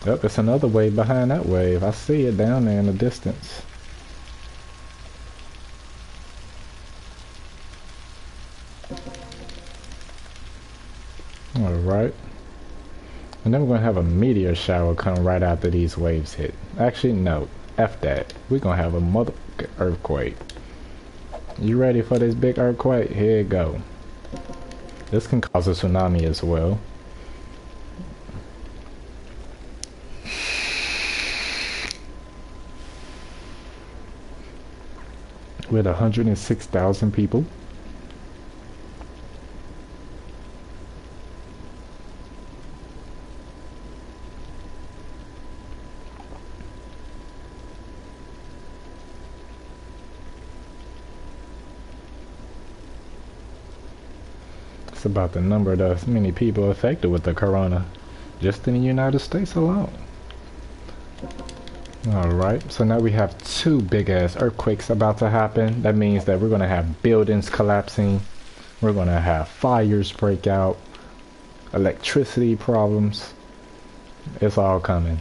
Yep, it's another wave behind that wave. I see it down there in the distance. Alright. And then we're going to have a meteor shower come right after these waves hit. Actually, no. F that. We're going to have a mother earthquake. You ready for this big earthquake? Here you go. This can cause a tsunami as well. With 106,000 people. It's about the number of as many people affected with the corona just in the United States alone. Alright, so now we have two big ass earthquakes about to happen. That means that we're going to have buildings collapsing. We're going to have fires break out. Electricity problems. It's all coming.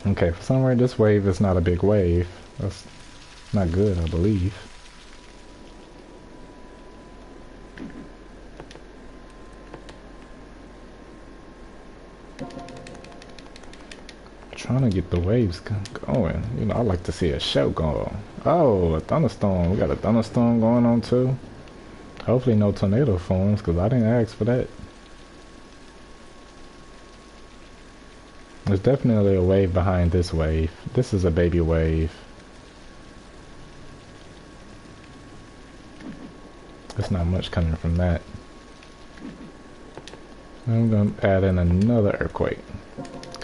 Okay, for some reason this wave is not a big wave. That's not good, I believe. Trying to get the waves going. You know, I like to see a show going. Oh, a thunderstorm. We got a thunderstorm going on too. Hopefully no tornado forms, because I didn't ask for that. There's definitely a wave behind this wave. This is a baby wave. There's not much coming from that. I'm going to add in another earthquake.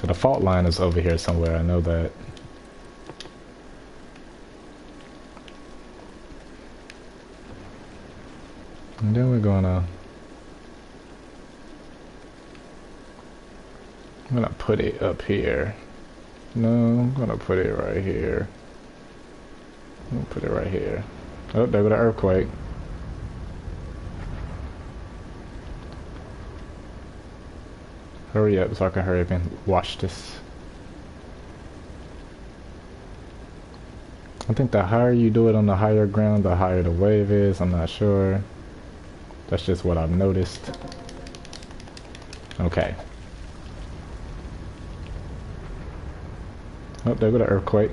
The fault line is over here somewhere, I know that. And then I'm gonna put it up here. No, I'm gonna put it right here. I'm gonna put it right here. Oh, there go the earthquake. Hurry up so I can hurry up and watch this. I think the higher you do it on the higher ground, the higher the wave is. I'm not sure. That's just what I've noticed. Okay. Oh, there go the earthquake.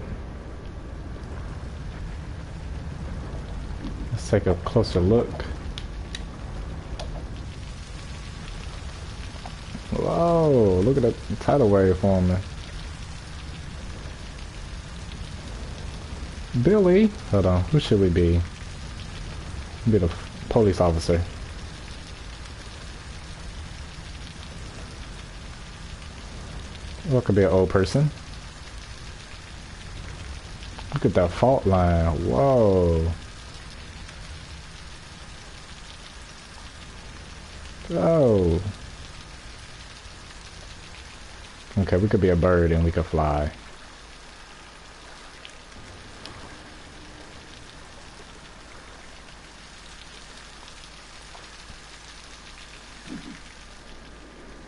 Let's take a closer look. Whoa, look at that tidal wave forming. Billy? Hold on, who should we be? Be the police officer. Or it could be an old person. Look at that fault line. Whoa. Oh. Okay, we could be a bird and we could fly.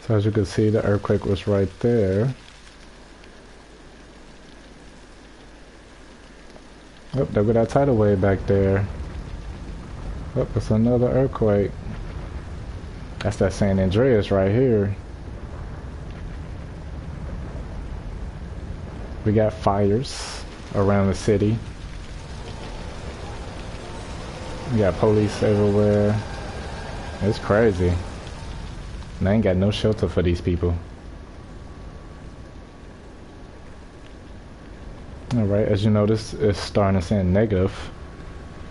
So as you can see, the earthquake was right there. Oh, there go that tidal wave back there. Oh, it's another earthquake. That's that San Andreas right here. We got fires around the city. We got police everywhere. It's crazy. And I ain't got no shelter for these people. Alright, as you notice, it's starting to sound negative.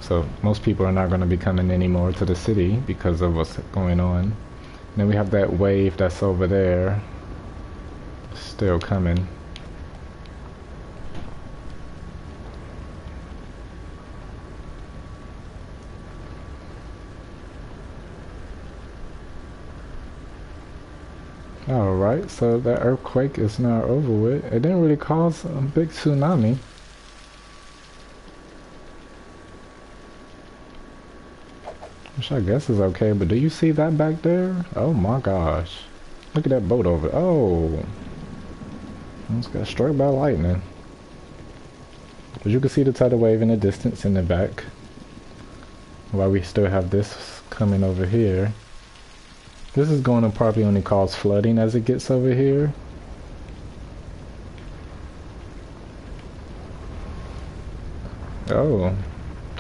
So most people are not going to be coming anymore to the city because of what's going on. And then we have that wave that's over there. Still coming. Alright, so that earthquake is now over with. It didn't really cause a big tsunami. Which I guess is okay, but do you see that back there? Oh my gosh. Look at that boat over. Oh. Almost got struck by lightning. But you can see the tidal wave in the distance in the back. While we still have this coming over here. This is going to probably only cause flooding as it gets over here. Oh,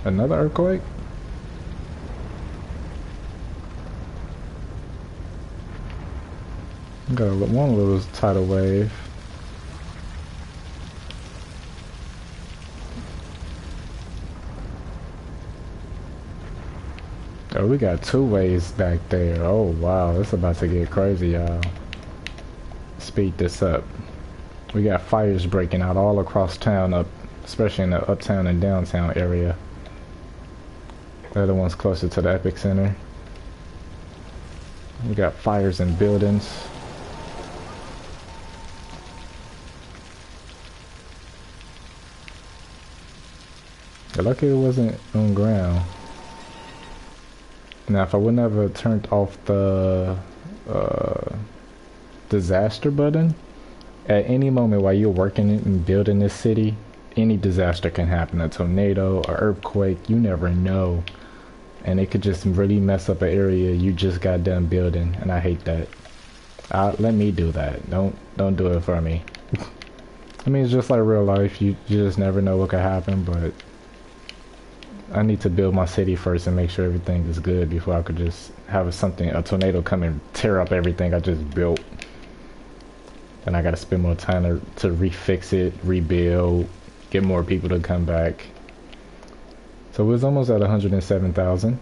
another earthquake? Got one little tidal wave. Oh, we got two waves back there. Oh, wow. It's about to get crazy, y'all. Speed this up. We got fires breaking out all across town, especially in the uptown and downtown area. They're the ones closer to the epicenter. We got fires in buildings. Lucky it wasn't on ground. Now, if I would never turned off the disaster button, at any moment while you're working and building this city, any disaster can happen. A tornado, an earthquake, you never know. And it could just really mess up an area you just got done building, and I hate that. Let me do that. Don't do it for me. I mean, it's just like real life. You just never know what could happen, but I need to build my city first and make sure everything is good before I could just have a tornado come and tear up everything I just built. And I gotta spend more time to refix it, rebuild, get more people to come back. So it was almost at 107,000.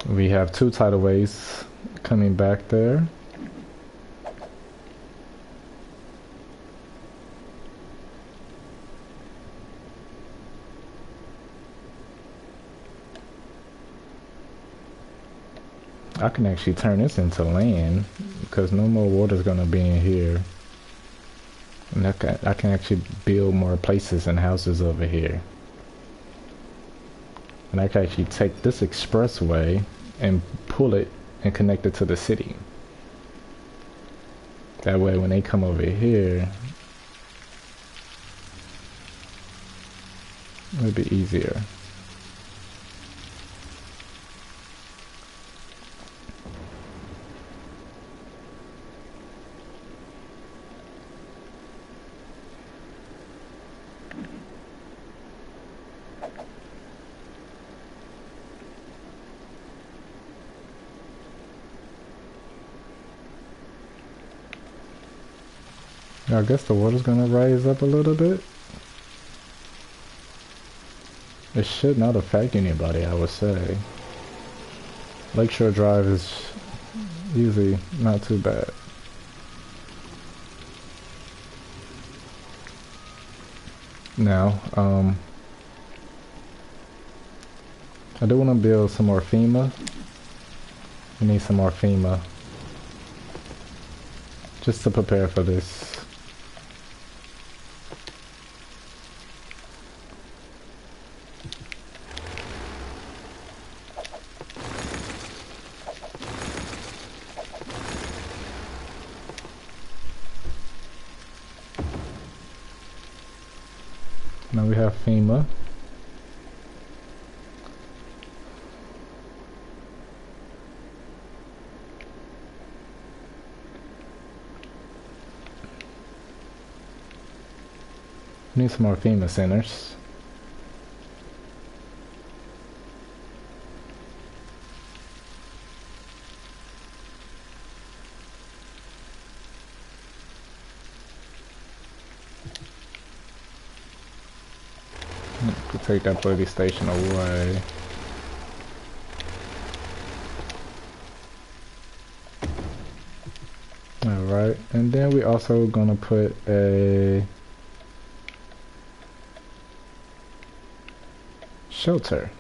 We have two tidal waves coming back there. I can actually turn this into land because no more water is gonna be in here, and I can actually build more places and houses over here. And I can actually take this expressway and pull it and connect it to the city. That way, when they come over here, it'll be easier. I guess the water's gonna rise up a little bit. It should not affect anybody, I would say. Lakeshore Drive is usually not too bad. Now, I do want to build some more FEMA. We need some more FEMA just to prepare for this. Now we have FEMA. Need some more FEMA centers. Could take that police station away. Alright, and then we also gonna put a shelter.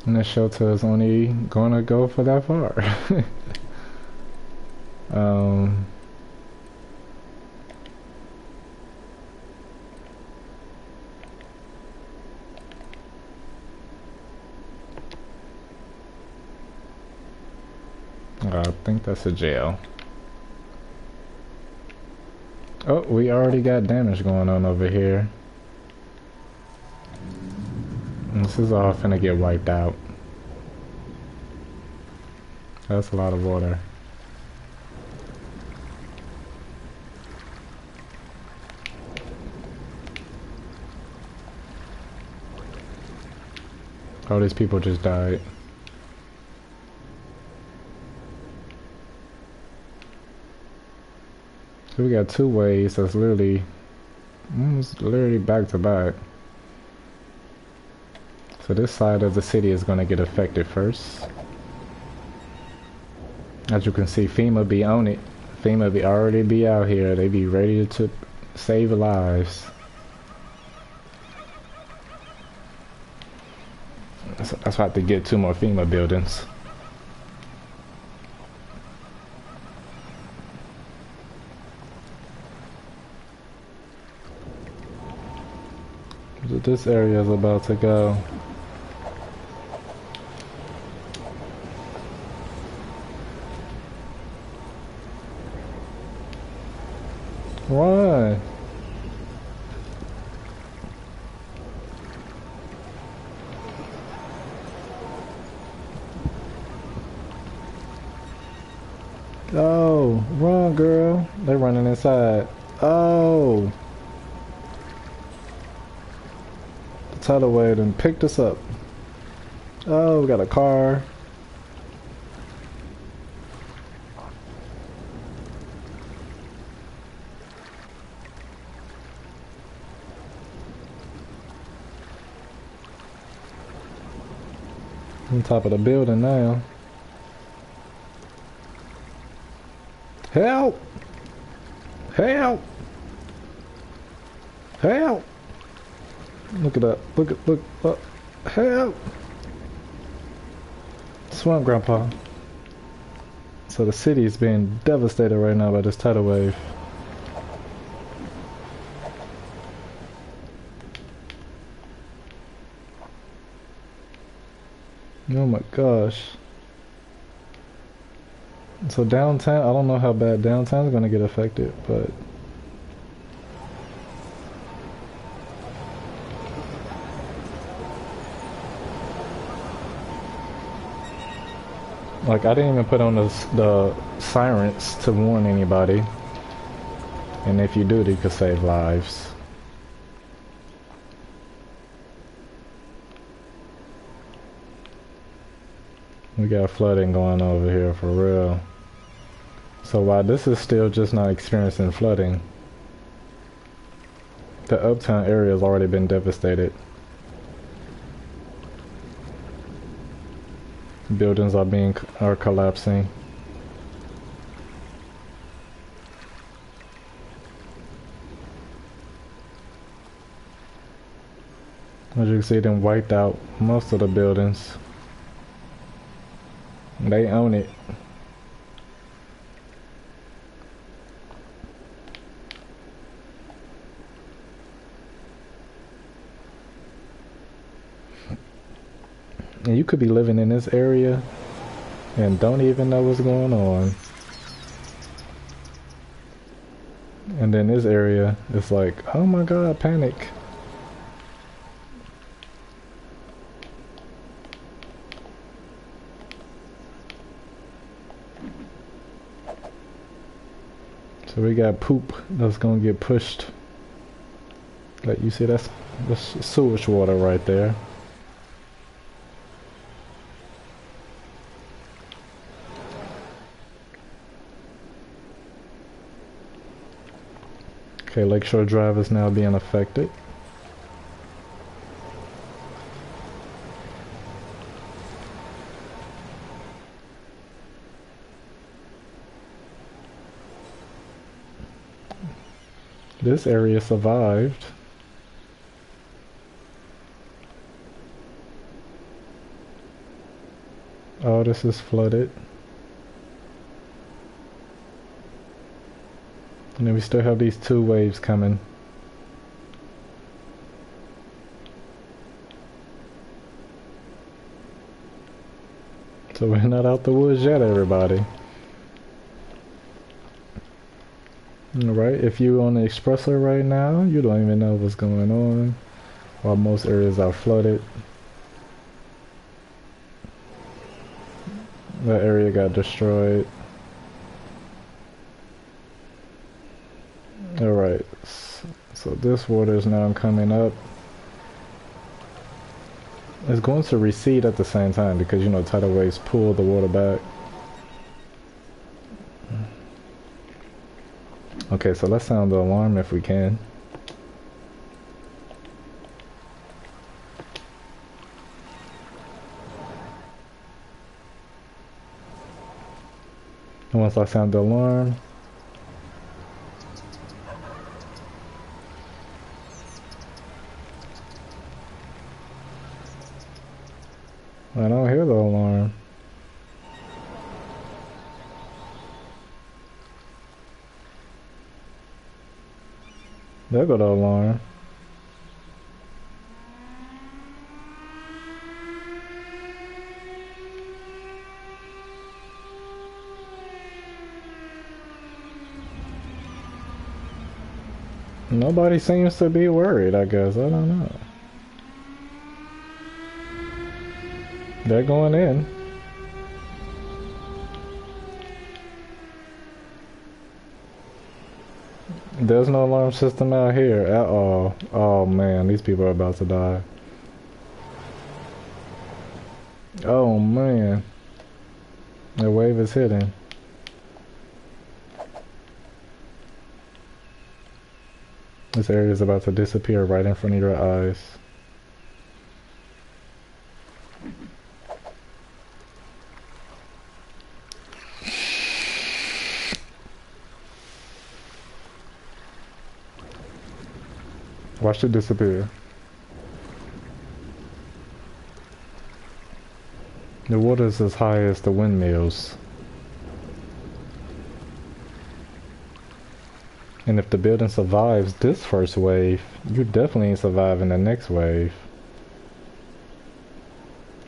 And the shelter is only gonna go for that far. I think that's a jail. Oh, we already got damage going on over here. And this is all finna get wiped out. That's a lot of water. All these people just died. So we got two waves that's literally back to back. So this side of the city is gonna get affected first. As you can see, FEMA be on it. FEMA be already be out here. They be ready to save lives. That's why I have to get 2 more FEMA buildings. So this area is about to go. Why? Oh, run, girl. They're running inside. Oh. The tidal wave done picked us up. Oh, we got a car. On top of the building now. Help! Help! Help! Look at that. Look up. Help! Swamp, Grandpa. So the city is being devastated right now by this tidal wave. Oh my gosh. So downtown, I don't know how bad downtown is going to get affected, but like I didn't even put on the sirens to warn anybody, and if you do, you could save lives. We got flooding going over here for real. So while this is still just not experiencing flooding, the uptown area has already been devastated. Buildings are collapsing. As you can see, they wiped out most of the buildings. They own it. And you could be living in this area and don't even know what's going on. And then this area is like, oh my god, panic. So we got poop that's gonna get pushed. Like you see, that's sewage water right there. Okay, Lakeshore Drive is now being affected. This area survived. Oh, this is flooded. And then we still have these two waves coming. So we're not out the woods yet, everybody. Alright, if you're on the expressway right now, you don't even know what's going on. While most areas are flooded. That area got destroyed. Alright, so this water is now coming up. It's going to recede at the same time because, you know, tidal waves pull the water back. Okay, so let's sound the alarm if we can. And once I sound the alarm, I don't hear the alarm. There go the alarm. Nobody seems to be worried, I guess. I don't know. They're going in. There's no alarm system out here at all. Oh man, these people are about to die. Oh man. The wave is hitting. This area is about to disappear right in front of your eyes. Watch it disappear. The water is as high as the windmills. And if the building survives this first wave, you definitely ain't surviving the next wave.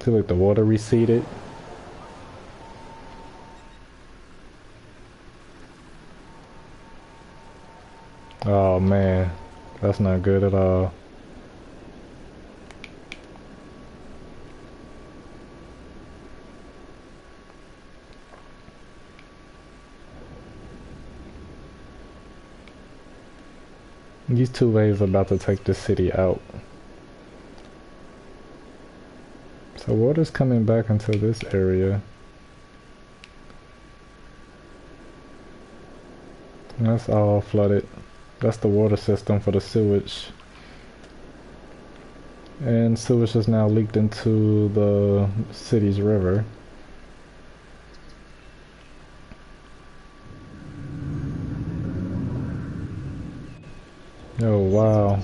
See, like the water receded. Oh man, that's not good at all. These two waves are about to take the city out. So water's coming back into this area. And that's all flooded. That's the water system for the sewage. And sewage is now leaked into the city's river. Oh wow.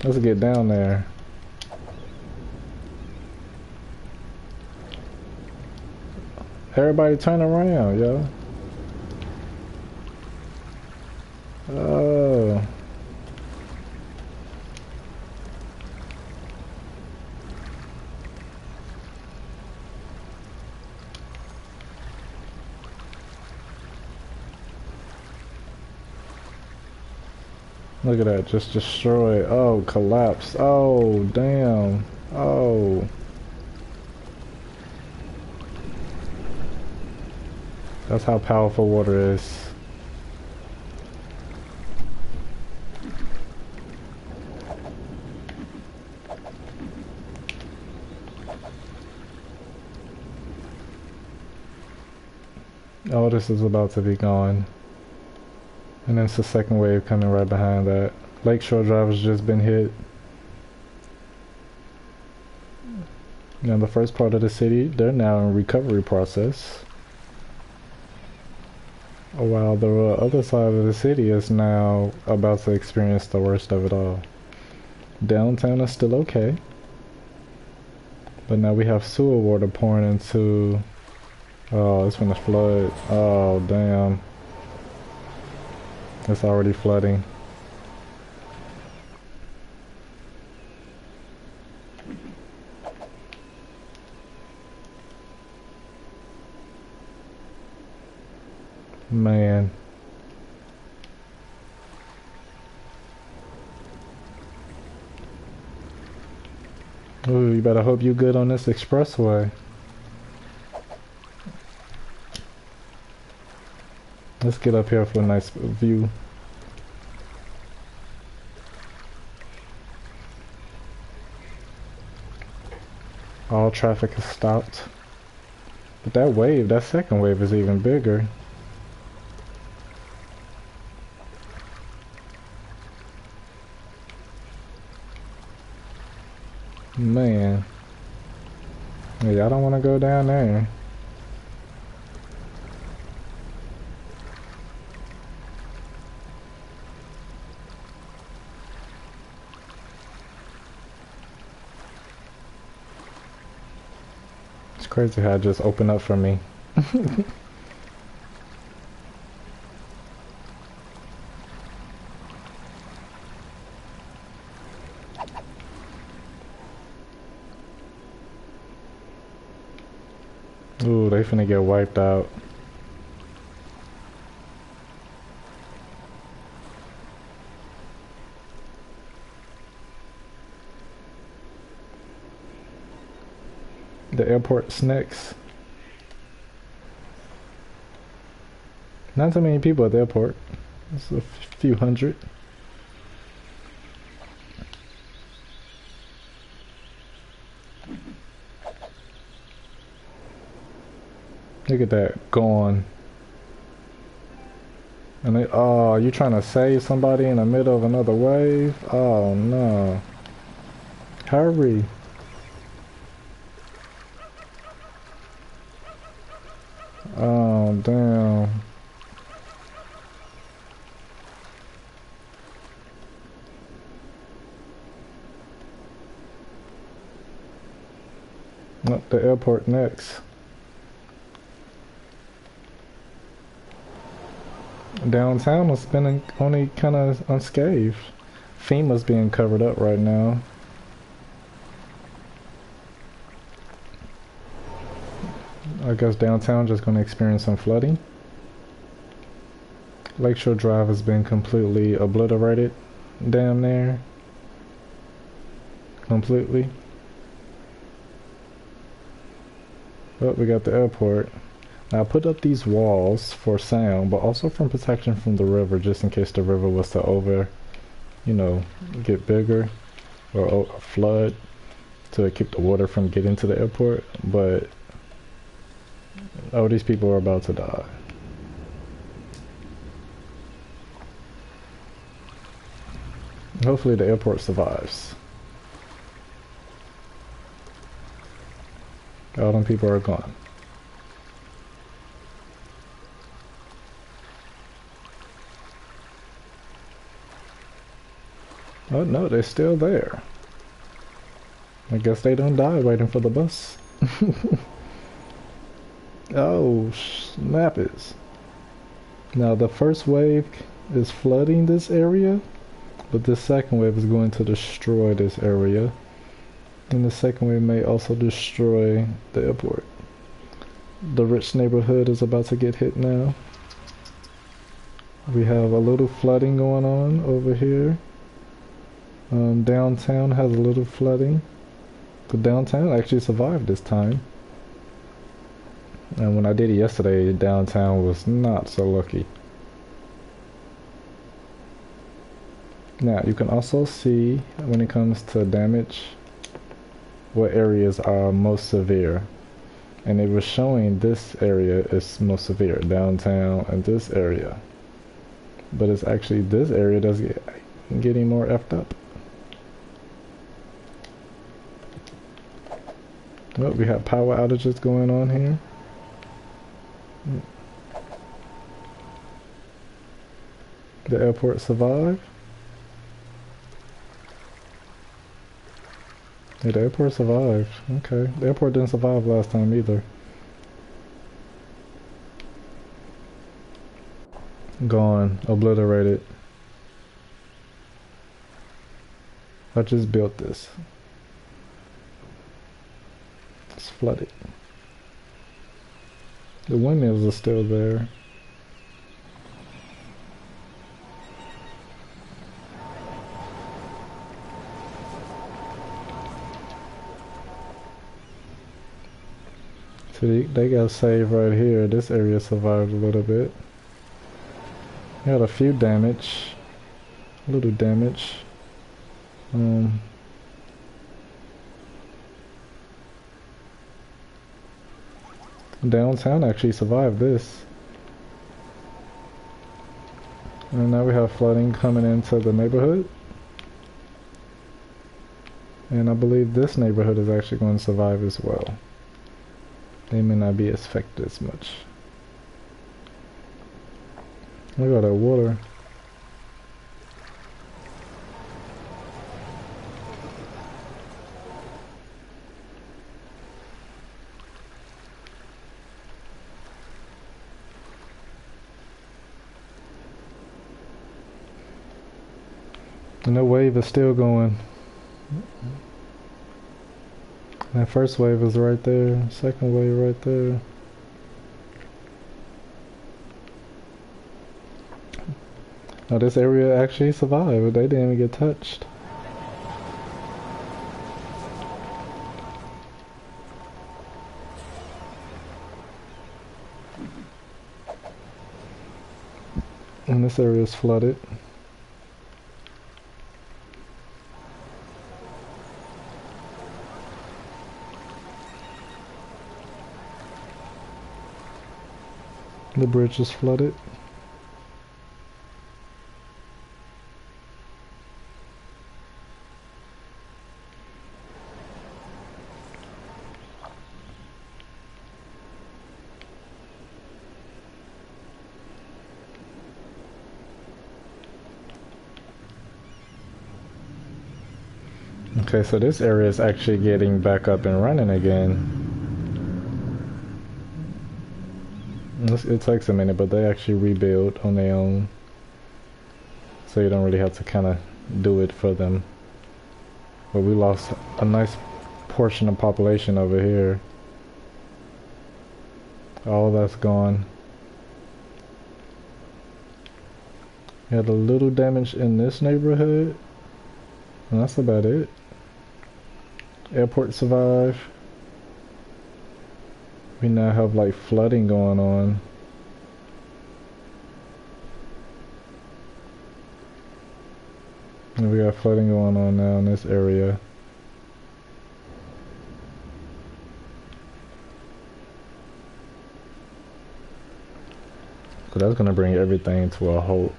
Let's get down there. Everybody turn around, yo. Oh. Look at that, just destroy. Oh, collapse. Oh, damn. Oh. That's how powerful water is. Oh, this is about to be gone. And then it's the second wave coming right behind that. Lakeshore Drive has just been hit. Now the first part of the city, they're now in recovery process. While the other side of the city is now about to experience the worst of it all. Downtown is still okay. But now we have sewer water pouring into... Oh, it's gonna flood. Oh, damn. It's already flooding. Man. Ooh, you better hope you good on this expressway. Let's get up here for a nice view. All traffic is stopped. But that wave, that second wave is even bigger. Man. Yeah, I don't want to go down there. It's crazy how it just opened up for me. Ooh, they finna get wiped out. The airport's next. Not too many people at the airport. It's a few hundred. Look at that, gone. And they, oh, you trying to save somebody in the middle of another wave? Oh no. Hurry. Oh damn. Not the airport next. Downtown has been only kind of unscathed. FEMA's being covered up right now. I guess downtown just going to experience some flooding. Lakeshore Drive has been completely obliterated. Damn near. Completely. But we got the airport. Now I put up these walls for sound, but also from protection from the river, just in case the river was to get bigger or flood to keep the water from getting to the airport. But oh, these people are about to die. Hopefully the airport survives. All them people are gone. Oh no, they're still there. I guess they don't die waiting for the bus. Oh, snap is. Now the first wave is flooding this area, but the second wave is going to destroy this area. And the second wave may also destroy the airport. The rich neighborhood is about to get hit now. We have a little flooding going on over here. Downtown has a little flooding. The downtown actually survived this time. And when I did it yesterday, downtown was not so lucky. Now, you can also see when it comes to damage, what areas are most severe. And it was showing this area is most severe, downtown and this area. But it's actually this area that's getting more effed up. Well, we have power outages going on here. The airport survived. Yeah, the airport survived. Okay. The airport didn't survive last time either. Gone. Obliterated. I just built this. It's flooded. The windmills are still there. So they got saved right here. This area survived a little bit. Had a few damage. A little damage. Downtown actually survived this. And now we have flooding coming into the neighborhood. And I believe this neighborhood is actually going to survive as well. They may not be affected as much. Look at that water. And the wave is still going. That first wave is right there. Second wave right there. Now this area actually survived. They didn't even get touched. And this area is flooded. The bridge is flooded. Okay, so this area is actually getting back up and running again. It takes a minute, but they actually rebuild on their own. So you don't really have to kind of do it for them. But we lost a nice portion of population over here. All that's gone. We had a little damage in this neighborhood. And that's about it. Airport survived. We now have like flooding going on. And we got flooding going on now in this area. So that's gonna bring everything to a halt.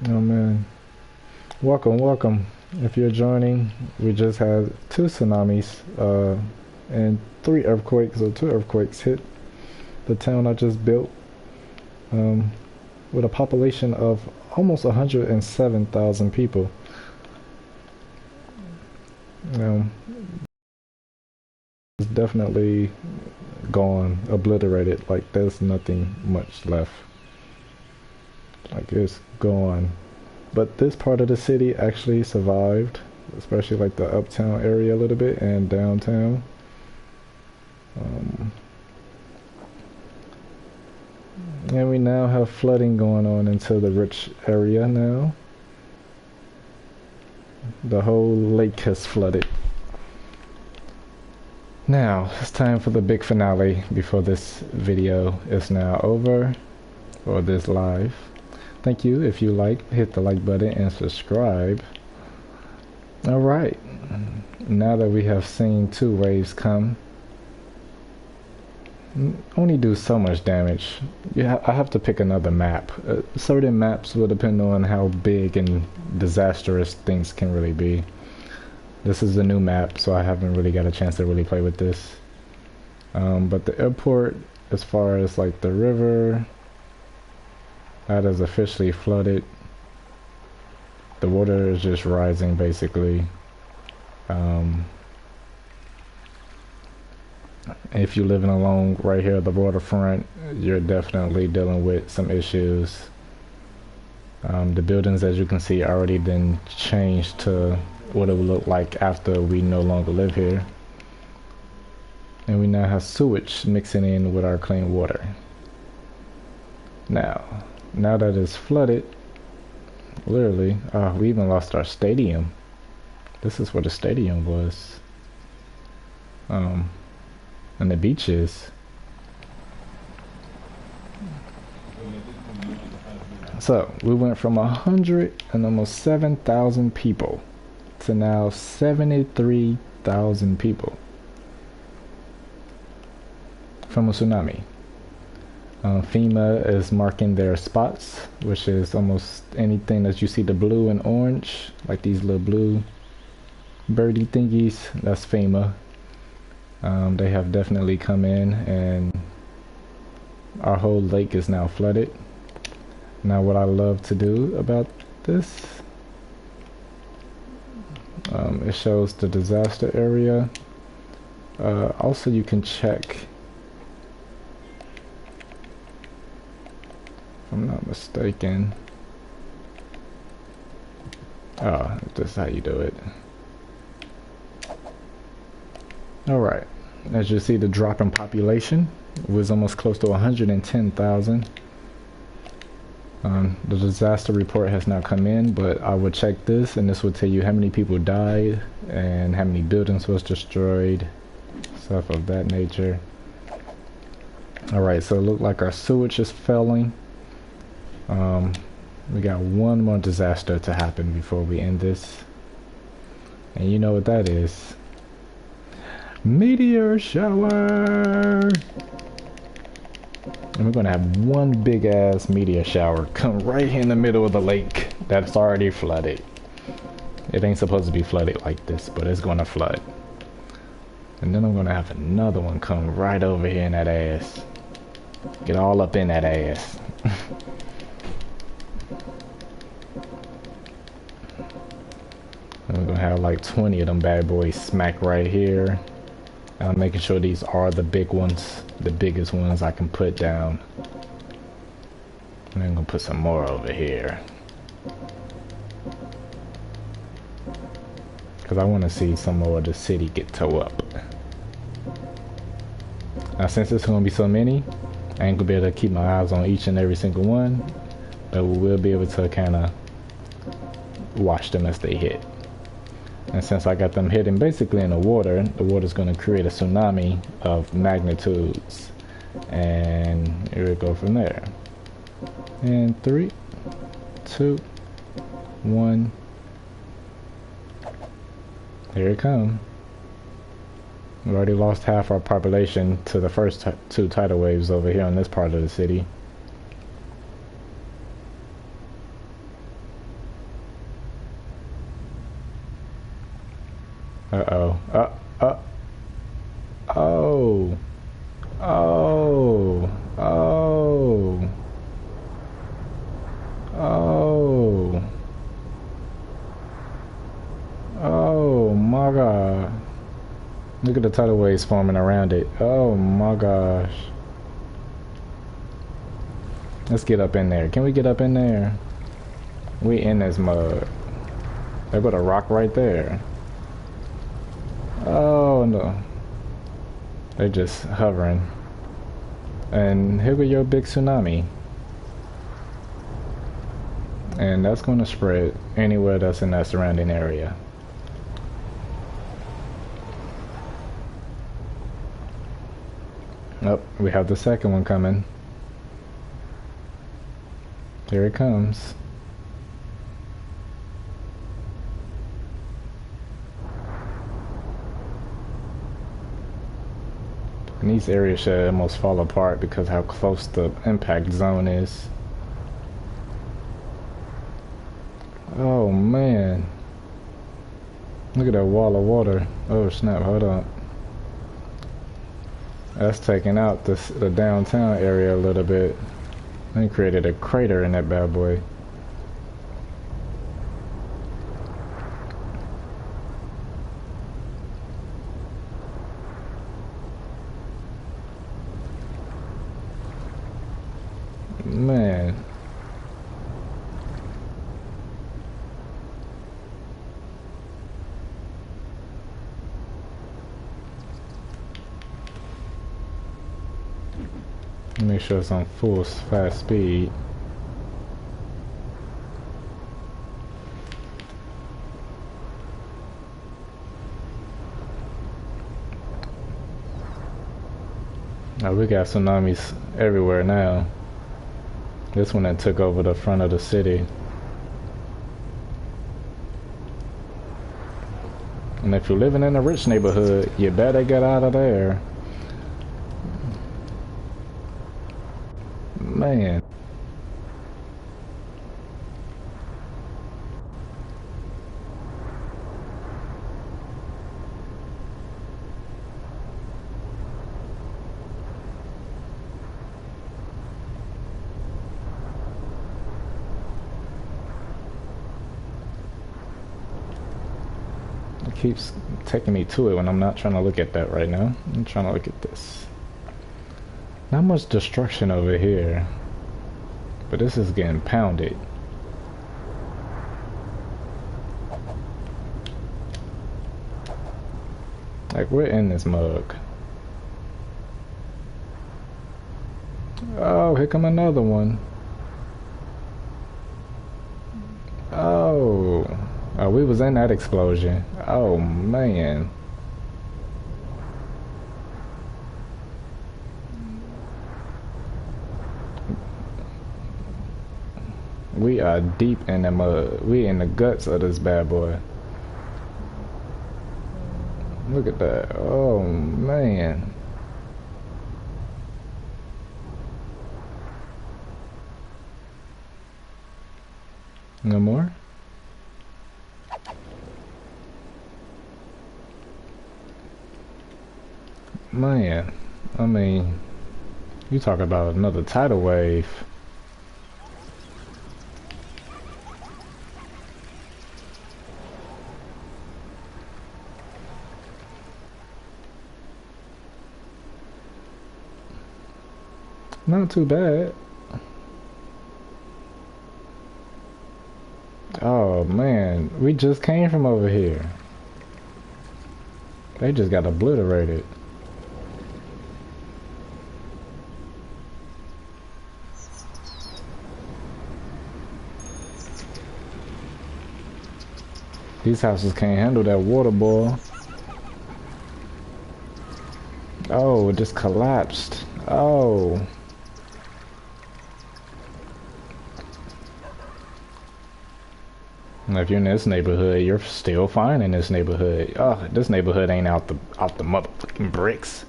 Oh man. Welcome, welcome. If you're joining, we just had 2 tsunamis and 3 earthquakes, or 2 earthquakes hit the town I just built with a population of almost 107,000 people. It's definitely gone, obliterated, like there's nothing much left. Like it's gone. but this part of the city actually survived, especially like the uptown area a little bit and downtown. And we now have flooding going on into the rich area now. The whole lake has flooded. Now, it's time for the big finale before this video is now over, or this live. Thank you. If you like, hit the like button and subscribe. Alright, now that we have seen 2 waves come, only do so much damage. I have to pick another map. Certain maps will depend on how big and disastrous things can really be. This is a new map, so I haven't really got a chance to really play with this. But the airport, as far as like the river, that is officially flooded. The water is just rising basically. If you're living along right here at the waterfront, you're definitely dealing with some issues. The buildings, as you can see, already been changed to what it would look like after we no longer live here. And we now have sewage mixing in with our clean water. Now that it's flooded, literally, we even lost our stadium. This is where the stadium was. And the beaches. So we went from 100 and almost 7,000 people to now 73,000 people from a tsunami. FEMA is marking their spots, which is almost anything that you see the blue and orange, like these little blue birdie thingies. That's FEMA. They have definitely come in, and our whole lake is now flooded. Now what I love to do about this, it shows the disaster area. Also you can check, if I'm not mistaken, this is how you do it. Alright, as you see, the drop in population was almost close to 110,000. The disaster report has now come in, but I will check this, and this will tell you how many people died and how many buildings was destroyed, stuff of that nature. Alright, so it looked like our sewage is failing. We got one more disaster to happen before we end this, and you know what that is. Meteor shower! And we're gonna have one big ass meteor shower come right in the middle of the lake that's already flooded. It ain't supposed to be flooded like this, but it's gonna flood. And then I'm gonna have another one come right over here in that ass. Get all up in that ass. And we're gonna have like 20 of them bad boys smack right here. I'm making sure these are the big ones, the biggest ones I can put down. And I'm gonna put some more over here, because I want to see some more of the city get towed up. Now since there's gonna be so many, I ain't gonna be able to keep my eyes on each and every single one, but we will be able to kind of watch them as they hit. And since I got them hitting basically in the water's going to create a tsunami of magnitudes. And here we go from there. And 3, 2, 1. Here it comes. We already lost half our population to the first 2 tidal waves over here in this part of the city. Uh-oh. Oh. Oh. Oh. Oh. Oh my god. Look at the tidal waves forming around it. Oh my gosh. Let's get up in there. Can we get up in there? We in this mud. They got a rock right there. Oh no. They're just hovering. And here we go, big tsunami. And that's gonna spread anywhere that's in that surrounding area. Oh, we have the second one coming. Here it comes. And these areas should almost fall apart because how close the impact zone is. Oh man. Look at that wall of water. Oh snap, hold on. That's taking out the downtown area a little bit. They created a crater in that bad boy. Man. Make sure it's on full fast speed. Now we got tsunamis everywhere now. This one that took over the front of the city. And if you're living in a rich neighborhood, you better get out of there. Man. It keeps taking me to it when I'm not trying to look at that right now. I'm trying to look at this. Not much destruction over here, but this is getting pounded. Like we're in this mug. Oh, here come another one. Oh, we was in that explosion. Oh man. We are deep in the mud. We in the guts of this bad boy. Look at that. Oh man. No more? Man, I mean, you talk about another tidal wave. Not too bad. Oh man, we just came from over here. They just got obliterated. These houses can't handle that water, boy. Oh, it just collapsed. Oh. If you're in this neighborhood, you're still fine in this neyborhood. Oh, this neighborhood ain't out the motherfucking bricks.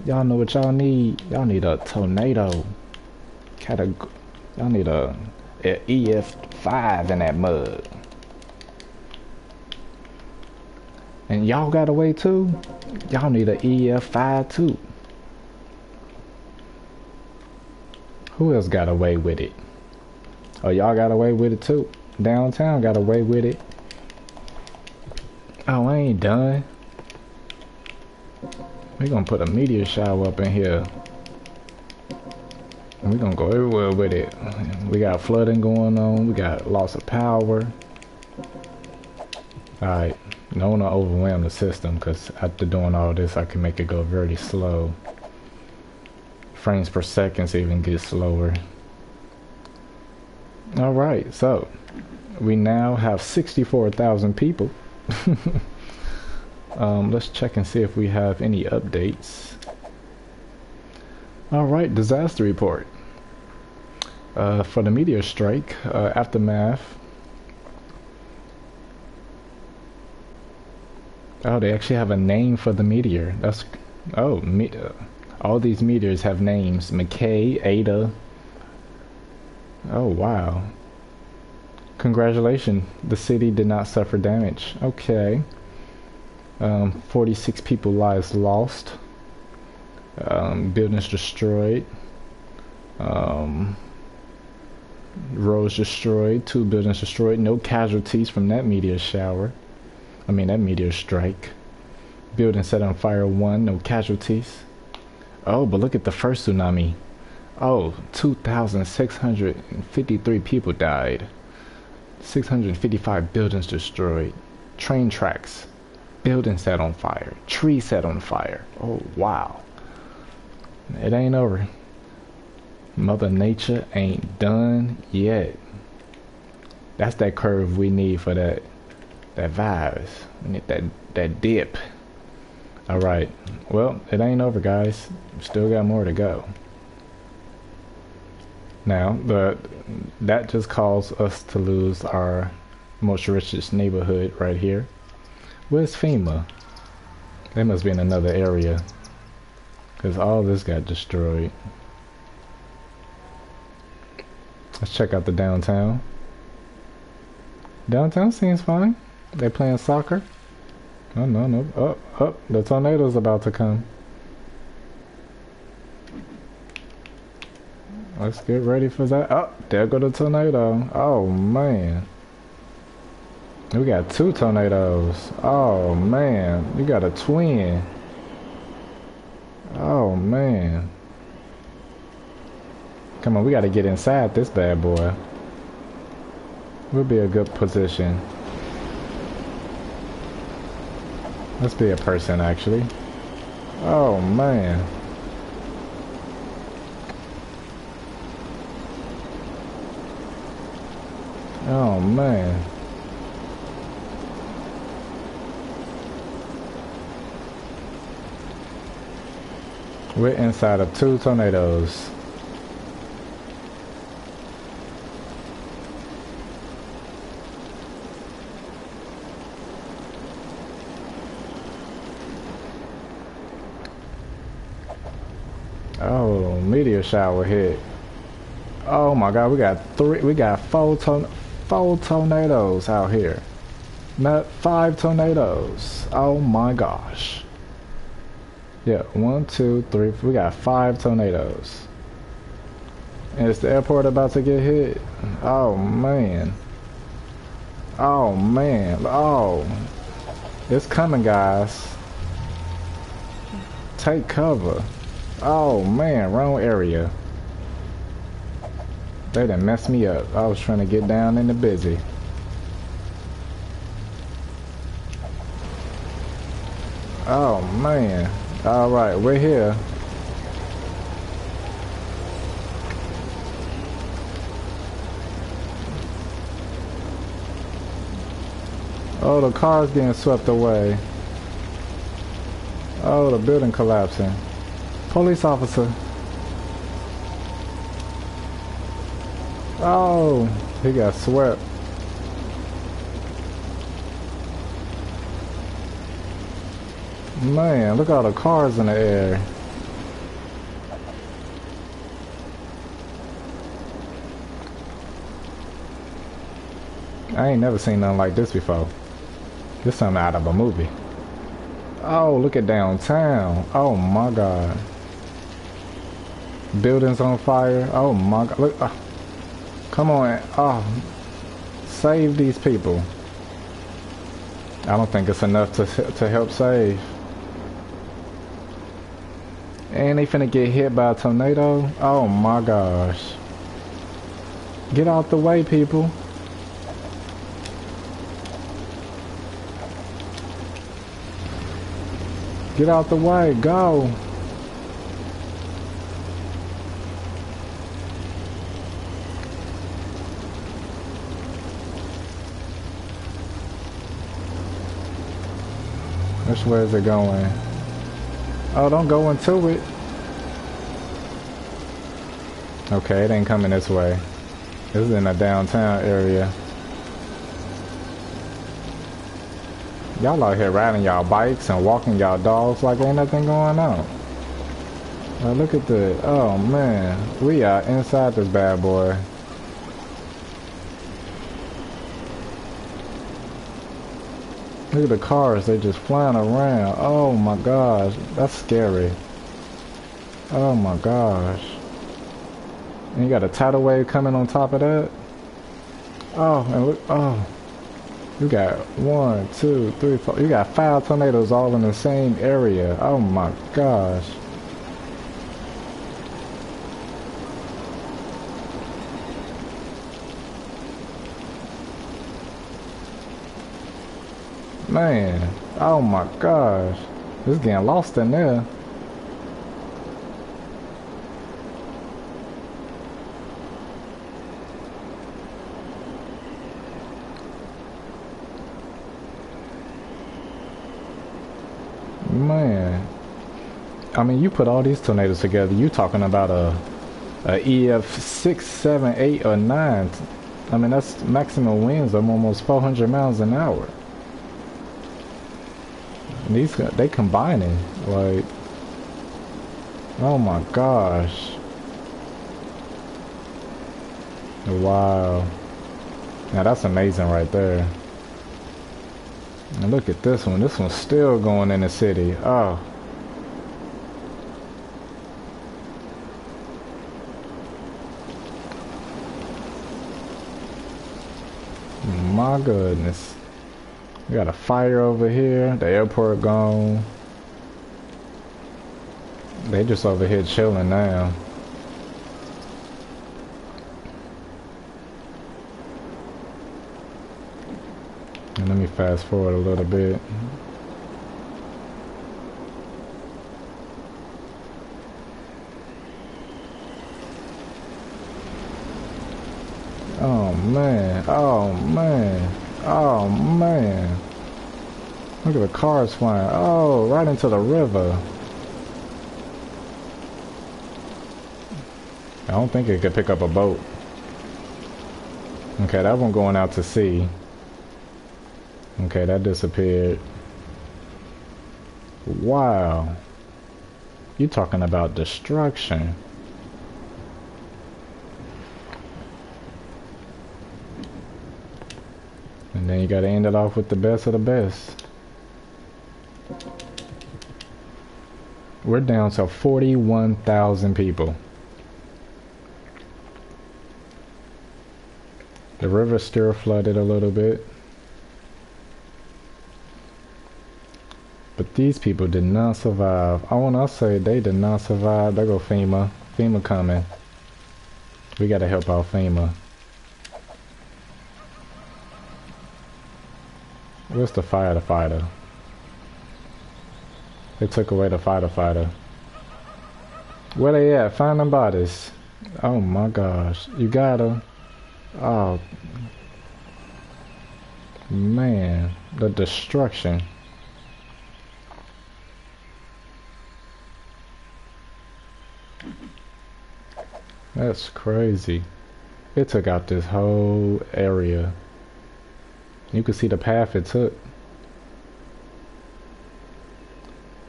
Y'all know what y'all need? Y'all need a tornado. Y'all need a EF5 in that mud. And y'all got away too? Y'all need a EF5 too. Who else got away with it? Oh, y'all got away with it too? Downtown got away with it. Oh, I ain't done. We gonna put a meteor shower up in here. We're gonna go everywhere with it. We got flooding going on. We got loss of power. Alright. Don't want to overwhelm the system because after doing all this, I can make it go very slow. Frames per second even get slower. Alright, so we now have 64,000 people. Let's check and see if we have any updates. Alright, disaster report. For the meteor strike, aftermath. Oh, they actually have a name for the meteor. That's all these meteors have names. McKay, Ada. Oh wow. Congratulations, the city did not suffer damage. Okay. 46 people lives lost. Buildings destroyed. Roads destroyed. 2 buildings destroyed. No casualties from that meteor shower. That meteor strike. Building set on fire 1. No casualties. Oh, but look at the first tsunami. Oh, 2,653 people died. 655 buildings destroyed. Train tracks. Building set on fire. Tree set on fire. Oh, wow. It ain't over. Mother Nature ain't done yet. That's that curve we need for that virus. We need that dip. Alright. Well, it ain't over, guys. Still got more to go. Now, that just caused us to lose our most richest neighborhood right here. Where's FEMA? They must be in another area. Because all this got destroyed. Let's check out the downtown. Downtown seems fine. They playing soccer. Oh, no. Oh, the tornado's about to come. Let's get ready for that. Oh, there go the tornado. Oh, man. We got 2 tornadoes. Oh, man. You got a twin. Oh, man. Come on, we got to get inside this bad boy. We'll be a good position. Let's be a person, actually. Oh, man. Oh, man. We're inside of 2 tornadoes. Oh, meteor shower hit. Oh my God, we got 4 tornadoes out here. Not 5 tornadoes. Oh my gosh. Yeah, 1, 2, 3. We got 5 tornadoes. And is the airport about to get hit? Oh man. Oh man. Oh. It's coming, guys. Take cover. Oh man, wrong area. They done messed me up. I was trying to get down in the busy. Oh man. Alright, we're here. Oh, the car's getting swept away. Oh, the building collapsing. Police officer. Oh, he got swept. Man, look at all the cars in the air. I ain't never seen nothing like this before. This something out of a movie. Oh, look at downtown. Oh my God. Buildings on fire. Oh my God. Look. Come on. Oh, save these people. I don't think it's enough to help save. And they finna get hit by a tornado? Oh my gosh. Get out the way, people. Get out the way, go. Which way is it going? Oh, don't go into it. Okay, it ain't coming this way. This is in a downtown area. Y'all out here riding y'all bikes and walking y'all dogs like ain't nothing going on. Now look at the, oh man, we are inside this bad boy. Look at the cars, they just flying around. Oh my gosh, that's scary. Oh my gosh. And you got a tidal wave coming on top of that. Oh, and look, oh. You got 1, 2, 3, 4. You got 5 tornadoes all in the same area. Oh my gosh. Man, oh my gosh. This is getting lost in there. Man. I mean, you put all these tornadoes together, you talking about a EF 6, 7, 8, or 9. I mean, that's maximum winds of almost 400 miles an hour. These, they combining, like, oh my gosh. Wow. Now that's amazing right there. And look at this one. This one's still going in the city. Oh. My goodness. We got a fire over here. The airport gone. They just over here chilling now. And let me fast forward a little bit. Oh man, oh man, oh man. Look at the cars flying. Oh, right into the river. I don't think it could pick up a boat. Okay, that one going out to sea. Okay, that disappeared. Wow. You talking about destruction. And then you gotta end it off with the best of the best. We're down to 41,000 people. The river still flooded a little bit. But these people did not survive. I wanna say they did not survive. There go FEMA. FEMA coming. We gotta help out FEMA. Where's the firefighter? They took away the firefighter. Where they at? Find them bodies. Oh my gosh. You gotta. Oh. Man. The destruction. That's crazy. It took out this whole area. You can see the path it took.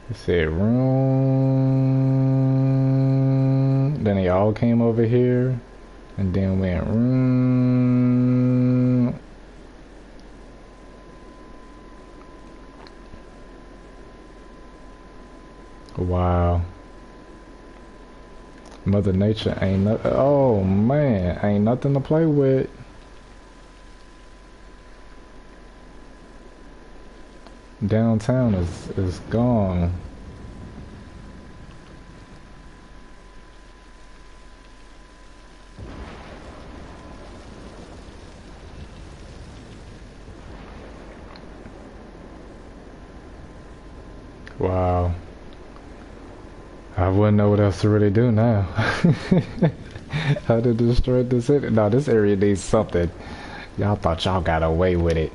It said room. Then they all came over here. And then went room. Wow. Mother Nature ain't nothing. Oh man, ain't nothing to play with. Downtown is gone. Wow. I wouldn't know what else to really do now. How to destroy the city? No, this area needs something. Y'all thought y'all got away with it.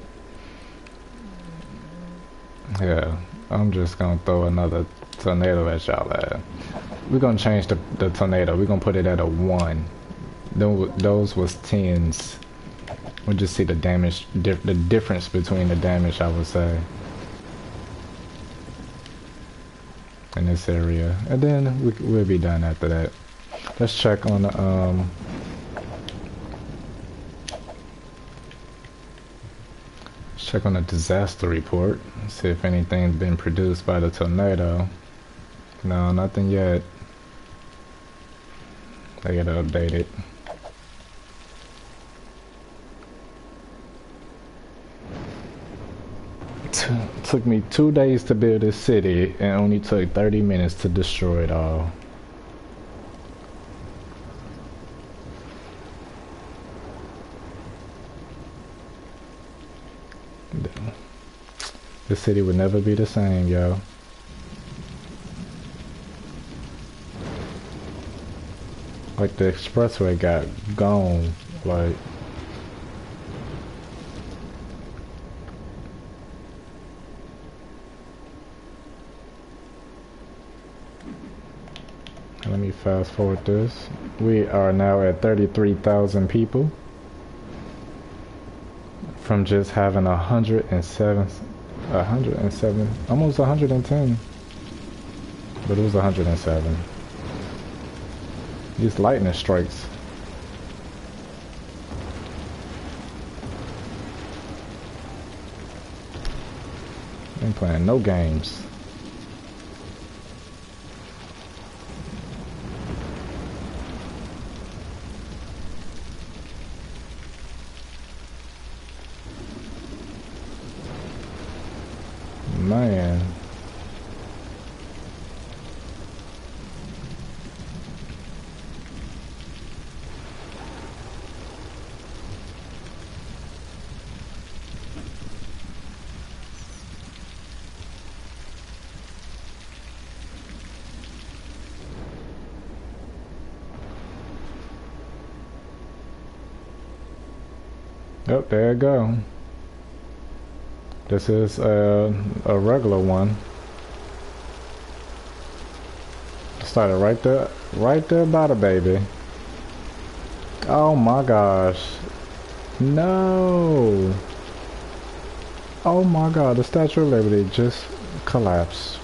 Yeah, I'm just gonna throw another tornado at y'all. We're gonna change the tornado. We're gonna put it at a 1. Those was 10s. We'll just see the damage, the difference between the damage, I would say, in this area. And then we'll be done after that. Let's check on the, check on the disaster report. See if anything's been produced by the tornado. No, nothing yet. They gotta update it. Took me 2 days to build this city and only took 30 minutes to destroy it all. This city would never be the same, yo. Like the expressway got gone, like. Let me fast forward this. We are now at 33,000 people from just having 107, almost 110, but it was 107. These lightning strikes. Ain't playing no games. Man. Oh, there you go. This is a regular one. Started right there by the baby. Oh my gosh. No. Oh my god, the Statue of Liberty just collapsed.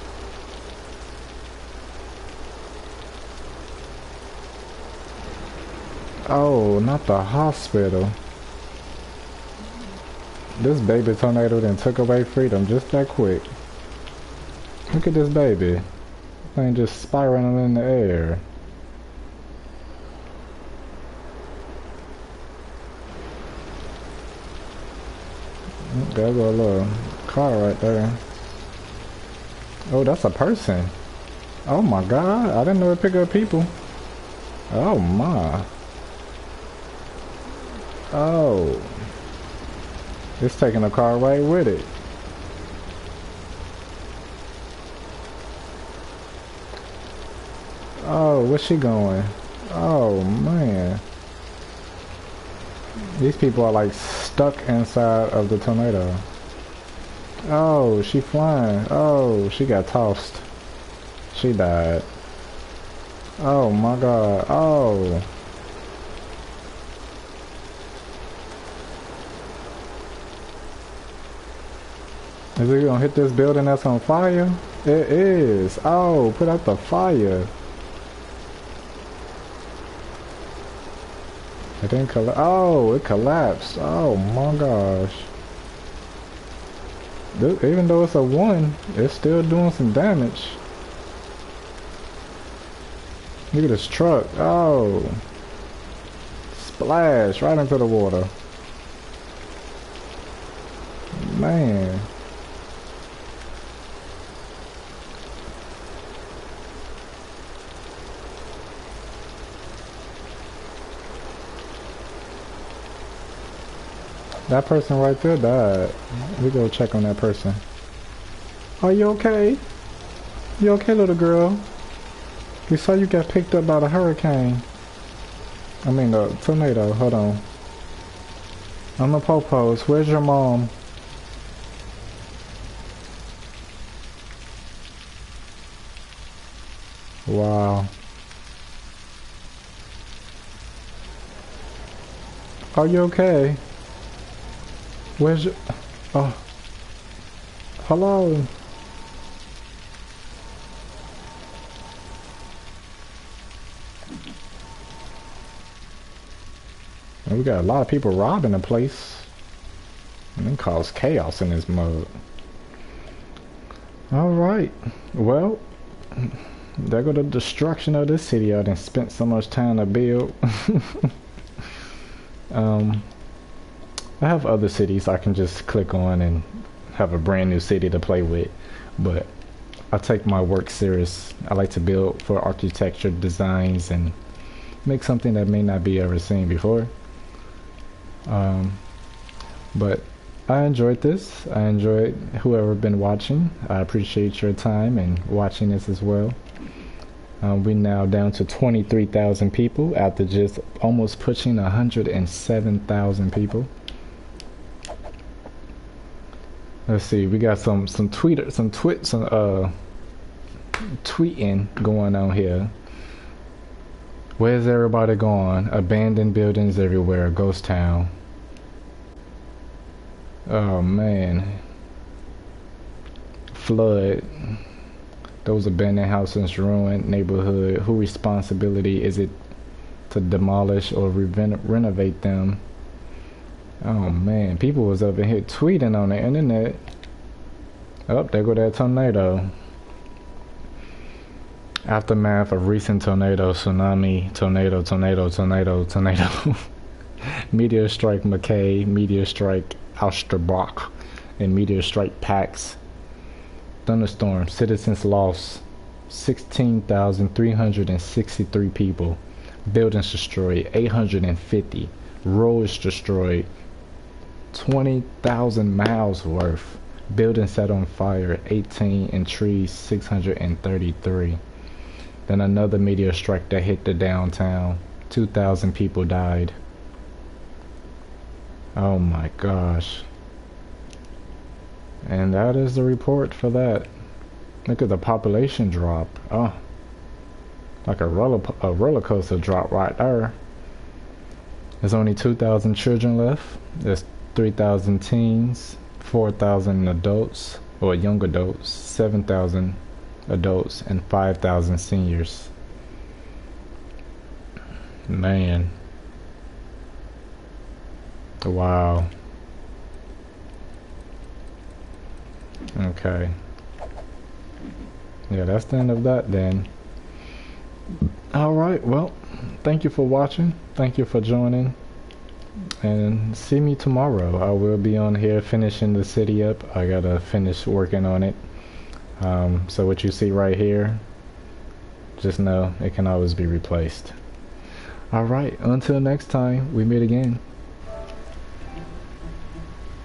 Oh, not the hospital. This baby tornado then took away freedom just that quick. Look at this baby. Thing just spiraling in the air. There go a little car right there. Oh, that's a person. Oh my god, I didn't know it picked up people. Oh my. Oh. It's taking a car right with it. Oh, where's she going? Oh man. These people are like stuck inside of the tornado. Oh, she flying. Oh, she got tossed. She died. Oh my god. Oh. Is it gonna hit this building that's on fire? It is. Oh, put out the fire. It didn't collapse. Oh, it collapsed. Oh my gosh. Even though it's a 1, it's still doing some damage. Look at this truck. Oh. Splash right into the water. Man. That person right there died. We go check on that person. Are you okay? You okay, little girl? We saw you got picked up by the hurricane. I mean the tornado. Hold on. I'm the popos. Where's your mom? Wow. Are you okay? Where's your... Oh. Hello. We got a lot of people robbing the place. And it cause chaos in this mode. Alright. Well, there go the destruction of this city I done spent so much time to build. I have other cities I can just click on and have a brand new city to play with. But I take my work serious. I like to build for architecture designs and make something that may not be ever seen before. But I enjoyed this. I enjoyed whoever been watching. I appreciate your time and watching this as well. We now down to 23,000 people after just almost pushing 107,000 people. Let's see, we got some tweeting going on here. Where's everybody going? Abandoned buildings everywhere, ghost town. Oh man. Flood. Those abandoned houses, ruined neighborhood. Whose responsibility is it to demolish or renovate them? Oh man, people was up in here tweeting on the internet. Oh, there go that tornado. Aftermath of recent tornado, tsunami, tornado. Meteor strike McKay, meteor strike Austerbach, and meteor strike Pax. Thunderstorm, citizens lost 16,363 people. Buildings destroyed 850. Roads destroyed 20,000 miles worth. Buildings set on fire 18 and trees 633. Then another meteor strike that hit the downtown. 2,000 people died. Oh my gosh. And that is the report for that. Look at the population drop. Oh, like a roller coaster drop right there. There's only 2,000 children left. There's 3,000 teens, 4,000 adults or young adults, 7,000 adults, and 5,000 seniors. Man. Wow. Okay. Yeah, that's the end of that then. Alright, well, thank you for watching. Thank you for joining. And see me tomorrow. I will be on here finishing the city up. I gotta finish working on it. So what you see right here, just know it can always be replaced. Alright, until next time, we meet again.